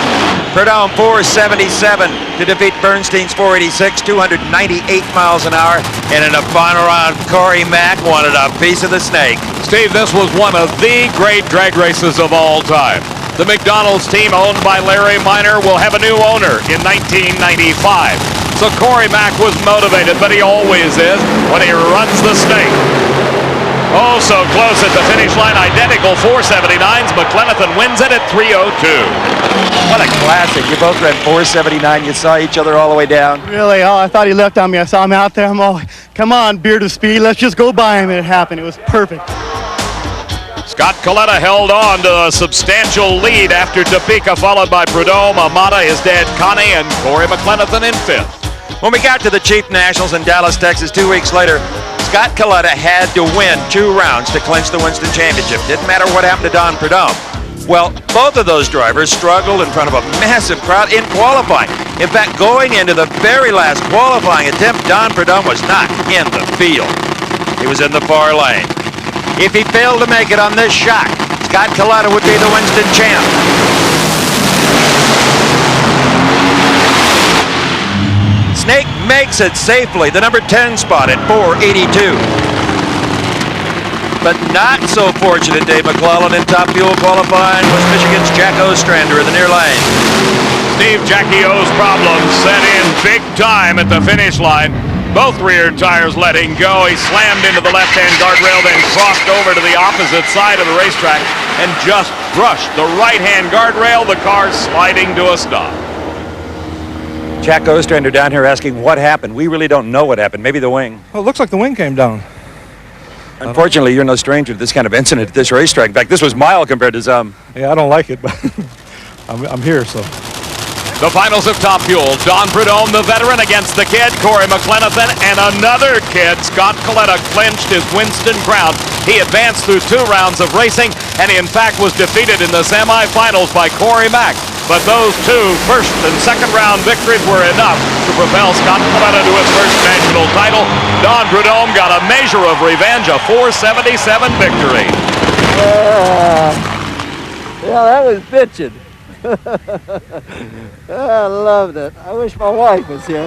Prudhomme 477 to defeat Bernstein's 486, 298 miles an hour. And in the final round, Corey Mack wanted a piece of the snake. Steve, this was one of the great drag races of all time. The McDonald's team, owned by Larry Minor, will have a new owner in 1995. So Corey Mack was motivated, but he always is when he runs the snake. Oh, so close at the finish line. Identical 479s. McLenathan wins it at 302. What a classic. You both ran 479. You saw each other all the way down. Really? Oh, I thought he left on me. I saw him out there. I'm all, come on, Beard of Speed. Let's just go by him. And it happened. It was perfect. Scott Coletta held on to a substantial lead after Topeka, followed by Prudhomme, Amata, his dad Connie, and Corey McLenathan in fifth. When we got to the Chief Nationals in Dallas, Texas 2 weeks later, Scott Coletta had to win 2 rounds to clinch the Winston Championship. Didn't matter what happened to Don Prudhomme. Well, both of those drivers struggled in front of a massive crowd in qualifying. In fact, going into the very last qualifying attempt, Don Prudhomme was not in the field. He was in the far lane. If he failed to make it on this shot, Scott Coletta would be the Winston champ. Snake makes it safely, the number 10 spot at 482. But not so fortunate, Dave McClellan in top fuel qualifying was Michigan's Jack Ostrander in the near lane. Steve, Jackie O's problems set in big time at the finish line. Both rear tires letting go. He slammed into the left-hand guardrail, then crossed over to the opposite side of the racetrack and just brushed the right-hand guardrail, the car sliding to a stop. Jack Ostrander down here asking what happened. We really don't know what happened. Maybe the wing. Well, it looks like the wing came down. Unfortunately, you're no stranger to this kind of incident at this racetrack. In fact, this was mild compared to some. Yeah, I don't like it, but I'm here, so. The finals of Top Fuel. Don Prudhomme, the veteran, against the kid, Corey McLenithan, and another kid, Scott Coletta, clinched his Winston crown. He advanced through 2 rounds of racing, and he in fact was defeated in the semifinals by Corey Mack. But those 2 first and second round victories were enough to propel Scott Coletta to his first national title. Don Prudhomme got a measure of revenge, a 477 victory. Yeah, that was bitching. I loved it. I wish my wife was here.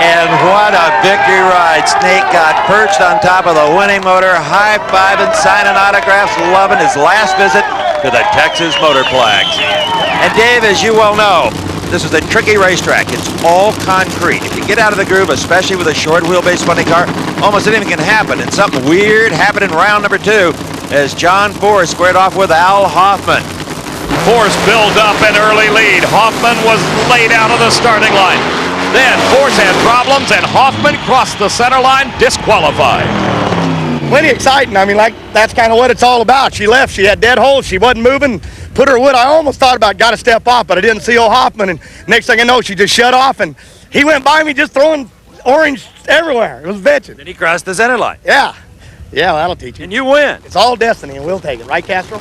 And what a victory ride. Snake got perched on top of the winning motor, high-fiving, signing autographs, loving his last visit to the Texas Motorplex. And Dave, as you well know, this is a tricky racetrack. It's all concrete. If you get out of the groove, especially with a short wheelbase funny car, almost anything can happen. And something weird happened in round number 2 as John Force squared off with Al Hoffman. Force built up an early lead. Hoffman was laid out of the starting line. Then Force had problems, and Hoffman crossed the center line, disqualified. Plenty exciting. I mean, like, that's kind of what it's all about. She left. She had dead holes. She wasn't moving. Put her wood. I almost thought about got to step off, but I didn't see old Hoffman. And next thing I know, she just shut off, and he went by me just throwing orange everywhere. It was bitching. Then he crossed the center line. Yeah. Yeah, that'll teach you. And you win. It's all destiny, and we'll take it. Right, Castro?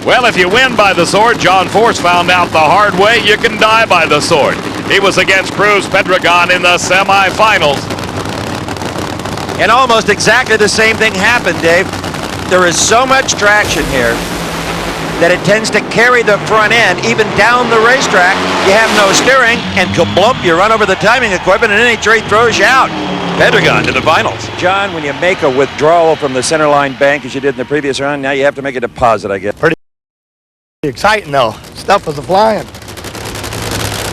Well, if you win by the sword, John Force found out the hard way, you can die by the sword. He was against Cruz Pedregon in the semifinals. And almost exactly the same thing happened, Dave. There is so much traction here that it tends to carry the front end even down the racetrack. You have no steering, and kablump, you run over the timing equipment, and NHRA throws you out. Pedregon to the finals. John, when you make a withdrawal from the center line bank as you did in the previous round, now you have to make a deposit, I guess. Pretty exciting, though. Stuff was a-flying.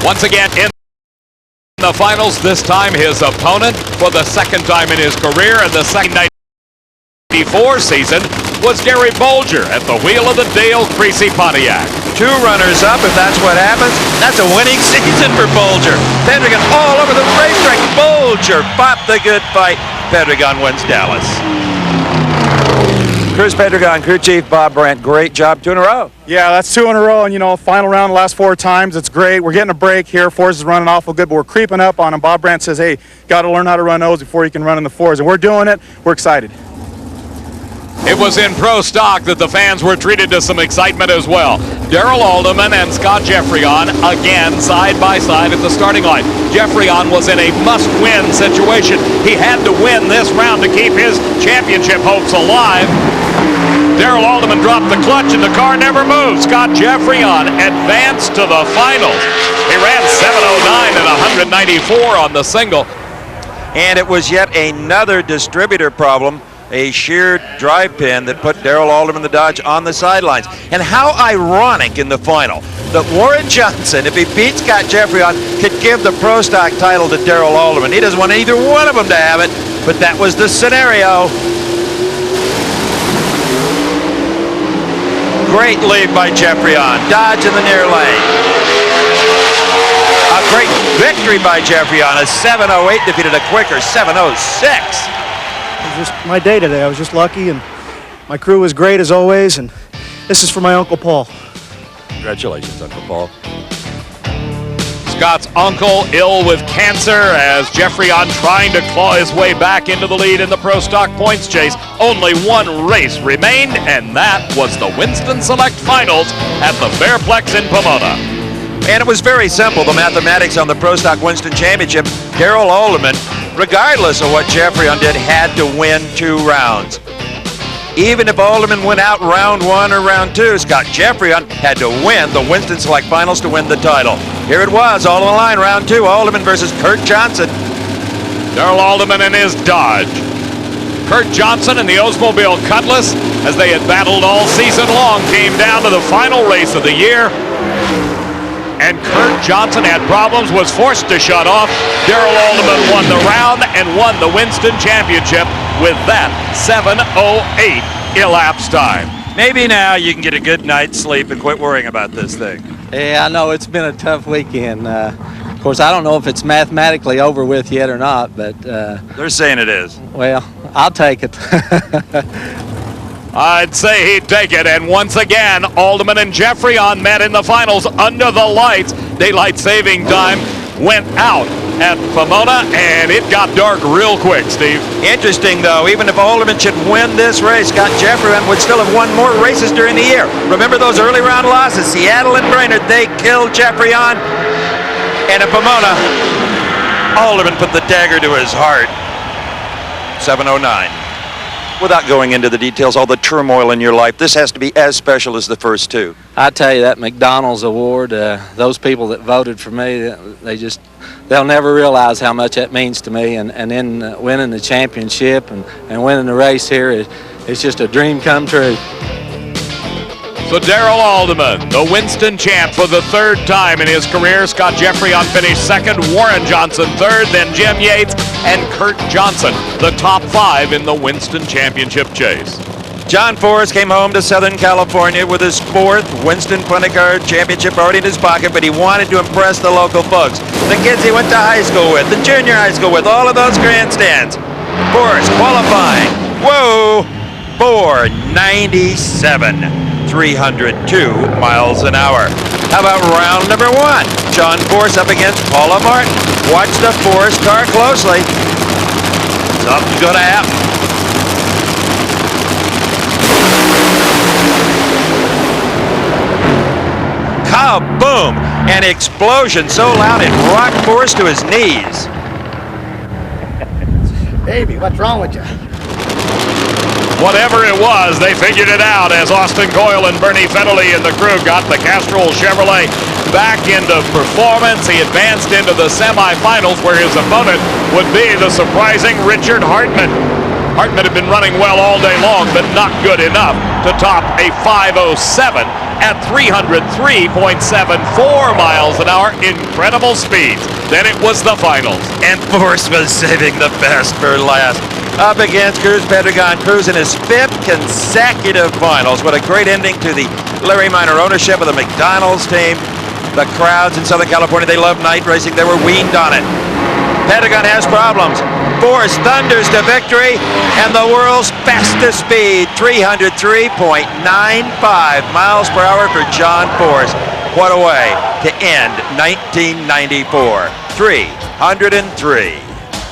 Once again in the finals, this time his opponent for the second time in his career and the second 94 season was Gary Bolger at the wheel of the Dale Creasy Pontiac. 2 runners up, if that's what happens. That's a winning season for Bolger. Pedregon all over the racetrack. Bolger fought the good fight. Pedregon wins Dallas. Cruz Pedregon, crew chief Bob Brandt, great job, 2 in a row. Yeah, that's 2 in a row, and you know, final round, the last 4 times, it's great. We're getting a break here. Force is running awful good, but we're creeping up on him. Bob Brandt says, hey, got to learn how to run those before you can run in the 4s, and we're doing it. We're excited. It was in pro stock that the fans were treated to some excitement as well. Darrell Alderman and Scott Jeffreyon again side by side at the starting line. Jeffreyon was in a must-win situation. He had to win this round to keep his championship hopes alive. Darrell Alderman dropped the clutch and the car never moved. Scott Jeffreyon advanced to the finals. He ran 7:09 and 194 on the single. And it was yet another distributor problem, a sheared drive pin that put Darrell Alderman, the Dodge, on the sidelines. And how ironic in the final that Warren Johnson, if he beats Scott Jeffreyon, could give the Pro Stock title to Darrell Alderman. He doesn't want either one of them to have it, but that was the scenario. Great lead by Jeffreyon. Dodge in the near lane. A great victory by Jeffreyon. A 7:08 defeated a quicker 7:06. It was just my day today. I was just lucky, and my crew was great as always, and this is for my Uncle Paul. Congratulations, Uncle Paul. Scott's uncle ill with cancer as Jeffreyon trying to claw his way back into the lead in the Pro Stock points chase. Only 1 race remained, and that was the Winston Select Finals at the Fairplex in Pomona. And it was very simple, the mathematics on the Pro Stock Winston Championship. Darrell Alderman, regardless of what Jeffreyon did, had to win 2 rounds. Even if Alderman went out round 1 or round 2, Scott Jeffreyon had to win the Winston Select Finals to win the title. Here it was, all on the line, round 2, Alderman versus Kurt Johnson. Darrell Alderman and his Dodge. Kurt Johnson and the Oldsmobile Cutlass, as they had battled all season long, came down to the final race of the year. And Kurt Johnson had problems, was forced to shut off. Darrell Alderman won the round and won the Winston Championship with that 7:08 elapsed time. Maybe now you can get a good night's sleep and quit worrying about this thing. Yeah, I know it's been a tough weekend. Of course, I don't know if it's mathematically over with yet or not, but they're saying it is. Well, I'll take it. I'd say he'd take it. And once again, Alderman and Jeffrey on met in the finals under the lights. Daylight saving time went out at Pomona, and it got dark real quick, Steve. Interesting, though, even if Alderman should win this race, Scott Jeffrey would still have won more races during the year. Remember those early round losses? Seattle and Brainerd, they killed Jeffrey on. And at Pomona, Alderman put the dagger to his heart. 7:09. Without going into the details, all the turmoil in your life, this has to be as special as the first two. I tell you, that McDonald's award, those people that voted for me, they'll never realize how much that means to me. And then winning the championship and winning the race here, it's just a dream come true. So Darrell Alderman, the Winston champ for the third time in his career. Scott Jeffrey on finish second, Warren Johnson third, then Jim Yates and Kurt Johnson, the top five in the Winston championship chase. John Forrest came home to Southern California with his fourth Winston Funny Car Championship already in his pocket, but he wanted to impress the local folks. The kids he went to high school with, the junior high school with, all of those grandstands. Forrest qualifying, 497. 302 miles an hour. How about round number one? John Forrest up against Paula Martin. Watch the Forrest car closely. Something's gonna happen. Kaboom! An explosion so loud it rocked Forrest to his knees. Baby, what's wrong with you? Whatever it was, they figured it out as Austin Coyle and Bernie Fennelly and the crew got the Castrol Chevrolet back into performance. He advanced into the semifinals where his opponent would be the surprising Richard Hartman. Hartman had been running well all day long, but not good enough to top a 5:07 at 303.74 miles an hour. Incredible speeds. Then it was the finals. And Forrest was saving the best for last. Up against Cruz Pedregon. Cruz in his fifth consecutive finals. What a great ending to the Larry Minor ownership of the McDonald's team. The crowds in Southern California, they love night racing. They were weaned on it. Pedregon has problems. Forrest thunders to victory, and the world's fastest speed, 303.95 miles per hour for John Forrest. What a way to end 1994. 303.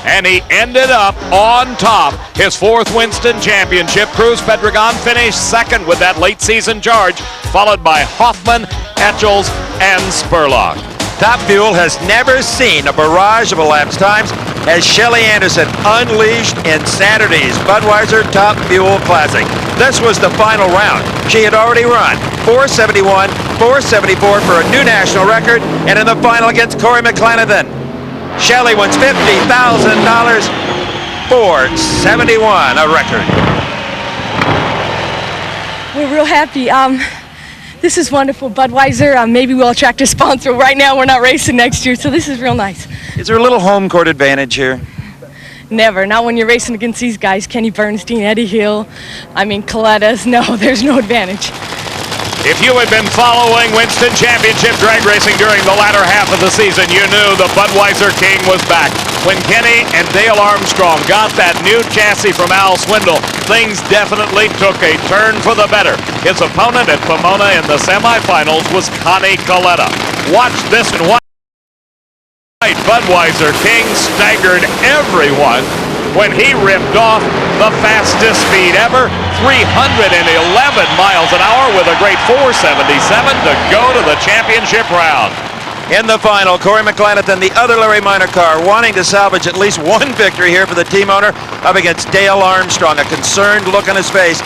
And he ended up on top. His fourth Winston championship. Cruz Pedregon finished second with that late season charge, followed by Hoffman, Etchels, and Spurlock. Top Fuel has never seen a barrage of elapsed times as Shelly Anderson unleashed in Saturday's Budweiser Top Fuel Classic. This was the final round. She had already run 471, 474 for a new national record, and in the final against Corey McClanathan, Shelly wins $50,000, 471, a record. We're real happy. This is wonderful. Budweiser, maybe we'll attract a sponsor. Right now, we're not racing next year, so this is real nice. Is there a little home court advantage here? Never. Not when you're racing against these guys, Kenny Bernstein, Eddie Hill, Colettas. No, there's no advantage. If you had been following Winston Championship drag racing during the latter half of the season, you knew the Budweiser King was back. When Kenny and Dale Armstrong got that new chassis from Al Swindle, things definitely took a turn for the better. His opponent at Pomona in the semifinals was Connie Coletta. Watch this and watch. Budweiser King staggered everyone when he ripped off the fastest speed ever, 311 miles an hour with a great 477 to go to the championship round. In the final, Corey McClanathan, the other Larry Minor car, wanting to salvage at least one victory here for the team owner, up against Dale Armstrong, a concerned look on his face.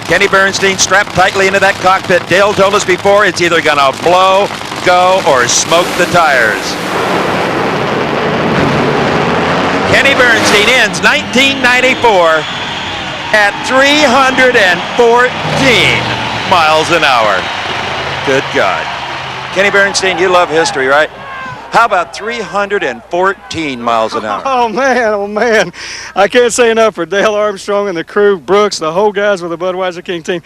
Kenny Bernstein strapped tightly into that cockpit. Dale told us before it's either going to blow, go, or smoke the tires. Kenny Bernstein ends 1994 at 314 miles an hour. Good God. Kenny Bernstein, you love history, right? How about 314 miles an hour? Oh, man. I can't say enough for Dale Armstrong and the crew, Brooks, the whole guys with the Budweiser King team.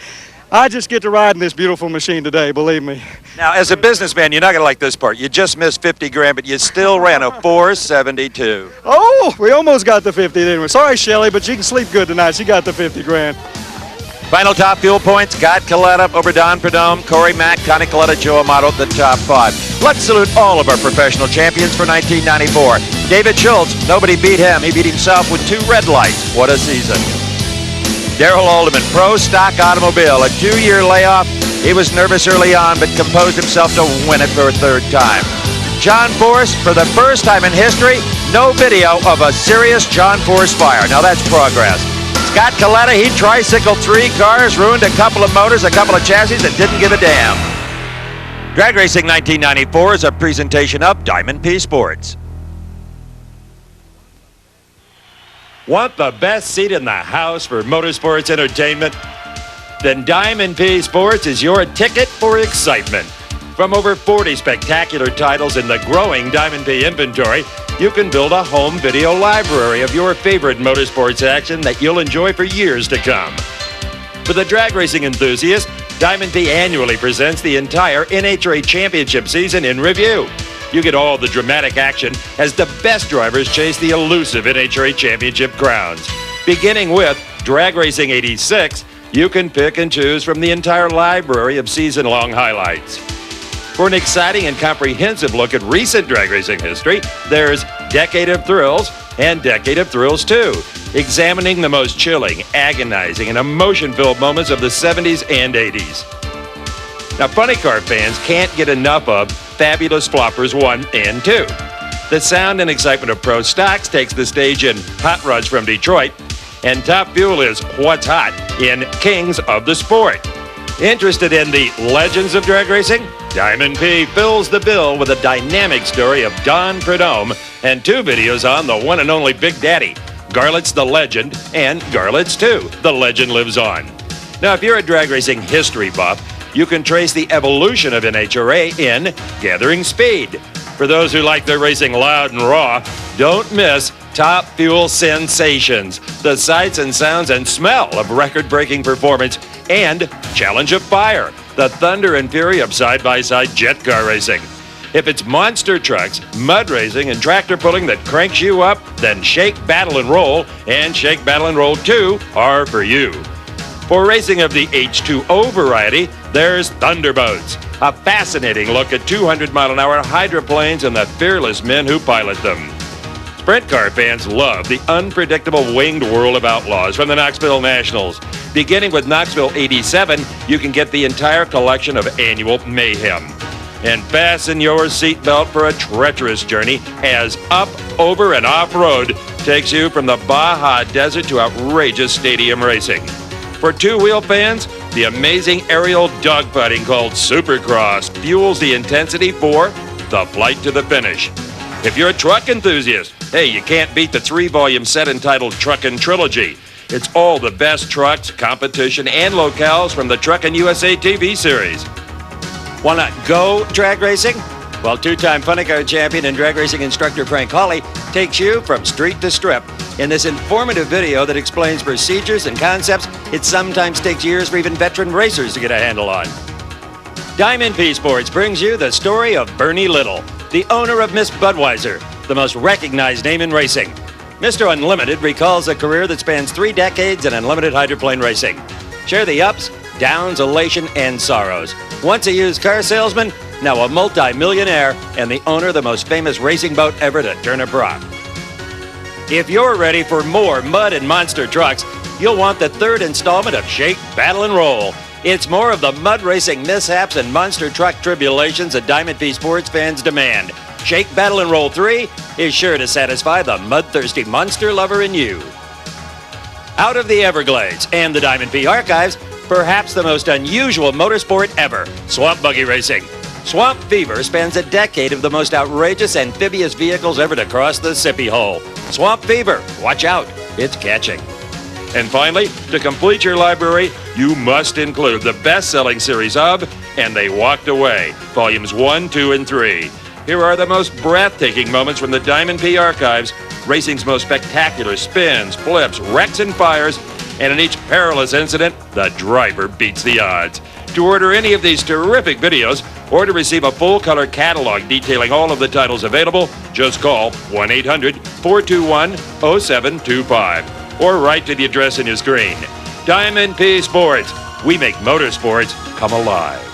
I just get to ride in this beautiful machine today, believe me. Now, as a businessman, you're not going to like this part. You just missed 50 grand, but you still ran a 472. Oh, we almost got the 50, didn't we? Sorry, Shelly, but she can sleep good tonight. She got the 50 grand. Final top fuel points, Scott Coletta over Don Prudhomme, Corey Mack, Connie Coletta, Joe Amato, the top 5. Let's salute all of our professional champions for 1994. David Schultz, nobody beat him. He beat himself with 2 red lights. What a season. Darrell Alderman, pro stock automobile, a 2-year layoff. He was nervous early on, but composed himself to win it for a 3rd time. John Force, for the first time in history, no video of a serious John Force fire. Now that's progress. Scott Coletta, he tricycled 3 cars, ruined a couple of motors, a couple of chassis, and didn't give a damn. Drag Racing 1994 is a presentation of Diamond P Sports. Want the best seat in the house for motorsports entertainment? Then Diamond P Sports is your ticket for excitement. From over 40 spectacular titles in the growing Diamond P inventory, you can build a home video library of your favorite motorsports action that you'll enjoy for years to come. For the drag racing enthusiast, Diamond P annually presents the entire NHRA Championship season in review. You get all the dramatic action as the best drivers chase the elusive NHRA Championship crowns. Beginning with Drag Racing 86, you can pick and choose from the entire library of season-long highlights. For an exciting and comprehensive look at recent drag racing history, there's Decade of Thrills and Decade of Thrills 2, examining the most chilling, agonizing, and emotion-filled moments of the 70s and 80s. Now, funny car fans can't get enough of Fabulous Floppers 1 and 2. The sound and excitement of Pro Stocks takes the stage in Hot Rods from Detroit, and Top Fuel is What's Hot in Kings of the Sport. Interested in the legends of drag racing? Diamond P fills the bill with a dynamic story of Don Prudhomme and 2 videos on the one and only Big Daddy, Garlett's The Legend and Garlett's 2, The Legend Lives On. Now, if you're a drag racing history buff, you can trace the evolution of NHRA in Gathering Speed. For those who like their racing loud and raw, don't miss Top Fuel Sensations, the sights and sounds and smell of record-breaking performance, and Challenge of Fire, the thunder and fury of side-by-side jet car racing. If it's monster trucks, mud racing, and tractor pulling that cranks you up, then Shake, Battle, and Roll and Shake, Battle, and Roll 2 are for you. For racing of the H2O variety, there's Thunderboats, a fascinating look at 200-mile-an-hour hydroplanes and the fearless men who pilot them. Sprint car fans love the unpredictable winged whirl of outlaws from the Knoxville Nationals. Beginning with Knoxville 87, you can get the entire collection of annual mayhem. And fasten your seatbelt for a treacherous journey as up, over, and off-road takes you from the Baja Desert to outrageous stadium racing. For 2-wheel fans, the amazing aerial dogfighting called Supercross fuels the intensity for the flight to the finish. If you're a truck enthusiast, hey, you can't beat the 3-volume set entitled Truckin' Trilogy. It's all the best trucks, competition, and locales from the Truckin' USA TV series. Wanna go drag racing? Well, 2-time funny car champion and drag racing instructor Frank Hawley takes you from street to strip in this informative video that explains procedures and concepts it sometimes takes years for even veteran racers to get a handle on. Diamond P Sports brings you the story of Bernie Little, the owner of Miss Budweiser, the most recognized name in racing. Mr. Unlimited recalls a career that spans 3 decades in unlimited hydroplane racing. Share the ups, downs, elation, and sorrows. Once a used car salesman, now a multi-millionaire and the owner of the most famous racing boat ever to turn a Brock. If you're ready for more mud and monster trucks, you'll want the 3rd installment of Shake, Battle, and Roll. It's more of the mud racing mishaps and monster truck tribulations that Diamond P Sports fans demand. Shake, Battle, and Roll 3 is sure to satisfy the mud-thirsty monster lover in you. Out of the Everglades and the Diamond P Archives, perhaps the most unusual motorsport ever, swamp buggy racing. Swamp Fever spans a decade of the most outrageous amphibious vehicles ever to cross the Sippy Hole. Swamp Fever, watch out, it's catching. And finally, to complete your library, you must include the best-selling series of And They Walked Away, volumes 1, 2, and 3. Here are the most breathtaking moments from the Diamond P Archives, racing's most spectacular spins, flips, wrecks, and fires, and in each perilous incident, the driver beats the odds. To order any of these terrific videos, or to receive a full-color catalog detailing all of the titles available, just call 1-800-421-0725, or write to the address on your screen. Diamond P Sports. We make motorsports come alive.